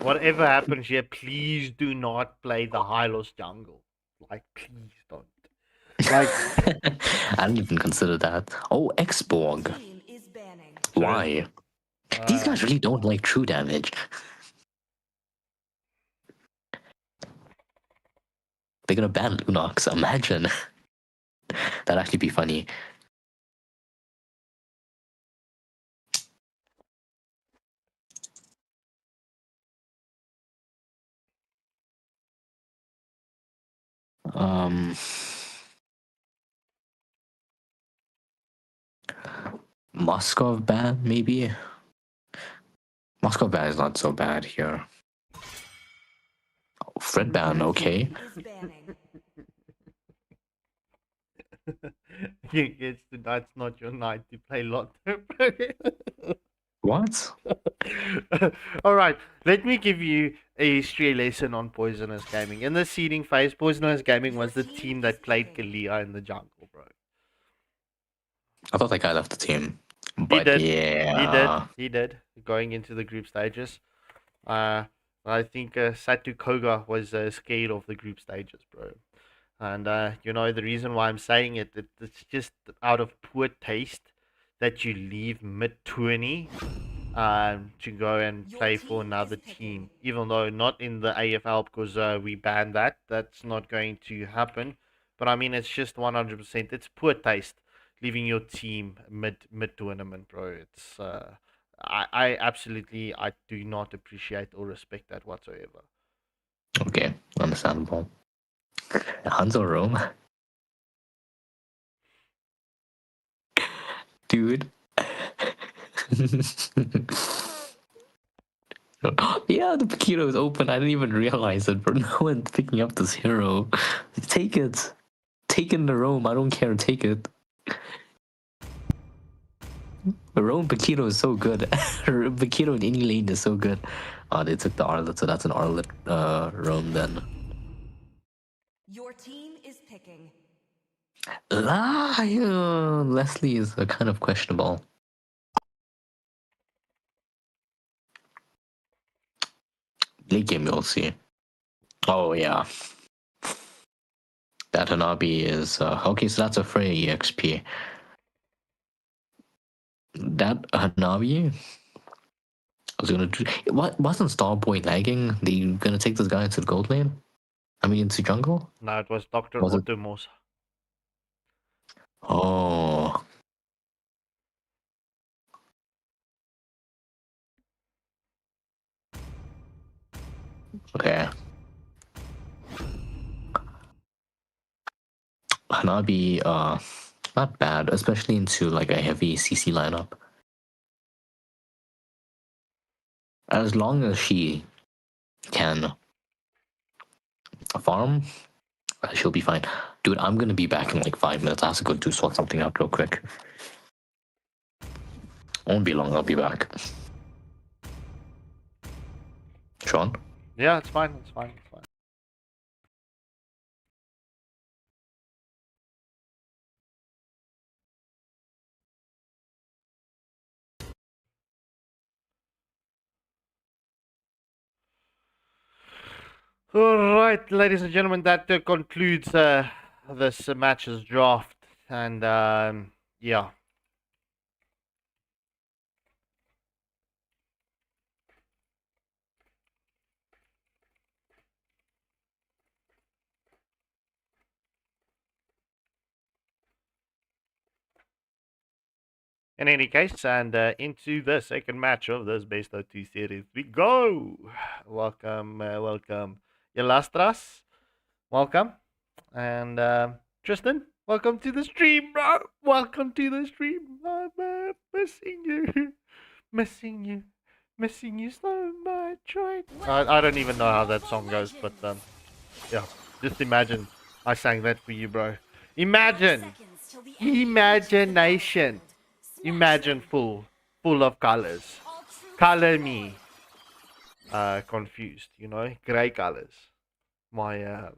Whatever happens here, please do not play the Hylos jungle. Like, please don't. Like, I didn't even consider that. Oh, Xborg. Team is banning. Why? These guys really don't like true damage. They're gonna ban Lunox. Imagine. That'd actually be funny. Um, Moscow ban maybe. Moscow ban is not so bad here. Fred ban, okay. Is banning. It's tonight's not your night to play Lotto. What? All right, let me give you a history lesson on Poisonous Gaming. In the seeding phase, Poisonous Gaming was the team that played Kalia in the jungle, bro. I thought that guy left the team. He But did. yeah. He did. Going into the group stages. I think Satu Koga was scared of the group stages, bro. And the reason why I'm saying it's just out of poor taste that you leave mid 20 to go and play for another team, even though not in the AFL because we banned that. That's not going to happen. But I mean, it's just 100%. It's poor taste leaving your team mid tournament, bro. It's I absolutely I do not appreciate or respect that whatsoever. Okay, understandable. Hanzo Rome. Dude. Yeah, the Paquito is open. I didn't even realize it, but no one's picking up this hero. Take it. Take in the Rome. I don't care. Take it. The Rome Paquito is so good. Paquito in any lane is so good. Oh, they took the Arlet, so that's an Arlet Rome then. Your team is picking. Leslie is kind of questionable. Late game, you'll see. Oh, yeah. That Hanabi is... okay, so that's a Frey EXP. That Hanabi... I was gonna do... What, wasn't Starboy lagging? They gonna take this guy into the gold lane? I mean, into jungle? No, it was Dr. Was it- Otomos. Oh... Okay. Hanabi, not bad, especially into like a heavy CC lineup. As long as she can farm, she'll be fine. Dude, I'm gonna be back in like 5 minutes. I have to go sort something out real quick. Won't be long, I'll be back. Sean? Yeah, it's fine. It's fine. It's fine. All right, ladies and gentlemen, that concludes this match's draft, and yeah. In any case, and into the second match of this best of two series, we go. Welcome, welcome, Ilastras. Welcome, and Tristan. Welcome to the stream, bro. Welcome to the stream. I'm missing you, missing you, missing you so much. Right? I don't even know how that song goes, but yeah. Just imagine I sang that for you, bro. Imagine, imagination. Imagine full of colors. Color me confused, gray colors. My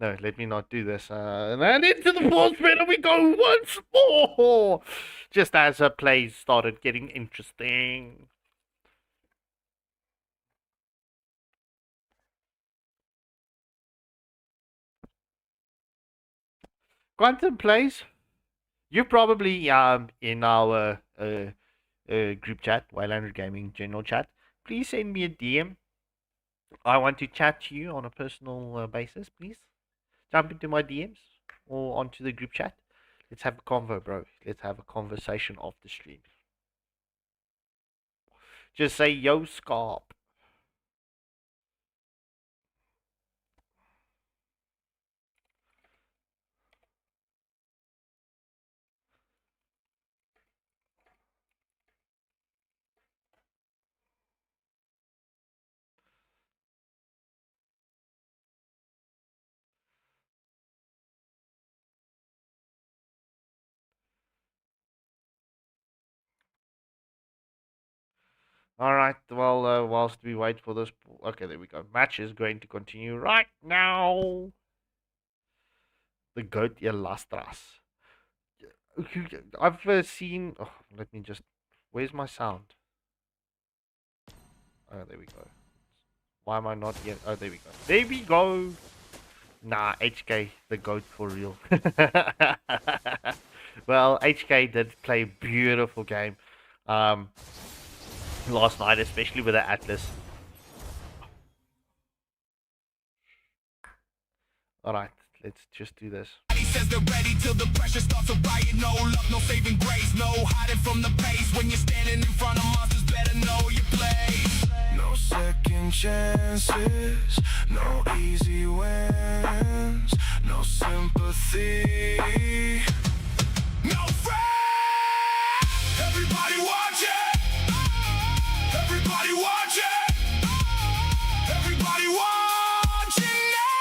no, let me not do this. And into the fourth minute we go once more. Just as her plays started getting interesting. Quantum plays. You're probably in our group chat, Waylander Gaming general chat. Please send me a DM. I want to chat to you on a personal basis. Please jump into my DMs or onto the group chat. Let's have a convo, bro. Let's have a conversation off the stream. Just say yo, Scarp. All right. Well, whilst we wait for this, okay, there we go. Match is going to continue right now. The goat Elastras. I've seen. Oh, let me just. Where's my sound? Oh, there we go. Why am I not yet? Oh, there we go. There we go. Nah, HK, the goat for real. Well, HK did play a beautiful game last night, especially with the Atlas. Alright, let's just do this. He says they're ready till the pressure starts to riot. No love, no saving grace, no hiding from the pace. When you're standing in front of monsters, better know your place. No second chances, no easy wins, no sympathy, no friends. Everybody watch it. Everybody watch it. Everybody watch it now.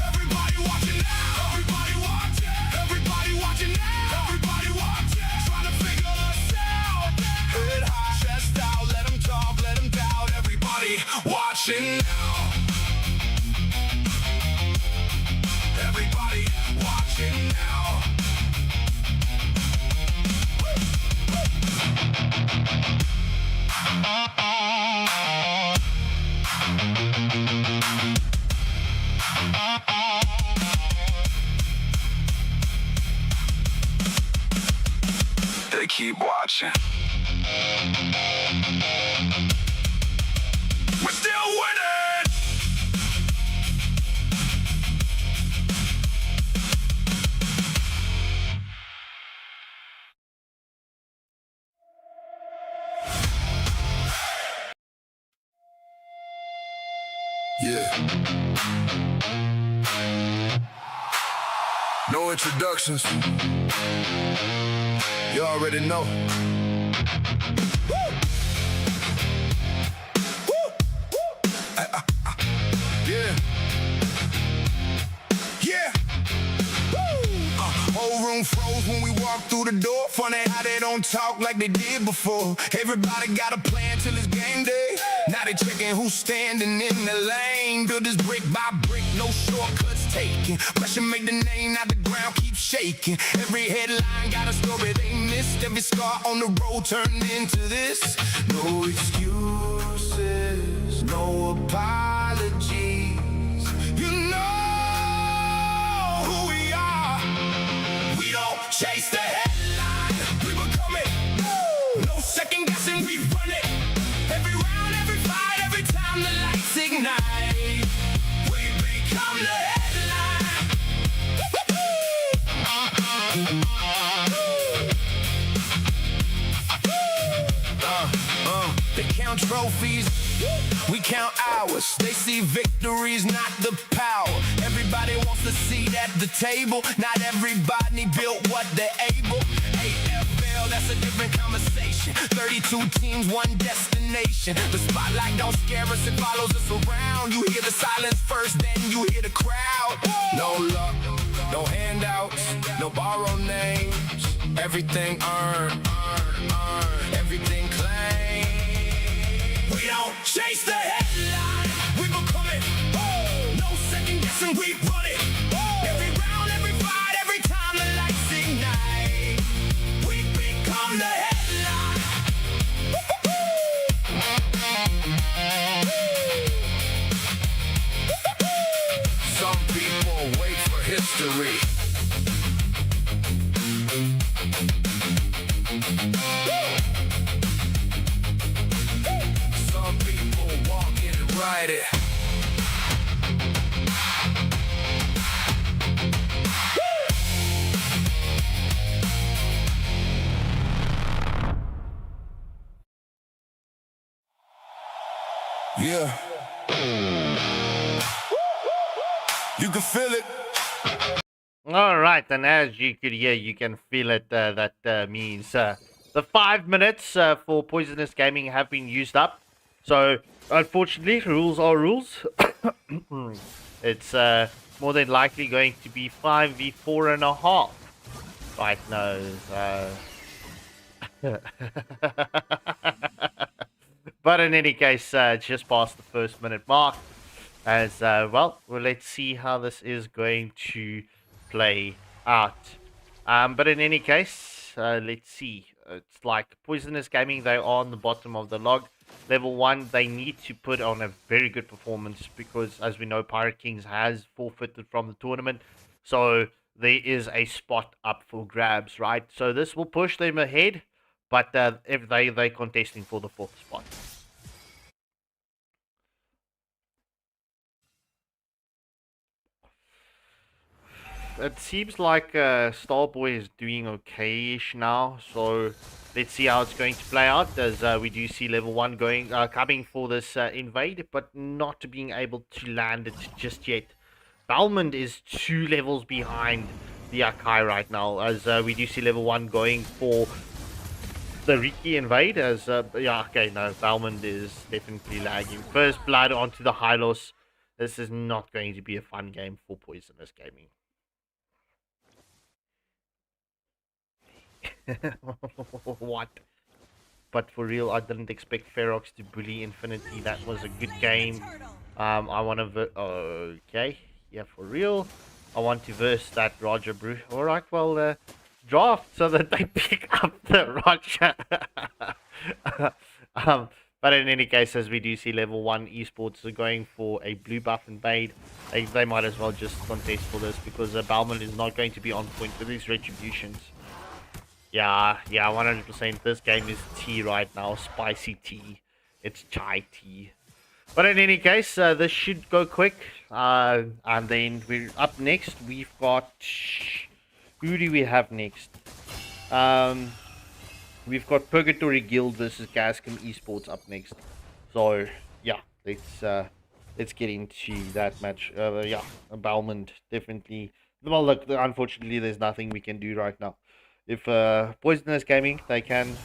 Everybody watch it now. Everybody watch it. Everybody watch it now. Everybody watch it. Trying to figure us out. Head high, chest out. Let them talk, let them doubt. Everybody watching now. Everybody watching now. They keep watching. We're still winning. Yeah. No introductions. You already know. Woo! Woo! Woo! Yeah. Yeah. Whole room froze when we walked through the door. Funny how they don't talk like they did before. Everybody got a plan till it's game day. Now they checking who's standing in the lane. Build this brick by brick, no shortcuts taken. Pressure make the name, now the ground keeps shaking. Every headline got a story they missed. Every scar on the road turned into this. No excuses, no apologies. You know who we are. We don't chase the headline, we become it. No second guessing, we run it. Every round, every fight, every time the lights ignite, we become the headline. They count trophies, we count hours. They see victories, not the power. Everybody wants a seat at the table. Not everybody built what they're able. AFL, that's a different conversation. 32 teams, one destination. The spotlight don't scare us, it follows us around. You hear the silence first, then you hear the crowd. No luck, no handouts, no borrowed names. Everything earned, everything claimed. We don't chase the headline, we become it. No second guessing, we run it. Every round, every fight, every time the lights ignite, we become the headline. Some people wait for history. Some people walk in and ride it. Yeah. You can feel it. All right, and as you could hear, you can feel it. That means the 5 minutes for Poisonous Gaming have been used up. So, unfortunately, rules are rules. It's more than likely going to be 5v4.5. Right now, But in any case, just past the first minute mark. As well, let's see how this is going to play out. But in any case, let's see. It's like Poisonous Gaming, they are on the bottom of the log. Level 1, they need to put on a very good performance because, as we know, Pirate Kings has forfeited from the tournament. So there is a spot up for grabs, right? So this will push them ahead, but if they're contesting for the 4th spot. It seems like Starboy is doing okay-ish now, so let's see how it's going to play out. As we do see level 1 coming for this invade, but not being able to land it just yet. Balmond is 2 levels behind the Akai right now, as we do see level 1 going for the Riki invade. As yeah, okay, no, Balmond is definitely lagging. First blood onto the Hylos. This is not going to be a fun game for Poisonous Gaming. What? But for real, I didn't expect Ferox to bully Infinity. That was a good game. I want to... okay. Yeah, for real. I want to verse that Roger Brew. Alright, well, draft so that they pick up the Roger. But in any case, as we do see level 1 esports are going for a blue buff invade, they might as well just contest for this because Balmond is not going to be on point with his retributions. Yeah, 100%. This game is tea right now. Spicy tea. It's chai tea. But in any case, this should go quick. And then we're up next. We've got... Who do we have next? We've got Purgatory Guild versus Gascom Esports up next. So, yeah, let's get into that match. Yeah, Balmond definitely... Well, look, unfortunately, there's nothing we can do right now. If Poisonous Gaming, they can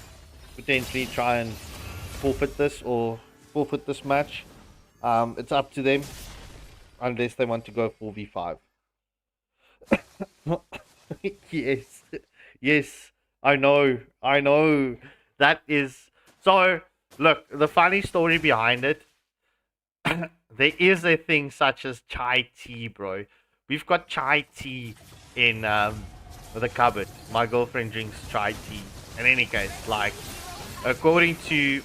potentially try and forfeit this or forfeit this match. It's up to them, unless they want to go 4v5. Yes, I know. That is... So, look, the funny story behind it, there is a thing such as chai tea, bro. We've got chai tea in... the cupboard. My girlfriend drinks chai tea. In any case, like, according to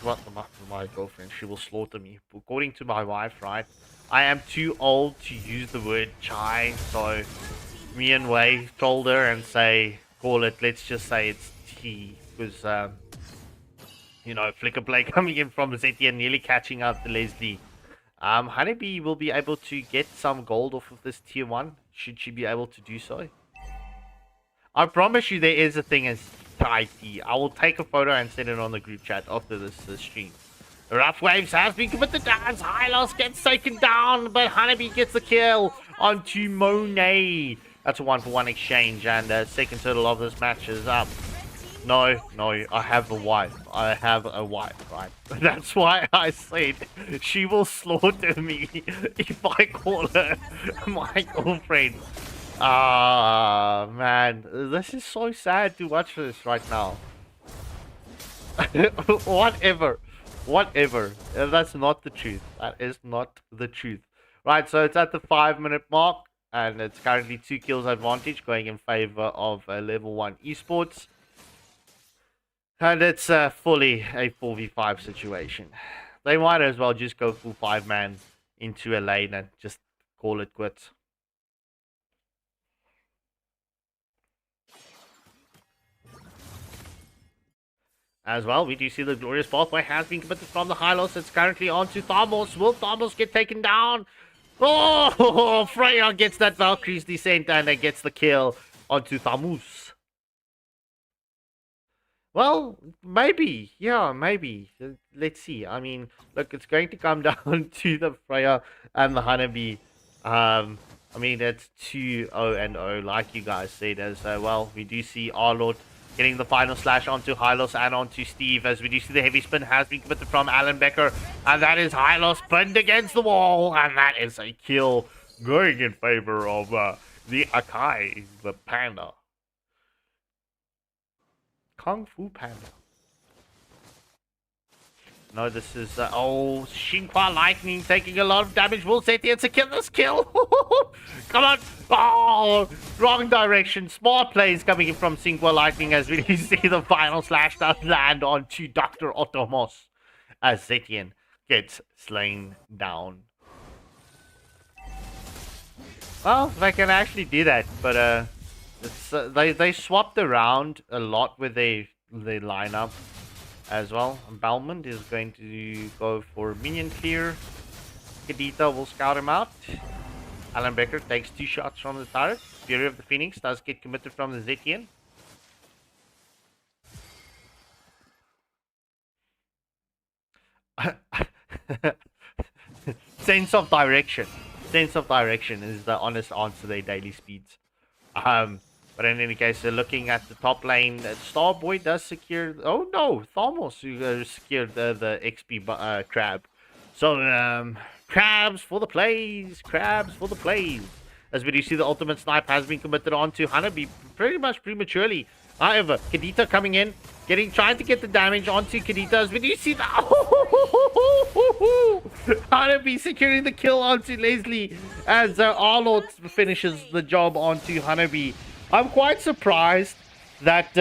my girlfriend, she will slaughter me. According to my wife, right, I am too old to use the word chai. So me and Way told her and let's just say it's tea, because you know, Flicker Play coming in from Zeti and nearly catching up to Leslie. Honeybee will be able to get some gold off of this tier 1, should she be able to do so. I promise you there is a thing as chai tea. I will take a photo and send it on the group chat after this stream. Rough Waves has been committed dance. Hylos gets taken down, but Honeybee gets the kill onto Monet. That's a 1-for-1 exchange, and the second turtle of this match is up. No, I have a wife. Right? That's why I said she will slaughter me if I call her my girlfriend. Ah, man, this is so sad to watch this right now. Whatever. That's not the truth. That is not the truth. Right, so it's at the 5-minute mark, and it's currently 2 kills advantage going in favor of level 1 esports. And it's fully a 4v5 situation. They might as well just go full 5-man into a lane and just call it quits. As well, we do see the glorious pathway has been committed from the Hylos. It's currently on to Thamos. Will Thamos get taken down? Oh, Freya gets that Valkyrie's descent and it gets the kill onto Thamos. Well, maybe. Yeah, maybe. Let's see. I mean, look, it's going to come down to the Freya and the Honeybee. I mean, it's 2-0-0, like you guys said. As well, we do see Arlord getting the final slash onto Hylos and onto Steve, as we do see the heavy spin has been committed from Alan Becker, and that is Hylos pinned against the wall, and that is a kill going in favor of the Akai, the panda. Kung Fu Panda. No, this is oh, Xinhua Lightning taking a lot of damage. Will Zetian secure this kill? Come on! Oh, wrong direction. Smart plays coming in from Xinhua Lightning as we see the final slash does land onto Dr. Otomos as Zetian gets slain down. Well, they can actually do that, but it's, they swapped around a lot with their lineup as well. Balmond is going to go for minion clear. Kadita will scout him out. Alan Becker takes 2 shots from the turret. Fury of the Phoenix does get committed from the Zetian. Sense of direction. Sense of direction is the honest answer to their daily speeds. But in any case, looking at the top lane, Starboy does secure. Oh no, Thamos secured the XP crab. So crabs for the plays, crabs for the plays. As we do see, the ultimate snipe has been committed onto Hanabi pretty much prematurely. However, Kadita coming in, trying to get the damage onto Kadita. As we do see the Hanabi securing the kill onto Leslie as Arnold finishes the job onto Hanabi. I'm quite surprised that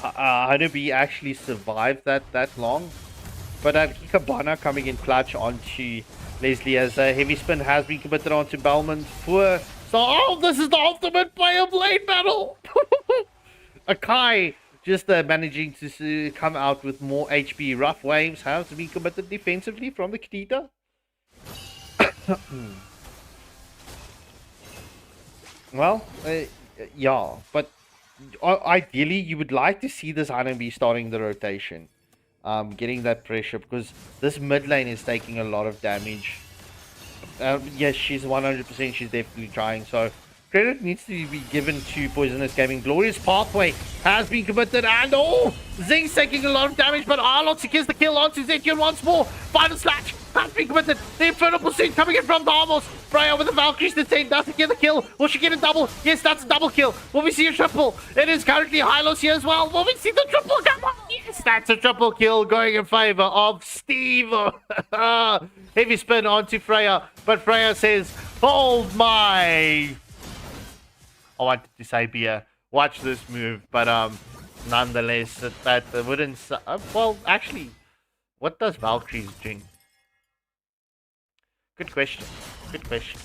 Hanabi actually survived that long. But Hikabana coming in clutch onto Leslie as heavy spin has been committed onto Bellman for. So, oh, this is the ultimate play of lane battle. Akai just managing to come out with more HP. Rough waves have been committed defensively from the Kadita. Well, yeah, but ideally you would like to see this Hanabi starting the rotation, getting that pressure, because this mid lane is taking a lot of damage. Yes, she's 100%, she's definitely trying, so credit needs to be given to Poisonous Gaming. Glorious Pathway has been committed, and oh, Zing's taking a lot of damage, but Arlott secures the kill onto Zetian once more. Final slash has been committed. The Infernal Pursuit coming in from the Amos. Freya with the Valkyries, the same doesn't get the kill. Will she get a double? Yes, that's a double kill. Will we see a triple? It is currently Hylos here as well. Will we see the triple? Come on. Yes, that's a triple kill going in favor of Steve. Heavy spin onto Freya, but Freya says, hold my... I wanted to say beer. Watch this move, but nonetheless, that wouldn't. Well, actually, what does Valkyries drink? Good question. Good question.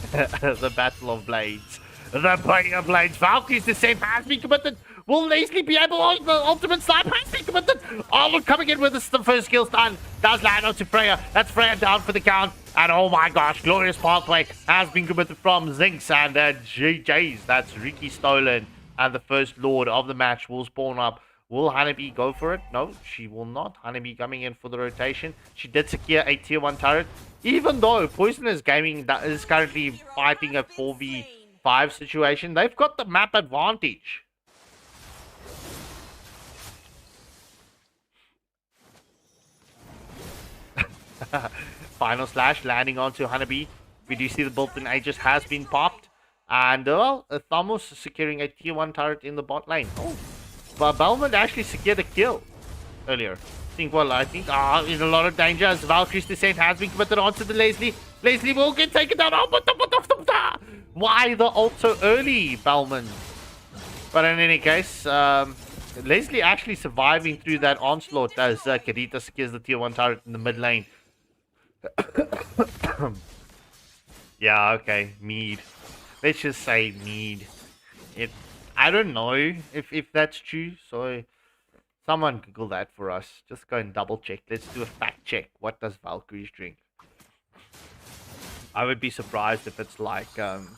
The Battle of Blades. The Play of Blades. Valkyries descent has been committed. Will Leslie be able to? The ultimate snipe has been committed. Arnold coming in with the first kill stun. Does land onto Freya. That's Freya down for the count. And oh my gosh, Glorious Pathway has been committed from Zinx and GJ's. That's Ricky stolen. And the first Lord of the match will spawn up. Will Hanabi go for it? No, she will not. Hanabi coming in for the rotation. She did secure a tier 1 turret. Even though Poisonous Gaming is currently fighting a 4v5 situation, they've got the map advantage. Final slash landing onto Hanabi. We do see the built-in Aegis has been popped. And well, Thamos securing a tier 1 turret in the bot lane. Oh, but Belmont actually secured a kill earlier. I think in a lot of danger as Valkyrie's descent has been committed onto the Leslie. Leslie will get taken down. Oh, why the ult so early, Belmont? But in any case, Leslie actually surviving through that onslaught as Kadita secures the tier 1 turret in the mid lane. Yeah, okay, Mead. Let's just say Mead. I don't know if that's true, so someone Google that for us. Just go and double check. Let's do a fact check. What does Valkyries drink? I would be surprised if it's like wine.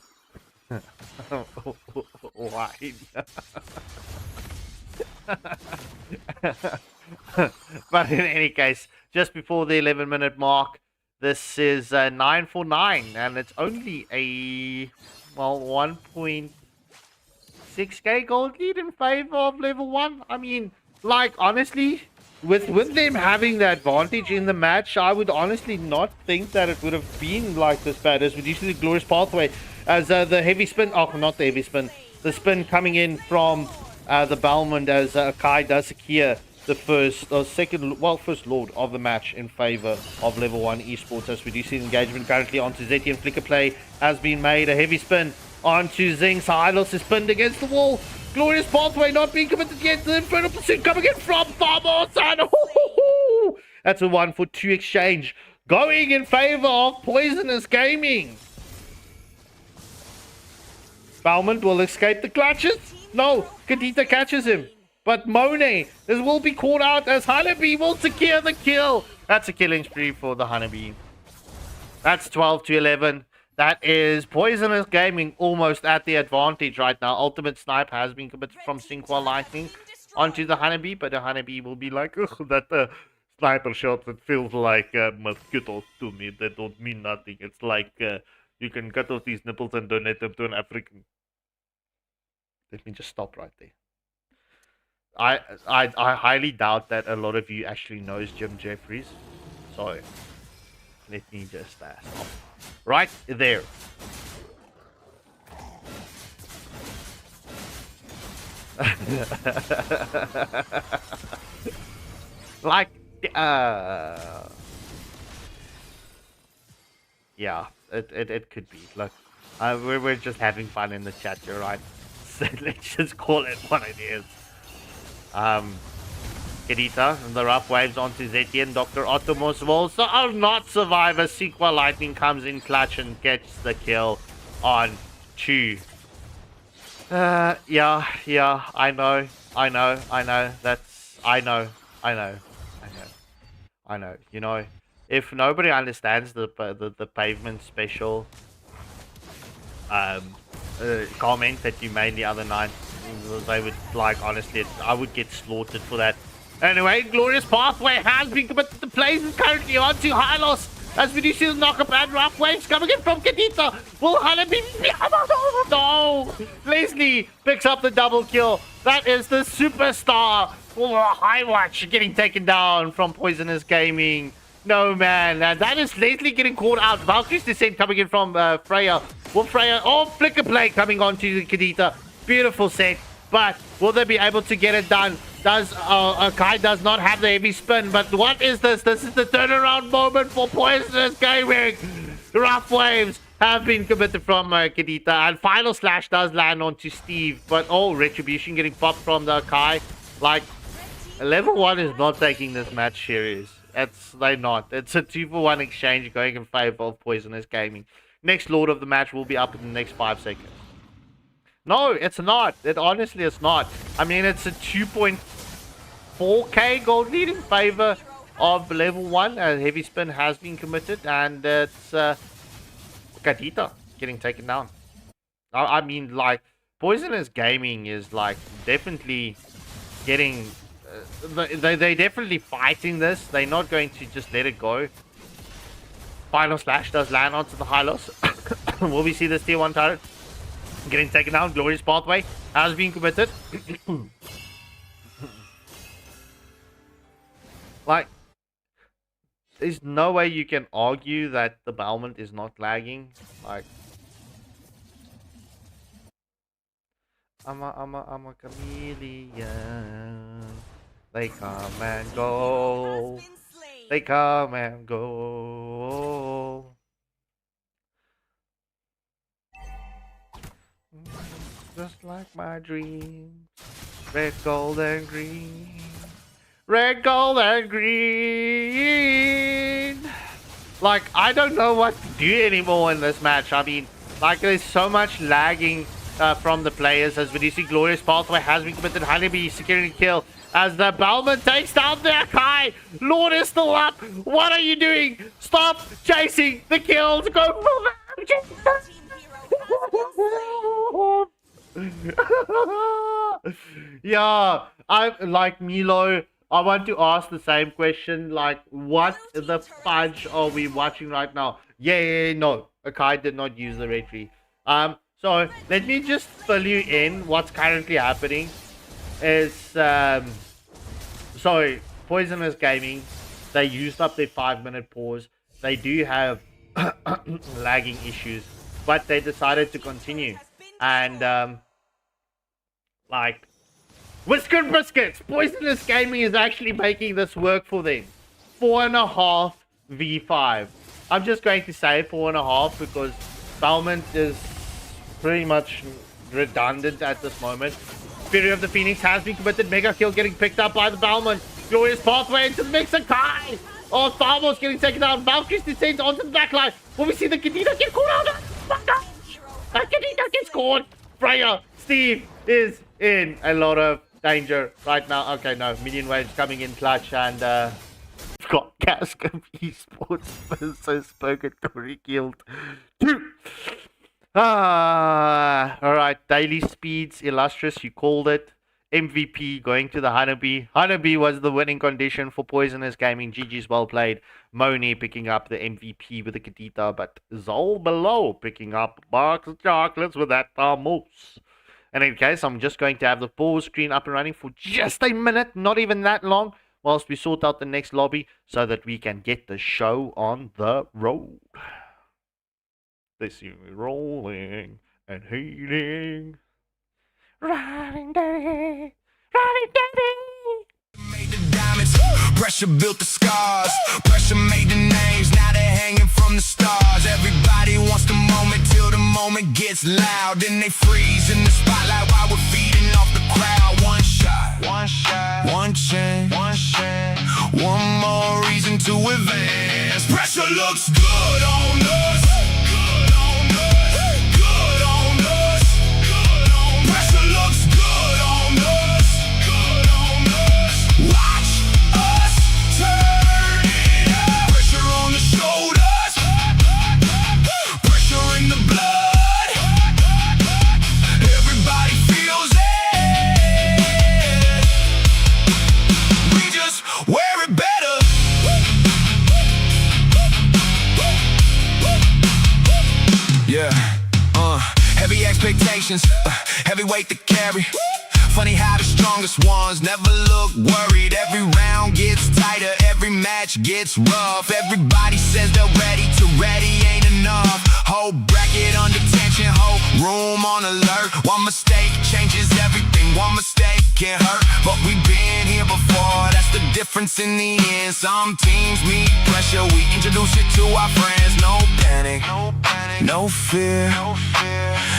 But in any case, just before the 11-minute mark, this is 9 for 9, and it's only a 1.6k gold lead in favor of level 1. I mean, like, honestly, with them having the advantage in the match, I would honestly not think that it would have been like this bad. As we do see the Glorious Pathway as the heavy spin, oh, not the heavy spin, the spin coming in from the Balmond as Kai does secure the first lord of the match in favor of level 1 esports, as we do see the engagement currently onto Zetian. Flicker play has been made, a heavy spin onto Zing. Silos is pinned against the wall. Glorious pathway not being committed yet. The infernal pursuit coming in from Thamos, and that's a 1-for-2 exchange going in favor of Poisonous Gaming. Bauman will escape the clutches. No, Kadita catches him. But Monet, this will be called out as Honeybee will secure the kill. That's a killing spree for the Honeybee. That's 12-11. That is Poisonous Gaming almost at the advantage right now. Ultimate Snipe has been committed from Sinqua Lightning onto the Honeybee, but the Honeybee will be like, ugh, that sniper shot, it feels like mosquitoes to me. They don't mean nothing. It's like you can cut off these nipples and donate them to an African. Let me just stop right there. I highly doubt that a lot of you actually knows Jim Jeffries. So let me just stop. Right there. Like yeah, it could be. Look, we're just having fun in the chat here, right? So let's just call it what it is. Kedita and the rough waves onto Zetian. Dr. Otomos will also not survive as Sequa Lightning comes in clutch and gets the kill on Chu. Yeah, I know. You know, if nobody understands the pavement special comment that you made the other night, they would, like, honestly, I would get slaughtered for that. Anyway, Glorious Pathway has been committed to plays is currently on to Hylos. As we do see the knock-up and rough waves coming in from Kadita. Will Honeybee... No! Leslie picks up the double kill. That is the superstar. High Watch getting taken down from Poisonous Gaming. No, man. That is Leslie getting called out. Valkyrie's Descent coming in from Freya. Will Freya... Oh, Flicker Play coming on to Kadita. Beautiful set. But will they be able to get it done? Kai does not have the heavy spin, but what is this? This is the turnaround moment for Poisonous Gaming. Rough waves have been committed from Kadita, and final slash does land onto Steve, but oh, Retribution getting popped from the Kai. Like, level 1 is not taking this match serious. They're not. It's a 2-for-1 exchange going in favor of Poisonous Gaming. Next Lord of the match will be up in the next 5 seconds. No, it's not. It honestly is not. I mean, it's a 2.4k gold lead in favor of level 1. A heavy spin has been committed, and it's Kadita getting taken down. I mean, like, Poisonous Gaming is, like, definitely getting... they're definitely fighting this. They're not going to just let it go. Final slash does land onto the Hylos. Will we see this tier 1 turret getting taken down? Glorious Pathway has been committed. Like, there's no way you can argue that the Belmont is not lagging. Like, I'm a chameleon. They come and go. They come and go. Just like my dreams. Red, gold, and green. Red, gold, and green. Like, I don't know what to do anymore in this match. I mean, like, there's so much lagging from the players. As we see, Glorious Pathway has been committed. Honeybee securing a kill as the Bellman takes down the Akai. Lord is still up. What are you doing? Stop chasing the kills. Go for them. Yeah, I like Milo. I want to ask the same question. Like, what the fudge are we watching right now? Yeah, no. Akai did not use the retry. So let me just fill you in. What's currently happening is so Poisonous Gaming, they used up their 5-minute pause. They do have lagging issues, but they decided to continue. And like, Whisker Biscuits, Poisonous Gaming is actually making this work for them. 4.5 v5. I'm just going to say 4.5 because Belmont is pretty much redundant at this moment. Fury of the Phoenix has been committed. Mega kill getting picked up by the Belmont. Glorious pathway into the mixer. Kai! Oh, Farmos getting taken down. Valkyries descends onto the back line. Will we see the Kadena get caught out? Oh, no. Kadena gets caught. Freya, Steve is in a lot of danger right now. Okay, no. Minion waves coming in clutch and we've got Gascom Esports versus Purgatory Guild 2. Alright. Daily speeds, illustrious, you called it. MVP going to the Honeybee. Honeybee was the winning condition for Poisonous Gaming. GG's well played. Moni picking up the MVP with the Kadita, but Zol below picking up a box of chocolates with that moose. And in case, I'm just going to have the pause screen up and running for just a minute, not even that long, whilst we sort out the next lobby so that we can get the show on the road. They see me rolling and heating. Riding daddy, riding daddy. Made the diamonds, pressure built the scars. Pressure made the names, now they're hanging from the stars. Everybody wants the moment till the moment gets loud. Then they freeze in the spotlight while we're feeding off the crowd. One shot, one chance, one more reason to advance. Pressure looks good on us. Heavy expectations, heavyweight to carry. Funny how the strongest ones never look worried. Every round gets tighter, every match gets rough. Everybody says they're ready ain't enough. Whole bracket under tension, whole room on alert. One mistake changes everything, one mistake can hurt. But we've been here before, that's the difference in the end. Some teams meet pressure, we introduce it to our friends. No panic, no fear.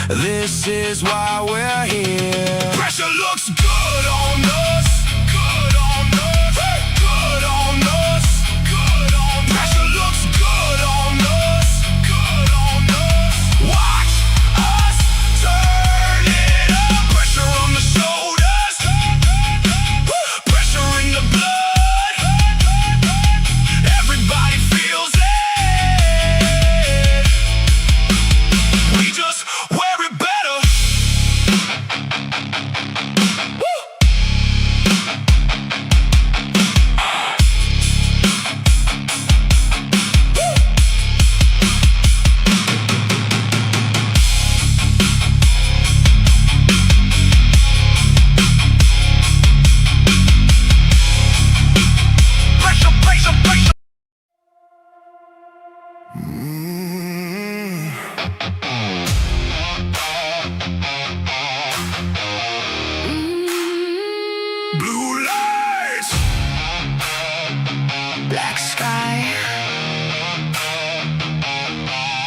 This is why we're here. Pressure looks good on us. Good on us. Good on us. Good on us. Pressure looks good on us. Good on us. Watch us turn it up. Pressure on the shoulders. Pressure in the blood. Everybody feels it. We just wear it better. Blue lights, Black sky.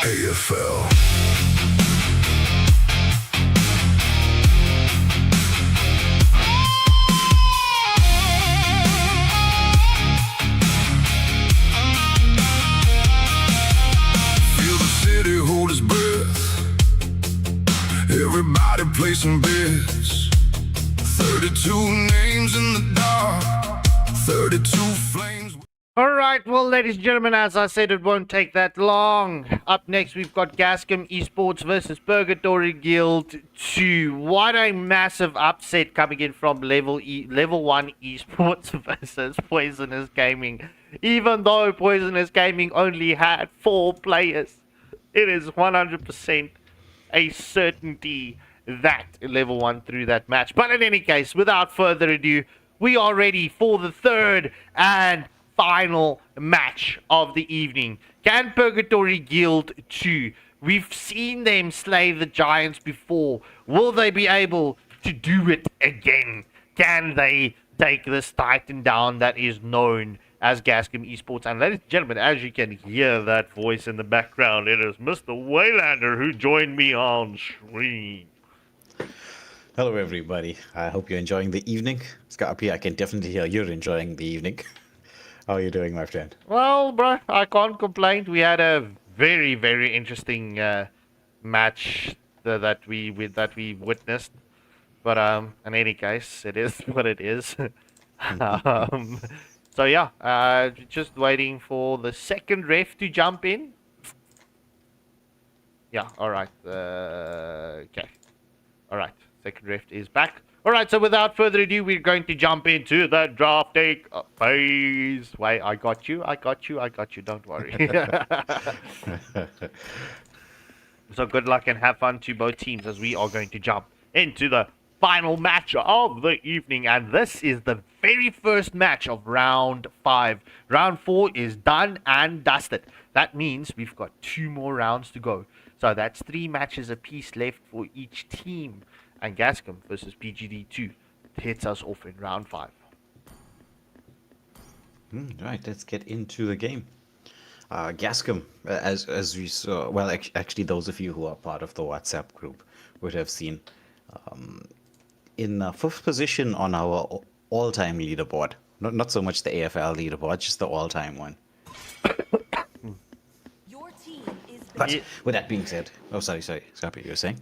AFL. Feel the city hold its breath. Everybody placing bets. 32 names in the dark. 32 flames. Alright, well, ladies and gentlemen, as I said, it won't take that long. Up next, we've got Gascom Esports versus Purgatory Guild 2. What a massive upset coming in from Level 1 Esports versus Poisonous Gaming. Even though Poisonous Gaming only had 4 players, it is 100% a certainty that Level 1 through that match. But in any case, without further ado, we are ready for the third and final match of the evening. Can Purgatory Guild 2? We've seen them slay the Giants before. Will they be able to do it again? Can they take this Titan down that is known as Gascom Esports? And ladies and gentlemen, as you can hear that voice in the background, it is Mr. Waylander who joined me on stream. Hello, everybody. I hope you're enjoying the evening. Scarpy, I can definitely hear you're enjoying the evening. How are you doing, my friend? Well, bro, I can't complain. We had a very, very interesting match that we witnessed. But in any case, it is what it is. So yeah, just waiting for the second ref to jump in. Yeah, all right. Okay, all right. Second ref is back. All right. So without further ado, we're going to jump into the drafting phase. Wait, I got you. Don't worry. So good luck and have fun to both teams as we are going to jump into the final match of the evening, and this is the very first match of round 5. Round 4 is done and dusted. That means we've got 2 more rounds to go. So that's 3 matches apiece left for each team. And Gascom versus PGD2 hits us off in round 5. Right, let's get into the game. Gascom, as we saw, well, actually, those of you who are part of the WhatsApp group would have seen, in 5th position on our all-time leaderboard. Not so much the AFL leaderboard, just the all-time one. Your team is But with that being said, oh, sorry, Scarpy, you were saying?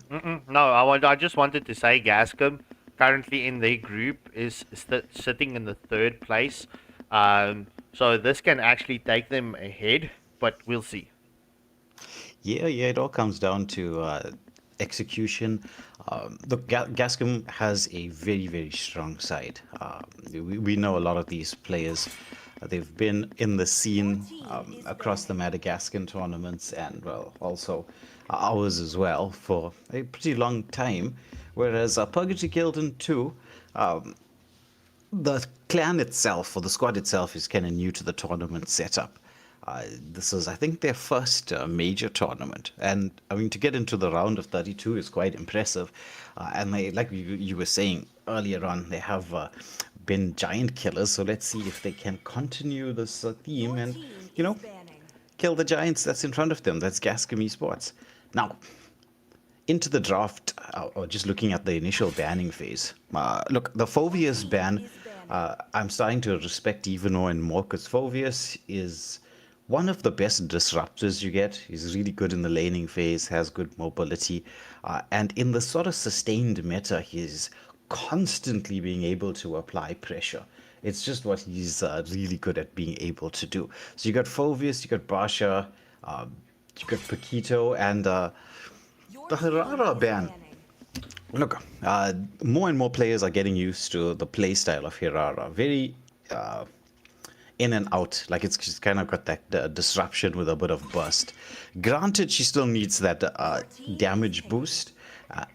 No, I just wanted to say Gascom currently in their group is sitting in the 3rd place. So this can actually take them ahead, but we'll see. Yeah, it all comes down to execution. Look, Gascom has a very, very strong side. We know a lot of these players. They've been in the scene across the Madagascan tournaments and, well, also ours as well for a pretty long time. Whereas Purgatory Guildon 2, the clan itself, or the squad itself, is kind of new to the tournament setup. This is, I think, their first major tournament. And, I mean, to get into the round of 32 is quite impressive. And they, like you were saying earlier on, they have been giant killers. So let's see if they can continue this theme and, you know, kill the giants that's in front of them. That's Gascom Esports. Now, into the draft, or just looking at the initial banning phase. Look, the Phoveus ban, I'm starting to respect even more and more, because Phoveus is one of the best disruptors you get. He's really good in the laning phase, has good mobility, and in the sort of sustained meta, he's constantly being able to apply pressure. It's just what he's really good at being able to do. So you got Phoveus, you got Basha, you got Paquito, and the Hirara ban. Look, more and more players are getting used to the playstyle of Hirara. Very in and out. Like, it's just kind of got that disruption with a bit of burst. Granted, she still needs that damage boost.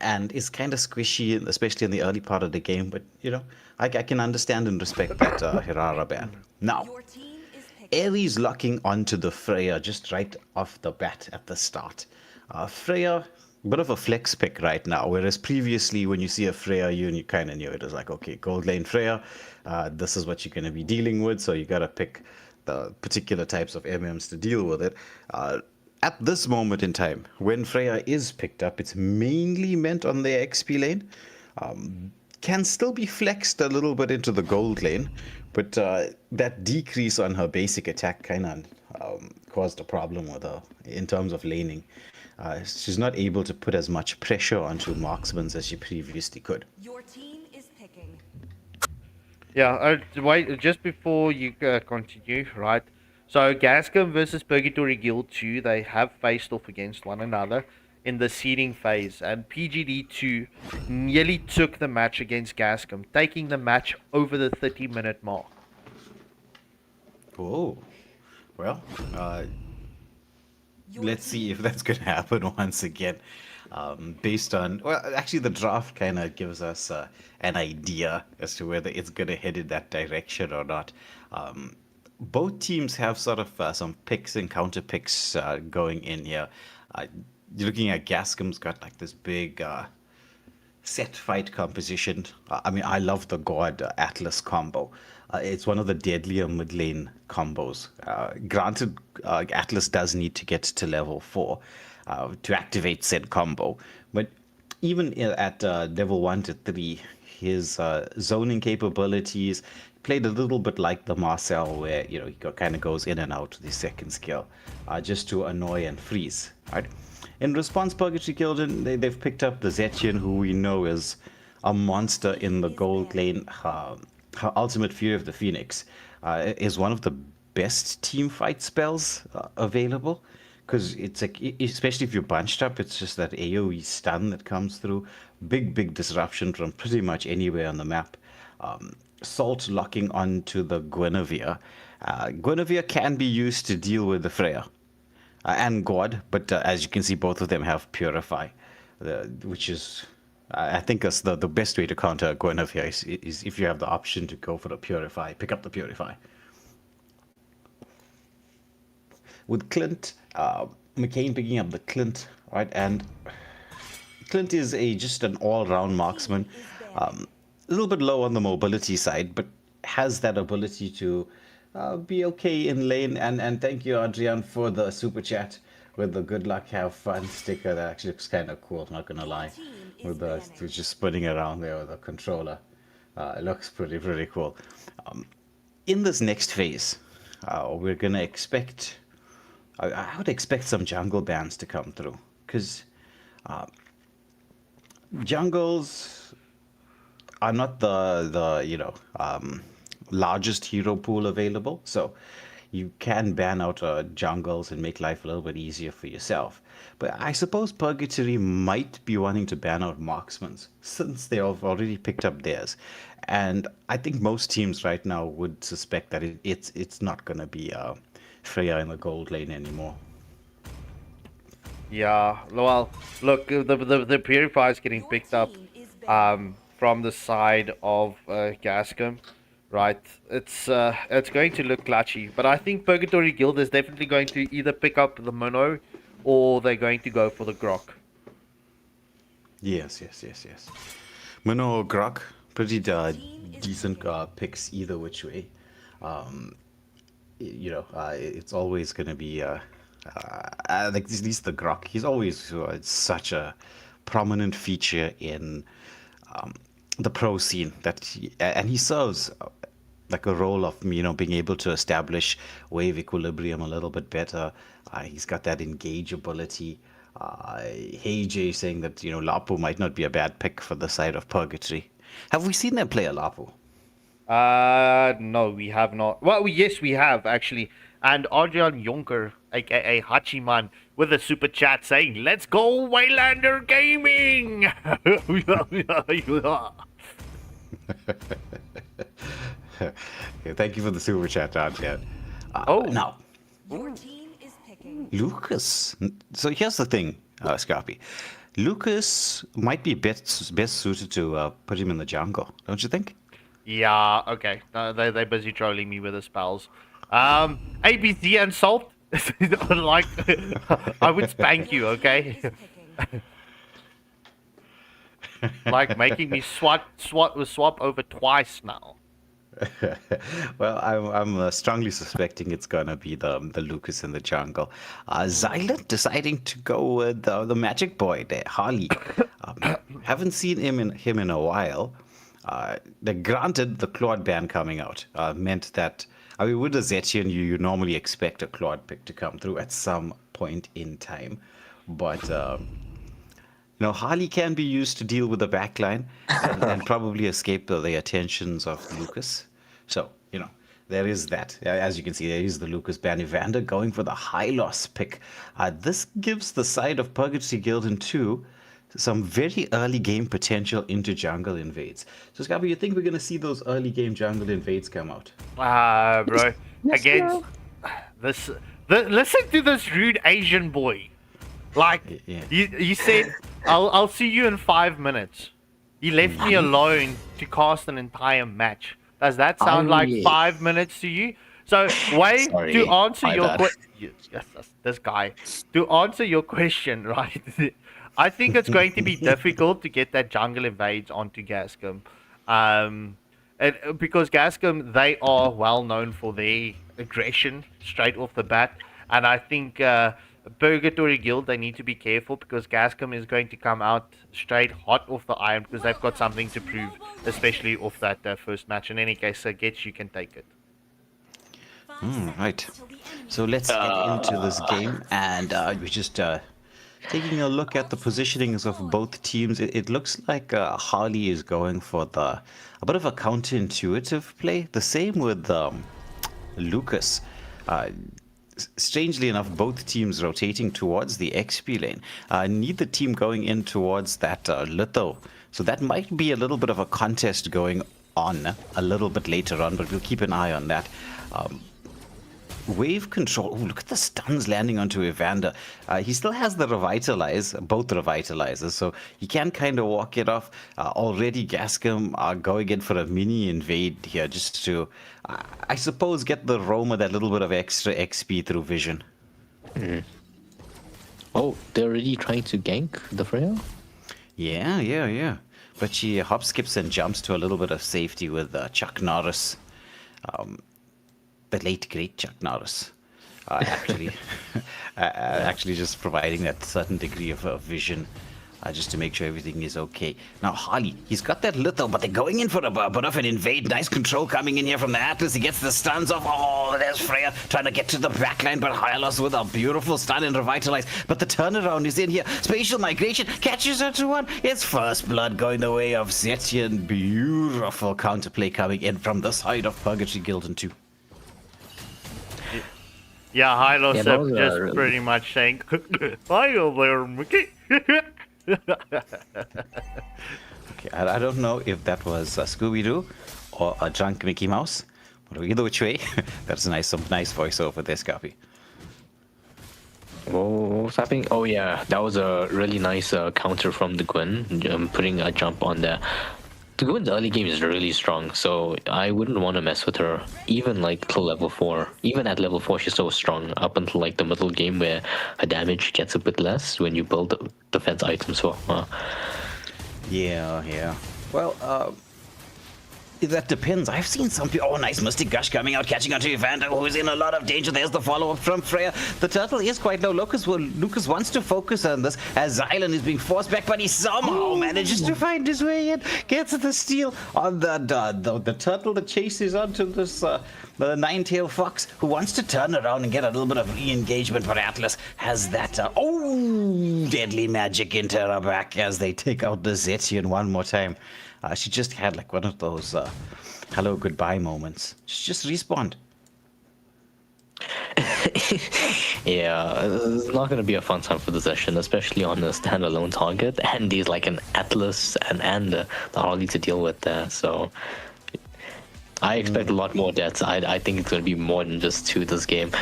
And is kind of squishy, especially in the early part of the game. But, you know, I can understand and respect that Hirara ban. Now, Ares locking onto the Freya just right off the bat at the start. Freya, bit of a flex pick right now, whereas previously when you see a Freya, you kind of knew it was like, okay, gold lane Freya, this is what you're going to be dealing with, so you got to pick the particular types of MMs to deal with it. At this moment in time, when Freya is picked up, it's mainly meant on the XP lane. Can still be flexed a little bit into the gold lane, but that decrease on her basic attack kind of caused a problem with her in terms of laning. She's not able to put as much pressure onto marksmen as she previously could. Your team is picking. Yeah, wait, just before you continue, right? So Gascom versus Purgatory Guild 2, they have faced off against one another in the seeding phase, and PGD2 nearly took the match against Gascom, taking the match over the 30-minute mark. Oh, well, let's see if that's going to happen once again. Based on, well, actually the draft kind of gives us an idea as to whether it's going to head in that direction or not. Both teams have sort of some picks and counter picks going in here. You're looking at Gascom's got like this big set fight composition. I mean, I love the God Atlas combo. It's one of the deadlier mid lane combos. Granted, Atlas does need to get to level 4 to activate said combo, but even at level 1 to 3, his zoning capabilities played a little bit like the Marcel, where he kind of goes in and out with his second skill, just to annoy and freeze. Right. In response, Purgatory Gildan, they've picked up the Zetchian, who we know is a monster in the gold lane. Her Ultimate Fury of the Phoenix is one of the best team fight spells available, because it's like, especially if you're bunched up, it's just that AoE stun that comes through. Big disruption from pretty much anywhere on the map. Salt locking onto the Guinevere. Guinevere can be used to deal with the Freya and God, but as you can see, both of them have Purify, which is, I think, that's the best way to counter Guinevere is if you have the option to go for the Purify, pick up the Purify. With Clint, McCain picking up the Clint, right? And Clint is just an all-round marksman. A little bit low on the mobility side, but has that ability to be okay in lane. And thank you, Adrian, for the super chat with the good luck, have fun sticker. That actually looks kind of cool, not gonna lie. With the just spinning around there with the controller. It looks pretty cool. In this next phase, we're gonna expect... I would expect some jungle bans to come through, because jungles are not the largest hero pool available, so you can ban out jungles and make life a little bit easier for yourself. But I suppose Purgatory might be wanting to ban out marksmen, since they have already picked up theirs. And I think most teams right now would suspect that it's not going to be Freya in the gold lane anymore. Yeah, well, look, the Purify is getting picked up from the side of Gascom, right? It's going to look clutchy, but I think Purgatory Guild is definitely going to either pick up the Mono or they're going to go for the Grok. Yes. Mono or Grok, pretty decent picks either which way. It's always going to be like at least the Grok. He's always such a prominent feature in the pro scene and he serves like a role of being able to establish wave equilibrium a little bit better. He's got that engage ability. Hey Jay saying that Lapu might not be a bad pick for the side of Purgatory. Have we seen them play a Lapu? No, we have not. Well, yes, we have actually. And Adrian Jonker, aka Hachiman, with a super chat saying, "Let's go, Waylander Gaming!" Okay, thank you for the super chat, Adrian. Now, Your team is picking. Lucas. So here's the thing, Scarpy. Lucas might be best suited to put him in the jungle, don't you think? Yeah, okay. They're busy trolling me with the spells. ABC and Salt, like, I would spank you, okay? Like, making me swap over twice now. Well, I'm strongly suspecting it's gonna be the Lucas in the jungle. Xylent deciding to go with the magic boy there, Harley. Haven't seen him in a while. Granted, the Claude ban coming out meant that, I mean, with the Zetchian, you normally expect a Claude pick to come through at some point in time. But, Harley can be used to deal with the backline and probably escape the attentions of Lucas. So, there is that. As you can see, there is the Lucas ban. Evander going for the high loss pick. This gives the side of Purgatory Gildan 2 some very early game potential into jungle invades. So, Scabi, you think we're going to see those early game jungle invades come out? Bro. Yes, Against this... listen to this rude Asian boy. Like, Yeah. you said, I'll see you in 5 minutes. He left me alone to cast an entire match. Does that sound like 5 minutes to you? So, wait, Sorry, to answer my your bad. question... Yes, this guy. To answer your question, right? I think it's going to be difficult to get that jungle invades onto Gascom. Because Gascom, they are well known for their aggression straight off the bat. And I think Purgatory Guild, they need to be careful because Gascom is going to come out straight hot off the iron because they've got something to prove, especially off that first match. In any case, Getch, you can take it. Right. So let's get into this game, and we're just taking a look at the positionings of both teams. It looks like Harley is going for a bit of a counterintuitive play. The same with Lucas. Strangely enough, both teams rotating towards the XP lane. Neither team going in towards that litho. So that might be a little bit of a contest going on a little bit later on, but we'll keep an eye on that. Wave control. Ooh, look at the stuns landing onto Evander. He still has the revitalize, both revitalizers, so he can kind of walk it off. Already Gascom are going in for a mini invade here just to, I suppose, get the Roma that little bit of extra XP through vision. Oh, they're already trying to gank the Freya? Yeah. But she hop, skips, and jumps to a little bit of safety with Chuck Norris. The late great Chuck Norris, actually just providing that certain degree of vision, just to make sure everything is okay. Now Harley, he's got that little, but they're going in for a bit of an invade. Nice control coming in here from the Atlas. He gets the stuns off. Oh, there's Freya trying to get to the backline, but Hylos with a beautiful stun and revitalize. But the turnaround is in here. Spatial migration catches her to one. It's first blood going the way of Zetian. Beautiful counterplay coming in from the side of Purgatory Guild and 2. Yeah, Hylos just pretty much saying, "Hi there, Mickey." Okay, I don't know if that was Scooby-Doo or a drunk Mickey Mouse, but either which way, that's some nice voiceover there, Scarpy. What's happening? Oh yeah, that was a really nice counter from the Gwen, putting a jump on there. The Gwen's early game is really strong, so I wouldn't want to mess with her, even like till level 4. Even at level 4, she's so strong, up until like the middle game where her damage gets a bit less when you build defense items for her. Yeah. Well, that depends. I've seen some people. Oh, nice Mystic Gush coming out, catching onto Evander, who's in a lot of danger. There's the follow-up from Freya. The turtle is quite low. Lucas wants to focus on this as Xylan is being forced back, but he somehow manages to find his way in. Gets the steal on the turtle that chases onto this the nine-tailed fox, who wants to turn around and get a little bit of re-engagement, but Atlas has that deadly magic into her back as they take out the Zetian one more time. She just had like one of those hello goodbye moments. She just respawned. Yeah, it's not going to be a fun time for the session, especially on a standalone target, and he's like an Atlas and the Harley to deal with there, so I expect a lot more deaths. I think it's going to be more than just 2 this game.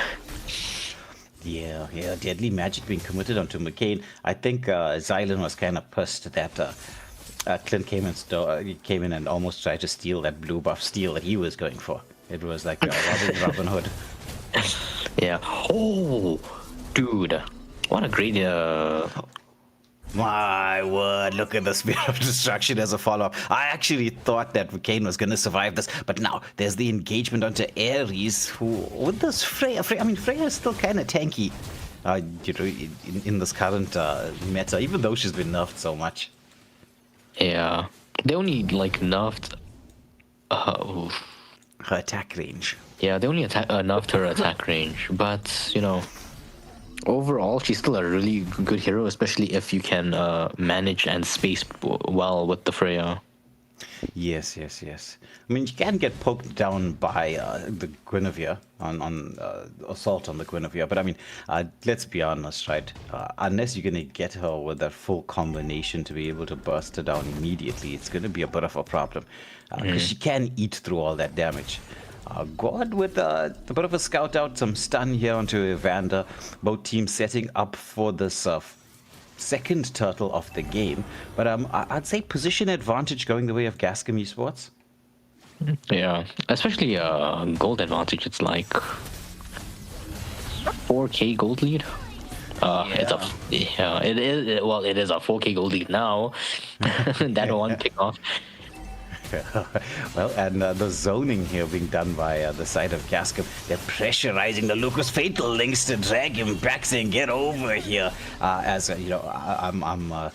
Yeah, deadly magic being committed onto McCain. I think Xylan was kind of pissed that Clint came in and almost tried to steal that blue buff steal that he was going for. It was like Robin Hood. Yeah. Oh, dude. What a great... My word, look at the Spear of Destruction as a follow-up. I actually thought that Kane was going to survive this, but now there's the engagement onto Ares, who, with this Freya, I mean, Freya is still kind of tanky, in this current meta, even though she's been nerfed so much. Yeah, they only like nerfed her attack range. Yeah, they only nerfed her attack range, but overall she's still a really good hero, especially if you can manage and space well with the Freya. Yes. I mean, you can get poked down by the Guinevere on assault on the Guinevere, but I mean, let's be honest, right? Unless you're gonna get her with that full combination to be able to burst her down immediately, it's gonna be a bit of a problem because she can eat through all that damage. God with a bit of a scout out, some stun here onto Evander. Both teams setting up for this second turtle of the game, but I'd say position advantage going the way of Gascom Esports. Yeah, especially gold advantage. It's like 4k gold lead. It's a yeah. It is well. It is a 4K gold lead now. That one pick off. Well, and the zoning here being done by the side of Gascom. They're pressurizing the Lucas Fatal Links to drag him back, saying, "Get over here." As you know, I'm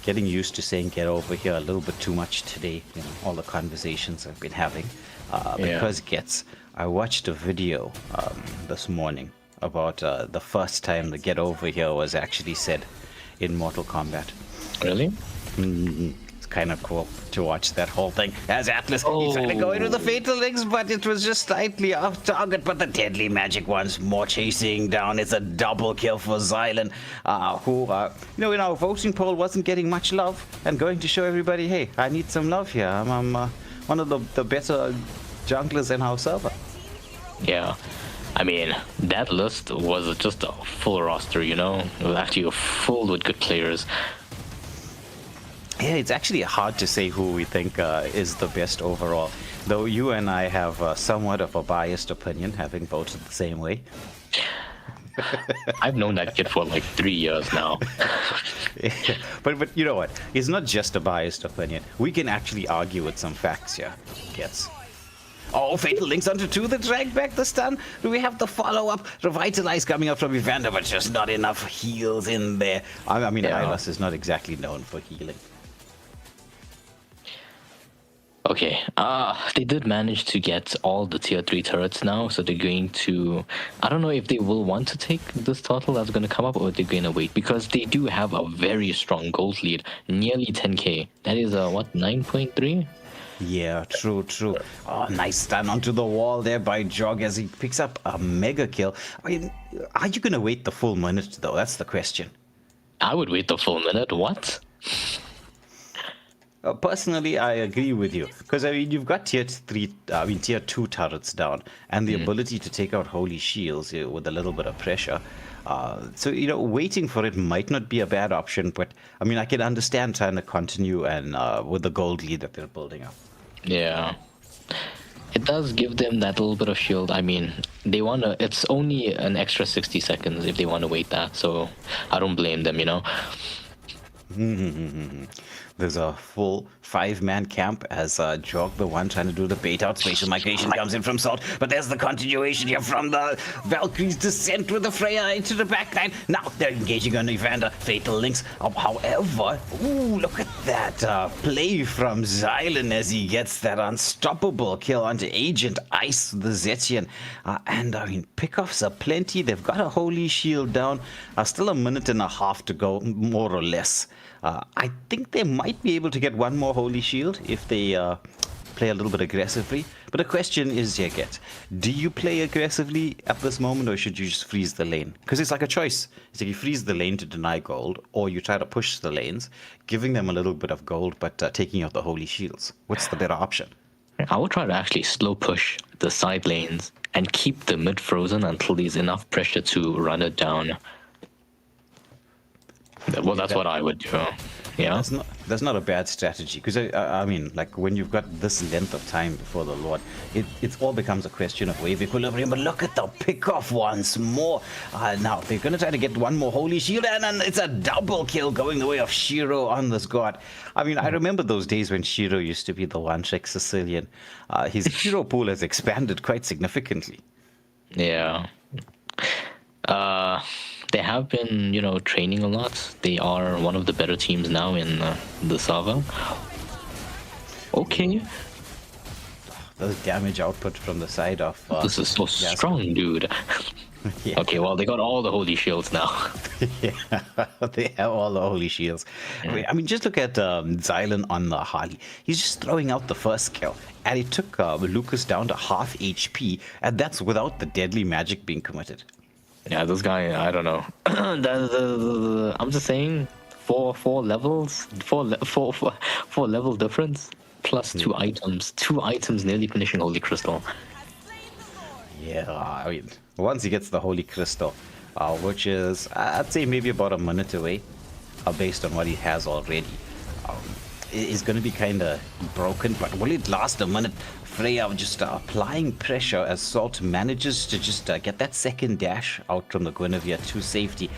getting used to saying "get over here" a little bit too much today. You know, all the conversations I've been having. Because I watched a video this morning about the first time the "get over here" was actually said in Mortal Kombat. Really? It's kind of cool to watch that whole thing. As Atlas, he tried to go into the Fatal Links, but it was just slightly off target. But the Deadly Magic once more chasing down. It's a double kill for Xylan, who, in our voting poll wasn't getting much love, and going to show everybody, hey, I need some love here. I'm one of the better junglers in our server. Yeah. I mean, that list was just a full roster, you know? It was actually full with good players. Yeah, it's actually hard to say who we think is the best overall. Though you and I have somewhat of a biased opinion, having voted the same way. I've known that kid for like 3 years now. Yeah, but you know what? It's not just a biased opinion. We can actually argue with some facts here. Yes. Oh, Fatal Links onto 2, the drag back the stun. Do we have the follow-up? Revitalize coming up from Evander, but just not enough heals in there. I mean, Yeah. Ilas is not exactly known for healing. Okay, they did manage to get all the tier 3 turrets now, so they're going to... I don't know if they will want to take this turtle that's going to come up, or they're going to wait, because they do have a very strong gold lead, nearly 10k. That is, 9.3? Yeah, true. Oh, nice stun onto the wall there by Jog as he picks up a mega kill. I mean, are you going to wait the full minute, though? That's the question. I would wait the full minute, what? Personally, I agree with you, because I mean you've got tier 2 turrets down, and the ability to take out holy shields with a little bit of pressure. So waiting for it might not be a bad option, but I mean I can understand trying to continue and with the gold lead that they're building up. Yeah, it does give them that little bit of shield. I mean, they wanna. It's only an extra 60 seconds if they want to wait that, so I don't blame them. There's a full 5-man camp as Jog, the one trying to do the bait out. Spatial migration comes in from Salt, but there's the continuation here from the Valkyrie's descent with the Freya into the backline. Now they're engaging on Evander. Fatal Links. However, ooh, look at that play from Xylan as he gets that unstoppable kill onto Agent Ice, the Zetian. And I mean, pickoffs are plenty. They've got a holy shield down. Still a minute and a half to go, more or less. I think they might be able to get one more holy shield if they play a little bit aggressively. But the question is, do you play aggressively at this moment, or should you just freeze the lane? Because it's like a choice. It's like you freeze the lane to deny gold, or you try to push the lanes, giving them a little bit of gold, but taking out the holy shields. What's the better option? I would try to actually slow push the side lanes and keep the mid frozen until there's enough pressure to run it down. Well, that's what I would do. Yeah, that's not a bad strategy, because I mean, like when you've got this length of time before the Lord, it all becomes a question of wave equilibrium. But look at the pickoff once more. Now they're gonna try to get one more holy shield, and it's a double kill going the way of Shiro on this god. I mean, I remember those days when Shiro used to be the one-trick Sicilian. His hero pool has expanded quite significantly. Yeah. They have been, training a lot. They are one of the better teams now in the server. Okay. The damage output from the side of... this is so strong, dude. Yeah. Okay, well, they got all the holy shields now. Yeah, they have all the holy shields. I mean, just look at Xylan on the Harley. He's just throwing out the first kill, and it took Lucas down to half HP, and that's without the deadly magic being committed. Yeah, this guy, I don't know. I'm just saying, four level difference, plus 2 items. 2 items nearly finishing Holy Crystal. Yeah, I mean, once he gets the Holy Crystal, which is, I'd say maybe about a minute away, based on what he has already. is going to be kind of broken, but will it last a minute? Freya just applying pressure as Salt manages to just get that second dash out from the Guinevere to safety.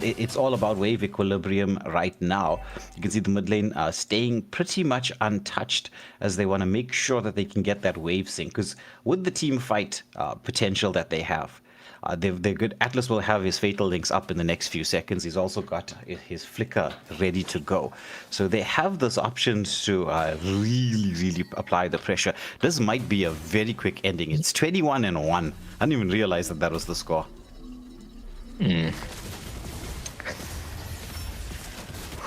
It's all about wave equilibrium right now. You can see the mid lane staying pretty much untouched as they want to make sure that they can get that wave sync, because with the team fight potential that they have, they're good. Atlas will have his fatal links up in the next few seconds. He's also got his flicker ready to go. So they have those options to really apply the pressure. This might be a very quick ending. It's 21-1. I didn't even realize that was the score.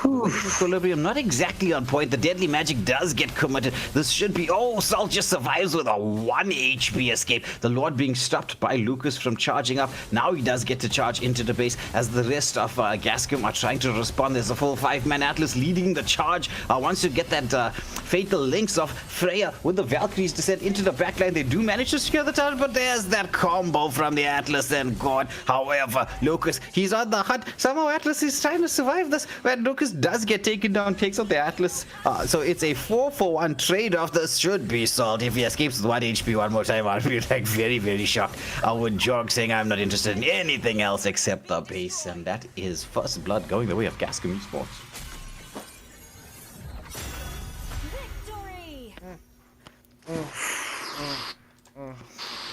Equilibrium not exactly on point. The deadly magic does get committed. This should be... Oh, Salt just survives with a 1 HP escape. The Lord being stopped by Lucas from charging up. Now he does get to charge into the base as the rest of Gascom are trying to respond. There's a full 5-man Atlas leading the charge. Once you get that fatal links of Freya with the Valkyries descent into the backline, they do manage to secure the tower, but there's that combo from the Atlas and God. However, Lucas, he's on the hunt. Somehow Atlas is trying to survive this, when Lucas does get taken down, takes out the Atlas. So it's a 4-for-1 trade-off. This should be Salt. If he escapes with 1 HP one more time, I'll be like very shocked. I would jog saying I'm not interested in anything else except the base. And that is first blood going the way of Gascom Esports.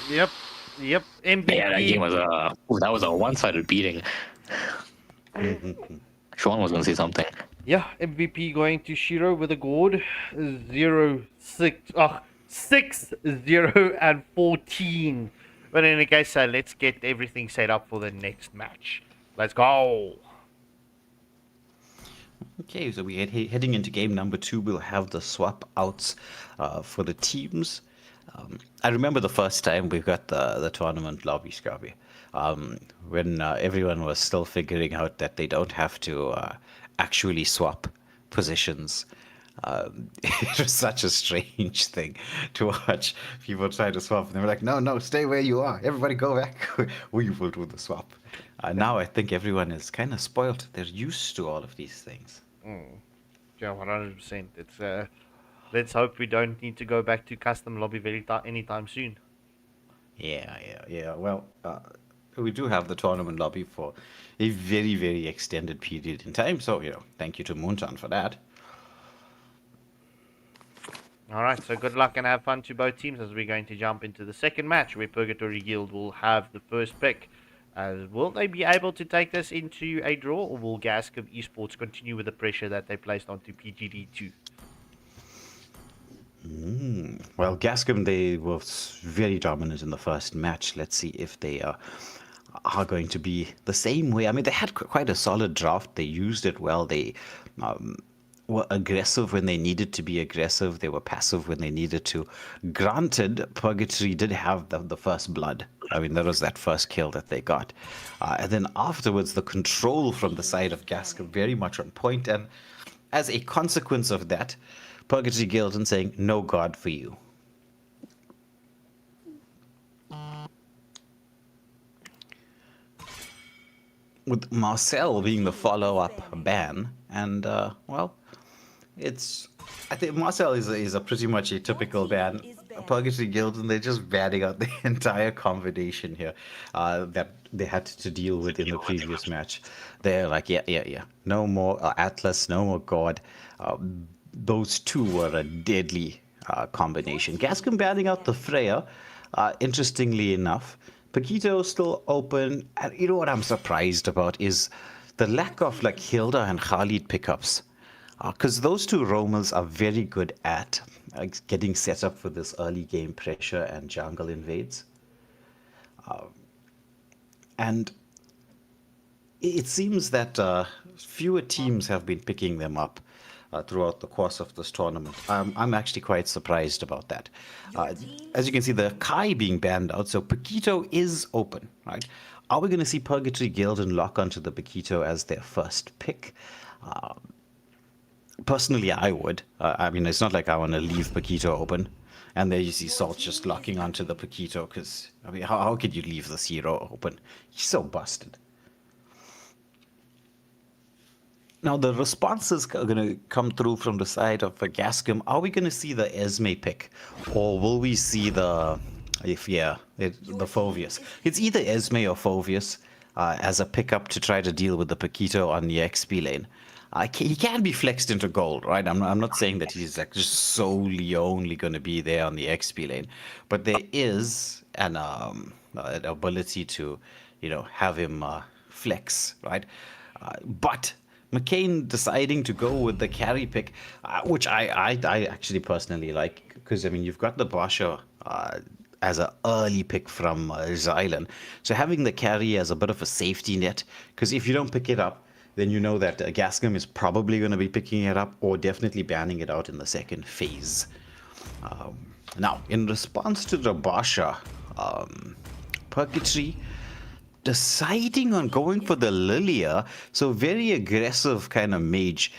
Yep. MVP. Yeah, that game was that was a one-sided beating. Sean was gonna say something. Yeah, MVP going to Shiro with a gourd. 6-0-14. But in any case, let's get everything set up for the next match. Let's go. Okay, so we're heading into game number 2. We'll have the swap outs for the teams. I remember the first time we got the tournament lobby, Scrubby, when everyone was still figuring out that they don't have to actually swap positions. It was such a strange thing to watch people try to swap. And they were like, no, stay where you are. Everybody go back. We will do the swap. Now I think everyone is kind of spoiled. They're used to all of these things. Yeah, 100%. It's let's hope we don't need to go back to custom lobby anytime soon. Yeah. Well, we do have the tournament lobby for a very extended period in time. So, thank you to Moonton for that. All right, so good luck and have fun to both teams as we're going to jump into the second match where Purgatory Guild will have the first pick. Will they be able to take this into a draw, or will Gascom Esports continue with the pressure that they placed onto PGD2? Well, Gascom, they were very dominant in the first match. Let's see if they are going to be the same way. I mean, they had quite a solid draft. They used it well. They were aggressive when they needed to be aggressive. They were passive when they needed to. Granted, Purgatory did have the first blood. I mean, there was that first kill that they got. And then afterwards, the control from the side of Gascom very much on point. And as a consequence of that, Purgatory Guild saying, no God for you. With Marcel being the follow-up ban, and, well, I think Marcel is a pretty much a typical ban. Purgatory Guild, and they're just banning out the entire combination here that they had to deal with in the previous match. They're like, yeah. No more Atlas, no more God. Those two were a deadly combination. Gascom banning out the Freya, interestingly enough. Paquito still open. And you know what I'm surprised about is the lack of Hilda and Khalid pickups. Because those two roamers are very good at getting set up for this early game pressure and jungle invades. And it seems that fewer teams have been picking them up throughout the course of this tournament. I'm actually quite surprised about that. As you can see, the Kai being banned out, so Paquito is open, right? Are we going to see Purgatory Guild and lock onto the Paquito as their first pick? Personally, I would. I mean, it's not like I want to leave Paquito open. And there you see Salt just locking onto the Paquito, because, I mean, how could you leave this hero open? He's so busted. Now the responses are going to come through from the side of Gascom. Are we going to see the Esme pick, or will we see the Phoveus? It's either Esme or Phoveus as a pickup to try to deal with the Paquito on the XP lane. He can be flexed into gold, right? I'm not saying that he's like just solely only going to be there on the XP lane, but there is an ability to, have him flex, right? But McCain deciding to go with the carry pick, which I actually personally like, because you've got the Basha as an early pick from Xylan, so having the carry as a bit of a safety net, because if you don't pick it up, then you know that Gascom is probably going to be picking it up or definitely banning it out in the second phase. Now, in response to the Basha, Purgatory deciding on going for the Lilia, so very aggressive kind of mage,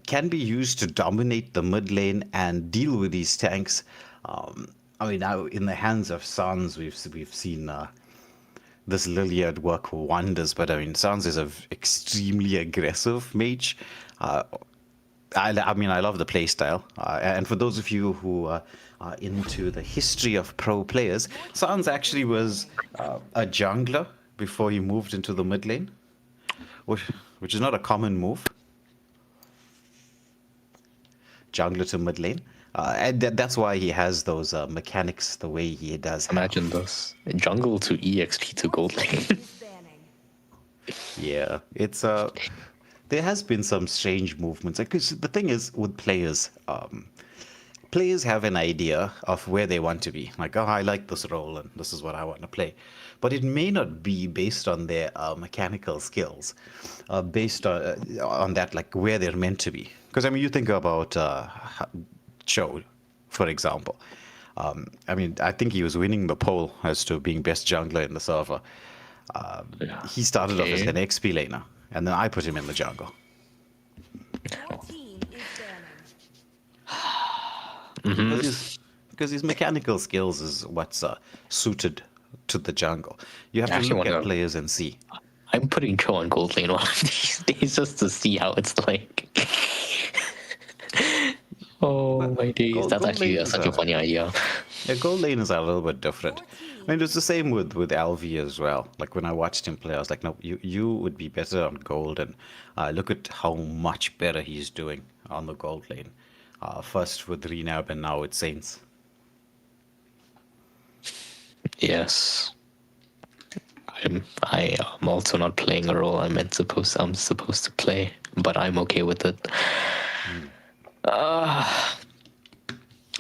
can be used to dominate the mid lane and deal with these tanks. Now in the hands of Sans, we've seen this Lilia work wonders, but Sans is an extremely aggressive mage. I love the playstyle, and for those of you who are into the history of pro players, Sans actually was a jungler before he moved into the mid lane, which is not a common move. Jungler to mid lane. And that's why he has those mechanics the way he does. Imagine this: jungle to EXP to gold lane. Yeah, it's there has been some strange movements. Because the thing is with players, players have an idea of where they want to be. Like, I like this role and this is what I want to play. But it may not be based on their mechanical skills, based on that, like where they're meant to be. Because you think about Cho, for example. I think he was winning the poll as to being best jungler in the server. He started off as an XP laner, and then I put him in the jungle. Your team is banning. Because his mechanical skills is what's suited to the jungle. You have to look at players and see. I'm putting Cho on gold lane one of these days just to see how it's like. Oh my days, that's actually such a funny idea. Yeah, gold laners are a little bit different. It's the same with LV as well. Like when I watched him play, I was like, no, you would be better on gold, and look at how much better he's doing on the gold lane. First with Renab and now with Saints. Yes. I'm also not playing a role I'm supposed to play, but I'm okay with it.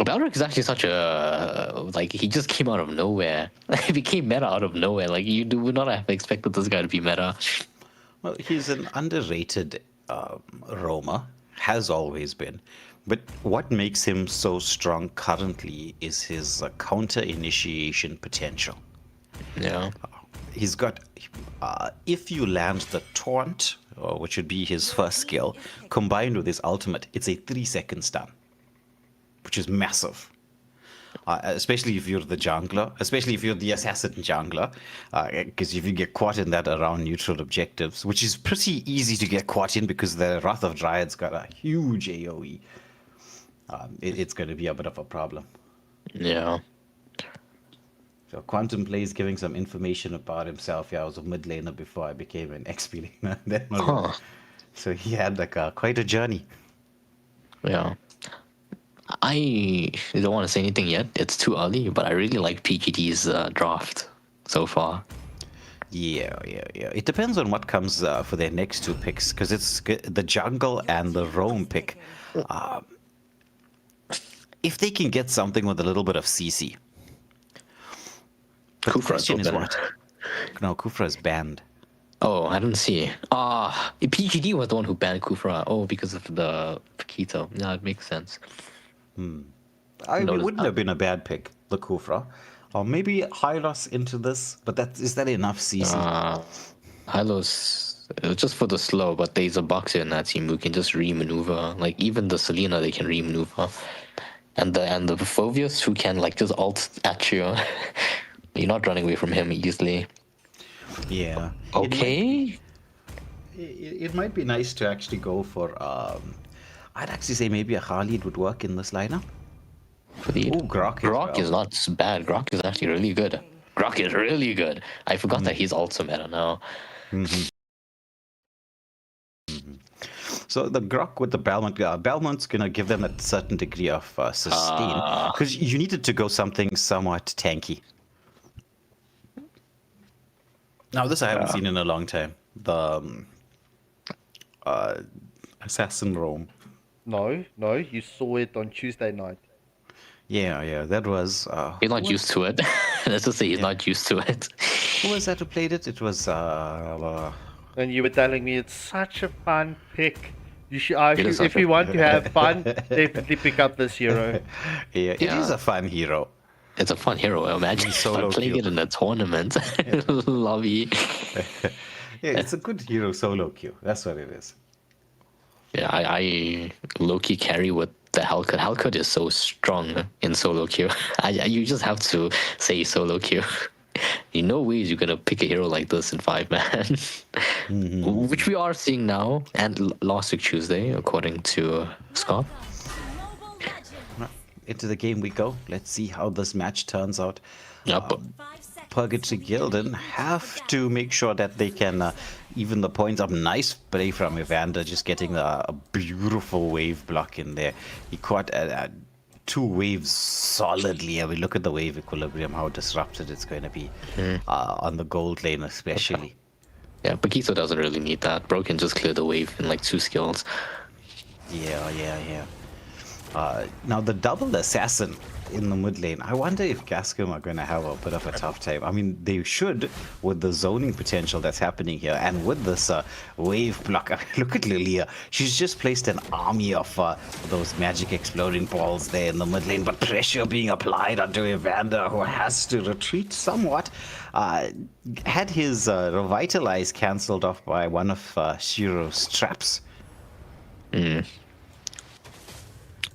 Balric is actually such a he just came out of nowhere. He became meta out of nowhere. Like, you would not have expected this guy to be meta. Well, he's an underrated roamer, has always been. But what makes him so strong currently is his counter initiation potential. Yeah. He's got, if you land the taunt, which would be his first skill, combined with his ultimate, it's a 3-second stun, which is massive. Especially if you're the jungler, especially if you're the assassin jungler, because if you get caught in that around neutral objectives, which is pretty easy to get caught in because the Wrath of Dryad's got a huge AoE, it's going to be a bit of a problem. Yeah. So Quantum plays giving some information about himself. Yeah, I was a mid laner before I became an XP laner. So he had quite a journey. Yeah. I don't want to say anything yet. It's too early, but I really like PGD's draft so far. Yeah. It depends on what comes for their next two picks, because it's the jungle and the roam pick. If they can get something with a little bit of CC. But the question is what? No, Kufra is banned. Oh, I didn't see. PGD was the one who banned Kufra. Oh, because of the Paquito. Yeah, it makes sense. It wouldn't have been a bad pick, the Kufra. Or maybe Hylos into this, but is that enough CC? Hylos, just for the slow, but there's a boxer in that team who can just re-maneuver. Like, even the Selena, they can re-maneuver. And the Phoveus, who can just alt at you. You're not running away from him easily. Yeah. Okay. it might be nice to actually go for. I'd actually say maybe a Khalid would work in this lineup. Khalid. Oh, Grok. Grok is not bad. Grok is actually really good. Grok is really good. I forgot that he's also meta now. So the Grok with the Belmont, Belmont's gonna give them a certain degree of sustain because you needed to go something somewhat tanky. Now this I haven't seen in a long time. The Assassin Roam. No, you saw it on Tuesday night. Yeah, that was. He's not used to it. Let's just say he's not used to it. Who was that who played it? It was. And you were telling me it's such a fun pick. You should, if you want to have fun, definitely pick up this hero. Yeah, it is a fun hero. It's a fun hero. Imagine Solo playing queue. it in a tournament lobby. Yeah, it's a good hero solo queue. That's what it is. Yeah, I low-key carry with the Hellcut. Hellcut is so strong in solo queue. You just have to say solo queue. In no ways you're gonna pick a hero like this in 5-man. Which we are seeing now, and last week Tuesday, according to Scott. Into the game we go. Let's see how this match turns out. Yep. Purgatory Guilden have to make sure that they can even the points up. Nice play from Evander, just getting a beautiful wave block in there. He caught 2 waves solidly. I mean, look at the wave equilibrium, how disrupted it's going to be on the gold lane especially. Yeah, Paquito doesn't really need that. Bro can just clear the wave in like 2 skills. Yeah. Now the double assassin in the mid lane, I wonder if Gascom are going to have a bit of a tough time. I mean, they should with the zoning potential that's happening here, and with this wave block. I mean, look at Lilia. She's just placed an army of those magic exploding balls there in the mid lane, but pressure being applied onto Evander, who has to retreat somewhat. Had his revitalize cancelled off by one of Shiro's traps.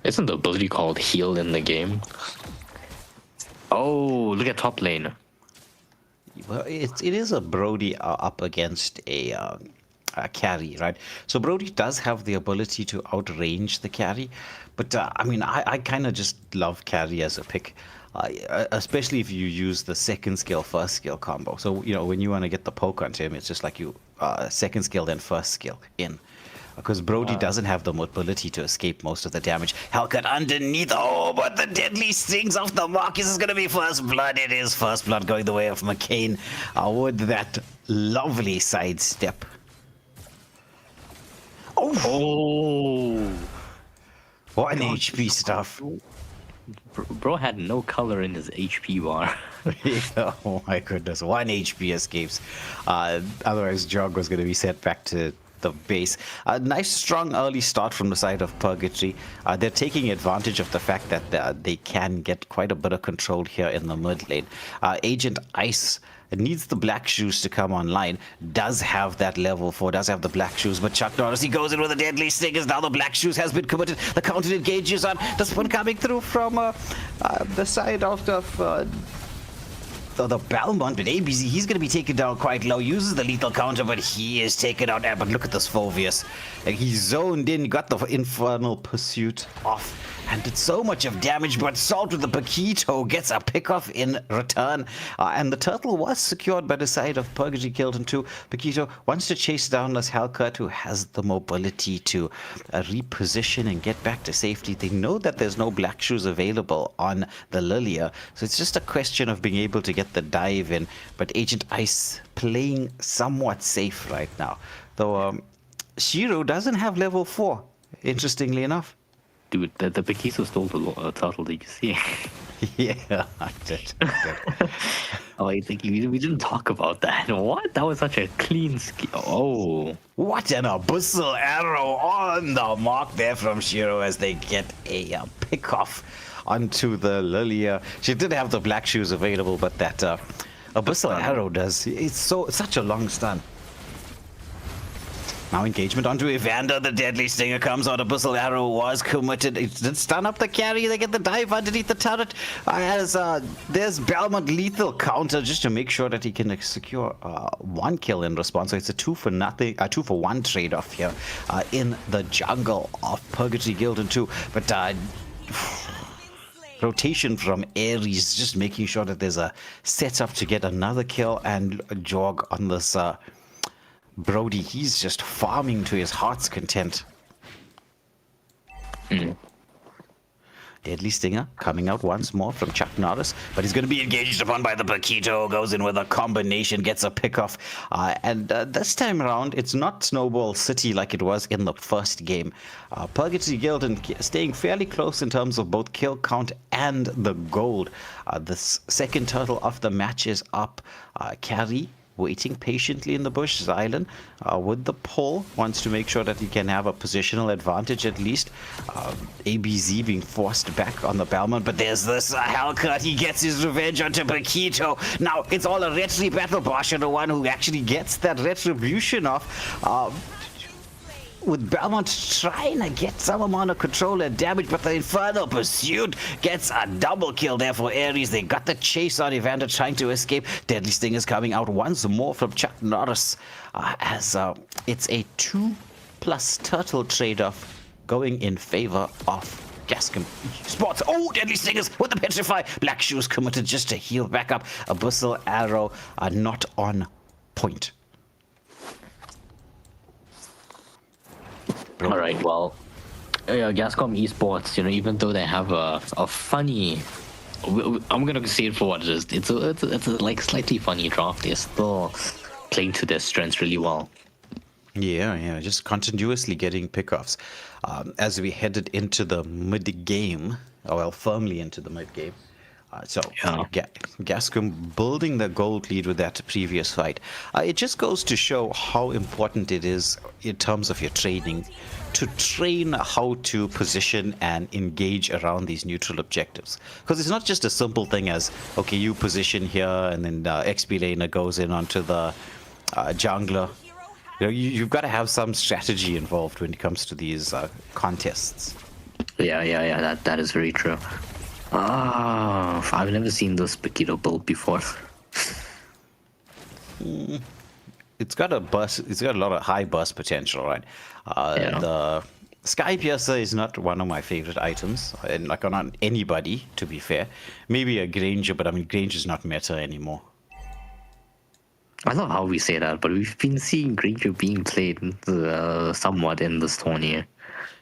Isn't the ability called heal in the game? Oh, look at top lane. Well, it is a Brody up against a carry, right? So Brody does have the ability to outrange the carry, but I mean, I kind of just love carry as a pick, especially if you use the second skill, first skill combo. So, you know, when you want to get the poke onto him, it's just like you second skill, then first skill in. Because Brody doesn't have the mobility to escape most of the damage. Hellcut underneath. Oh, but the deadly stings of the Marquee is going to be first blood. It is first blood going the way of McCain with that lovely sidestep. Oh! 1 HP stuff. Bro had no color in his HP bar. Oh my goodness. 1 HP escapes. Otherwise, Jog was going to be sent back to the base. A nice strong early start from the side of Purgatory. They're taking advantage of the fact that they can get quite a bit of control here in the mid lane. Agent Ice needs the black shoes to come online. Does have that level 4, does have the black shoes, but Chuck Norris, he goes in with a deadly stingers. Now the black shoes has been committed. The counter engages on this one coming through from the side of the Belmont, but ABZ, he's going to be taken down quite low, uses the lethal counter, but he is taken out. But look at this Phoveus. Like, he zoned in, got the Infernal Pursuit off, and did so much of damage, but Salt with the Paquito gets a pick-off in return. And the Turtle was secured by the side of Purgatory Guilden too. Paquito wants to chase down this Hellcut, who has the mobility to reposition and get back to safety. They know that there's no black shoes available on the Lilia, so it's just a question of being able to get the dive in. But Agent Ice playing somewhat safe right now. Though Shiro doesn't have level 4, interestingly enough. Dude, the Paquito stole the turtle, did you see? Yeah, I did. Oh, I think we didn't talk about that. What? That was such a clean skill. Oh. What an abyssal arrow on the mark there from Shiro as they get a pick-off onto the Lilia. She did have the black shoes available, but that abyssal arrow does. It's such a long stun. Now engagement onto Evander. The deadly stinger comes out. Abyssal Arrow was committed. It did stun up the carry. They get the dive underneath the turret. As there's Belmont lethal counter just to make sure that he can secure one kill in response. So it's a 2-for-1 trade-off here in the jungle of Purgatory Guild and 2. But rotation from Ares, just making sure that there's a setup to get another kill, and a jog on this Brody. He's just farming to his heart's content. Deadly Stinger coming out once more from Chuck Norris, but he's going to be engaged upon by the Paquito. Goes in with a combination, gets a pickoff, and this time around it's not Snowball City like it was in the first game. Purgatory Guild and staying fairly close in terms of both kill count and the gold. The second turtle of the match is up. Carry waiting patiently in the bush. Xylan with the pull wants to make sure that he can have a positional advantage at least. ABZ being forced back on the Belmont, but there's this Hellcut. He gets his revenge onto Paquito. Now it's all a retry battle. Basha, the one who actually gets that retribution off. With Belmont trying to get some amount of control and damage, but the Infernal Pursuit gets a double kill there for Ares. They got the chase on Evander trying to escape. Deadly Sting is coming out once more from Chuck Norris as it's a 2+ turtle trade-off going in favor of Gascom Esports. Oh, Deadly Stingers with the Petrify. Black Shoes committed just to heal back up. Abyssal Arrow not on point. All right, well, Gascom Esports, even though they have a funny, I'm gonna say it for what it is. It's a like slightly funny draft. They're still playing to their strengths really well. Yeah, just continuously getting pickoffs. As we headed into the mid game, firmly into the mid game. Gascom building the gold lead with that previous fight. It just goes to show how important it is in terms of your training to train how to position and engage around these neutral objectives. Because it's not just a simple thing as, okay, you position here and then XP laner goes in onto the jungler. You've got to have some strategy involved when it comes to these contests. Yeah, that is very true. I've never seen this Paquito build before. It's got a burst. It's got a lot of high burst potential, right? The Sky Piercer is not one of my favorite items, and like on anybody, to be fair. Maybe a Granger, but I mean Granger is not meta anymore. I love how we say that, but we've been seeing Granger being played somewhat in this tourney.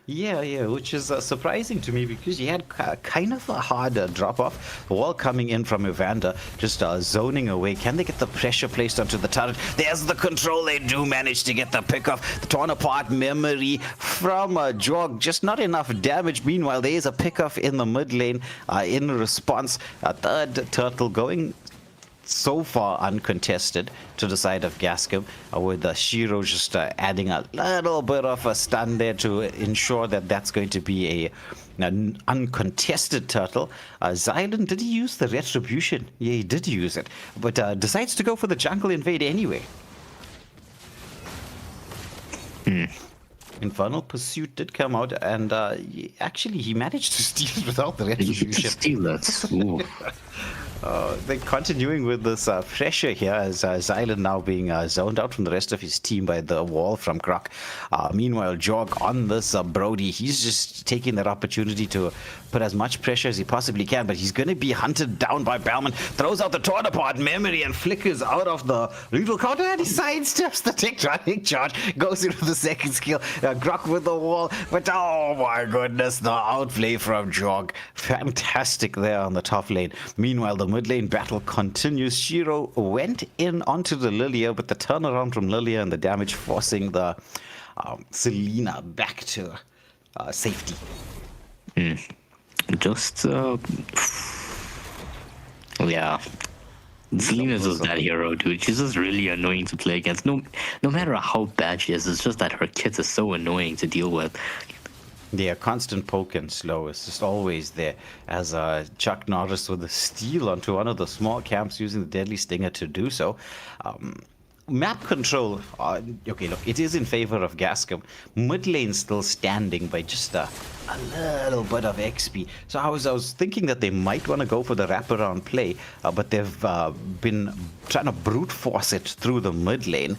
Yeah, which is surprising to me because he had kind of a hard drop-off. Wall coming in from Evander, just zoning away. Can they get the pressure placed onto the turret? There's the control. They do manage to get the pick-off. The torn apart memory from Jog. Just not enough damage. Meanwhile, there is a pick-off in the mid lane in response. A third turtle going so far uncontested to the side of Gascom, with Shiro just adding a little bit of a stun there to ensure that that's going to be an uncontested turtle. Xylan, did he use the retribution? Yeah, he did use it, but decides to go for the jungle invade anyway. Infernal Pursuit did come out, and actually he managed to steal it without the retribution. Steal that. They're continuing with this pressure here as Xylan now being zoned out from the rest of his team by the wall from Grok. Meanwhile, Jog on this Brody, he's just taking that opportunity to put as much pressure as he possibly can, but he's going to be hunted down by Bellman. Throws out the torn apart memory and flickers out of the lethal counter, and he sidesteps the Tectonic charge, goes into the second skill. Grok with the wall, but oh my goodness, the outplay from Jog. Fantastic there on the top lane. Meanwhile, the mid lane battle continues. Shiro went in onto the Lilia, but the turnaround from Lilia and the damage forcing the Selena back to safety. Yeah. Selena's just that hero, dude. She's just really annoying to play against. No matter how bad she is, it's just that her kits are so annoying to deal with. Yeah, constant poke and slow is just always there. As Chuck Norris with a steal onto one of the small camps using the Deadly Stinger to do so. map control, okay, look, it is in favor of Gascom. Mid lane still standing by just a little bit of XP. So I was thinking that they might want to go for the wraparound play, but they've been trying to brute force it through the mid lane.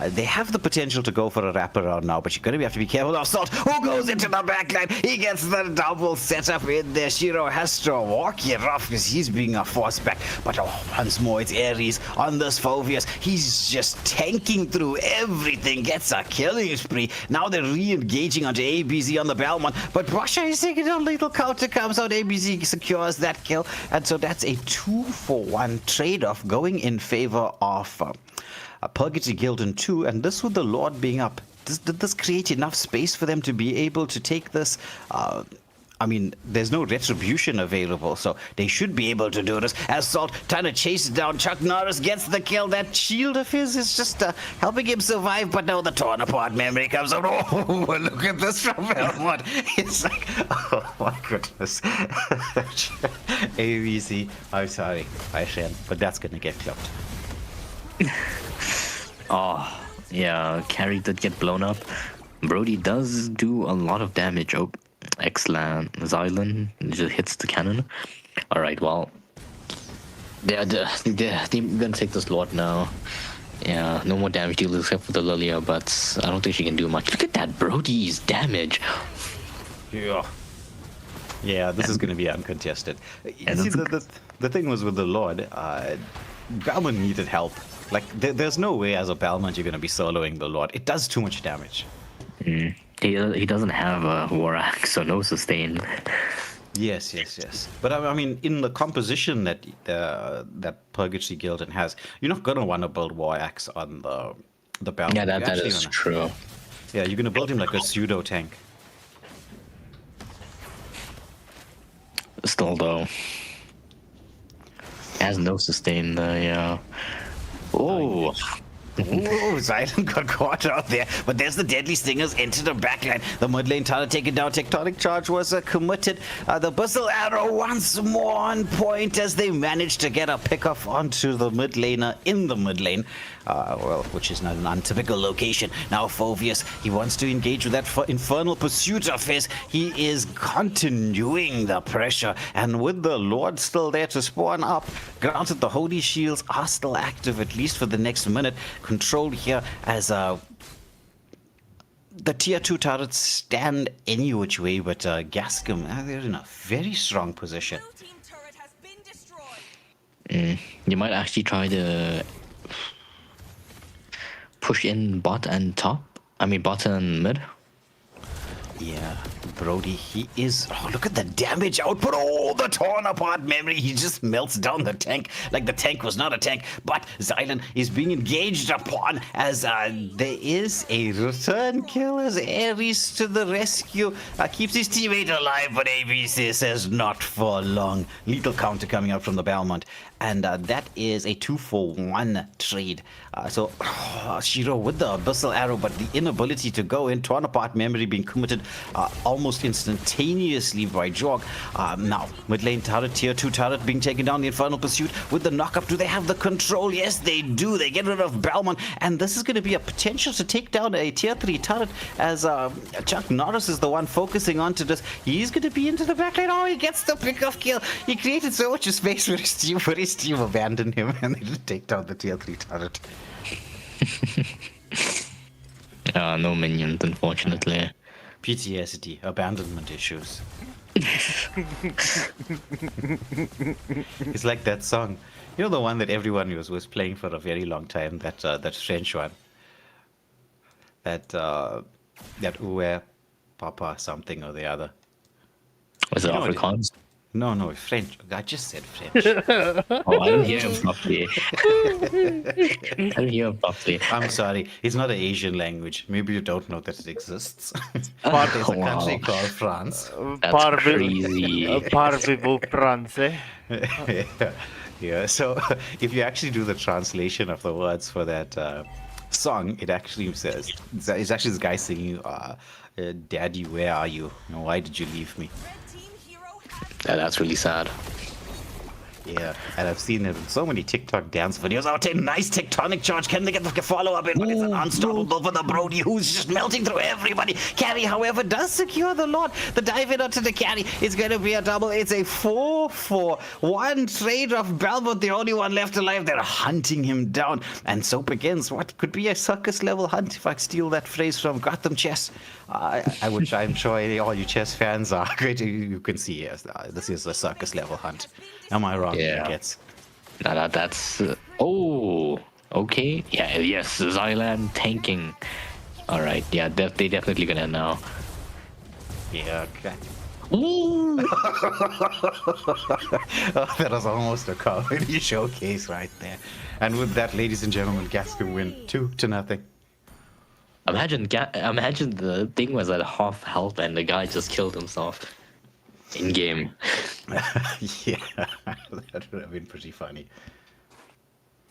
They have the potential to go for a wraparound now, but you're going to have to be careful of Salt, who goes into the backline. He gets the double setup in there. Shiro has to walk it off because he's being forced back. But once more, it's Ares on this Phoveus. He's just tanking through everything, gets a killing spree. Now they're re-engaging onto ABZ on the Belmont, but Russia is taking a little counter, comes out, ABZ secures that kill, and so that's a 2-for-1 trade-off going in favor of Purgatory Guild in 2, and this with the Lord being up. Did this create enough space for them to be able to take this? I mean, there's no retribution available, so they should be able to do this. As Salt trying to chase down Chuck Norris gets the kill. That shield of his is just helping him survive, but now the torn apart memory comes out. Oh, look at this from Belmont. It's like, oh my goodness. ABC, I'm sorry, Shen, but that's gonna get clipped. Oh, yeah, carry did get blown up. Brody does do a lot of damage. Oh, Xlan, Xylan just hits the cannon. Alright, well, they're gonna take this Lord now. Yeah, no more damage deals except for the Lilia, but I don't think she can do much. Look at that Brody's damage. Yeah. Yeah, this is going to be uncontested. You see, the thing was with the Lord, Balmond needed help. Like, there's no way as a Balmond you're going to be soloing the Lord. It does too much damage. He doesn't have a War Axe, so no sustain. Yes. But I mean, in the composition that Purgatory Guildon has, you're not going to want to build War Axe on the Balmond. Yeah, that is true. Yeah, you're going to build him like a pseudo tank. Still though, has no sustain. Yeah. Oh. Ooh, Zidon got caught out there, but there's the Deadly Stingers into the backline. The mid lane tower taken down. Tectonic Charge was committed. The Bustle Arrow once more on point as they managed to get a pickoff onto the mid laner in the mid lane. Well, which is not an untypical location. Now Phoveus, he wants to engage with that infernal pursuit of his. He is continuing the pressure, and with the Lord still there to spawn up, granted the Holy Shields are still active at least for the next minute. Control here as the tier 2 turrets stand any which way, but Gascom, they're in a very strong position. You might actually try to push in bot and top. I mean bot and mid. Yeah, Brody, he is... Oh, look at the damage output. Oh, the torn apart memory. He just melts down the tank like the tank was not a tank. But Xylan is being engaged upon as there is a return kill as Ares to the rescue. Keeps his teammate alive, but ABC says not for long. Lethal counter coming out from the Belmont. And that is a 2-for-1 trade. So Shiro with the Abyssal Arrow, but the inability to go in. Torn apart memory being committed almost instantaneously by Jorg. Now, mid lane turret, tier 2 turret being taken down. The Infernal Pursuit with the knock-up. Do they have the control? Yes, they do. They get rid of Balmond. And this is going to be a potential to take down a tier 3 turret as Chuck Norris is the one focusing onto this. He's going to be into the backline. Oh, he gets the pick-off kill. He created so much space for his team abandoned him and they just take down the tier 3 turret. No minions, unfortunately. PTSD, abandonment issues. It's like that song. You know the one that everyone was playing for a very long time, that French one. That Uwe Papa something or the other. Was it Afrikaans? No, French. I just said French. Oh, I didn't hear him properly. I'm sorry. It's not an Asian language. Maybe you don't know that it exists. There's a country called France. That's crazy. Parlez-vous français? Yeah, so if you actually do the translation of the words for that song, it actually says, it's actually this guy singing, Daddy, where are you? Why did you leave me? Yeah, that's really sad. Yeah, and I've seen it in so many TikTok dance videos. Oh, nice tectonic charge. Can they get the follow-up in? But it's an unstoppable for the Brody, who's just melting through everybody. Carry, however, does secure the lot. The dive in onto the carry is going to be a double. It's a 4-4. One trade off Balbot, the only one left alive. They're hunting him down. And so begins what could be a circus-level hunt, if I steal that phrase from Gotham Chess. Which I'm sure all you chess fans are great. You can see, yes, this is a circus-level hunt. Am I wrong? Yeah. Gets. That's oh, okay. Yeah, yes, Zyland tanking. All right, yeah, they definitely gonna now. Yeah, okay. Ooh. Oh, that was almost a comedy showcase right there. And with that, ladies and gentlemen, Gascom win 2-0. Imagine the thing was at half health and the guy just killed himself in game. Yeah, that would have been pretty funny.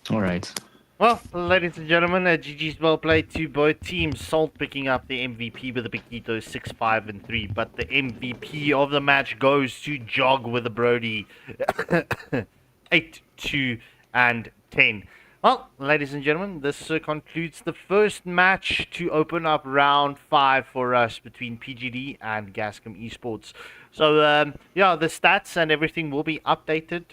All right. Well, ladies and gentlemen, GG's well played to both teams. Salt picking up the MVP with the Piquitos 6-5-3, but the MVP of the match goes to Jog with the Brody 8-2-10. Well, ladies and gentlemen, this concludes the first match to open up round 5 for us between PGD and Gascom Esports. So, yeah, the stats and everything will be updated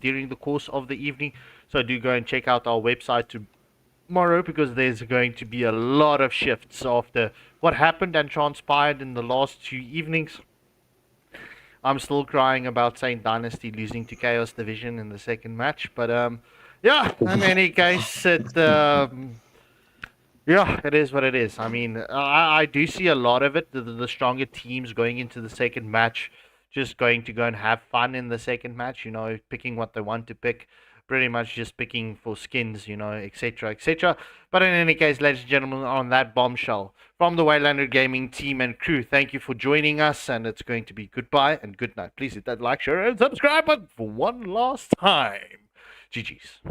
during the course of the evening. So do go and check out our website tomorrow, because there's going to be a lot of shifts after what happened and transpired in the last 2 evenings. I'm still crying about Saint Dynasty losing to Chaos Division in the second match, but yeah, in any case, yeah, it is what it is. I mean, I do see a lot of it. The stronger teams going into the second match, just going to go and have fun in the second match, you know, picking what they want to pick. Pretty much just picking for skins, you know, etc., etc. But in any case, ladies and gentlemen, on that bombshell, from the Waylander Gaming team and crew, thank you for joining us, and it's going to be goodbye and good night. Please hit that like, share, and subscribe button for one last time. GG's.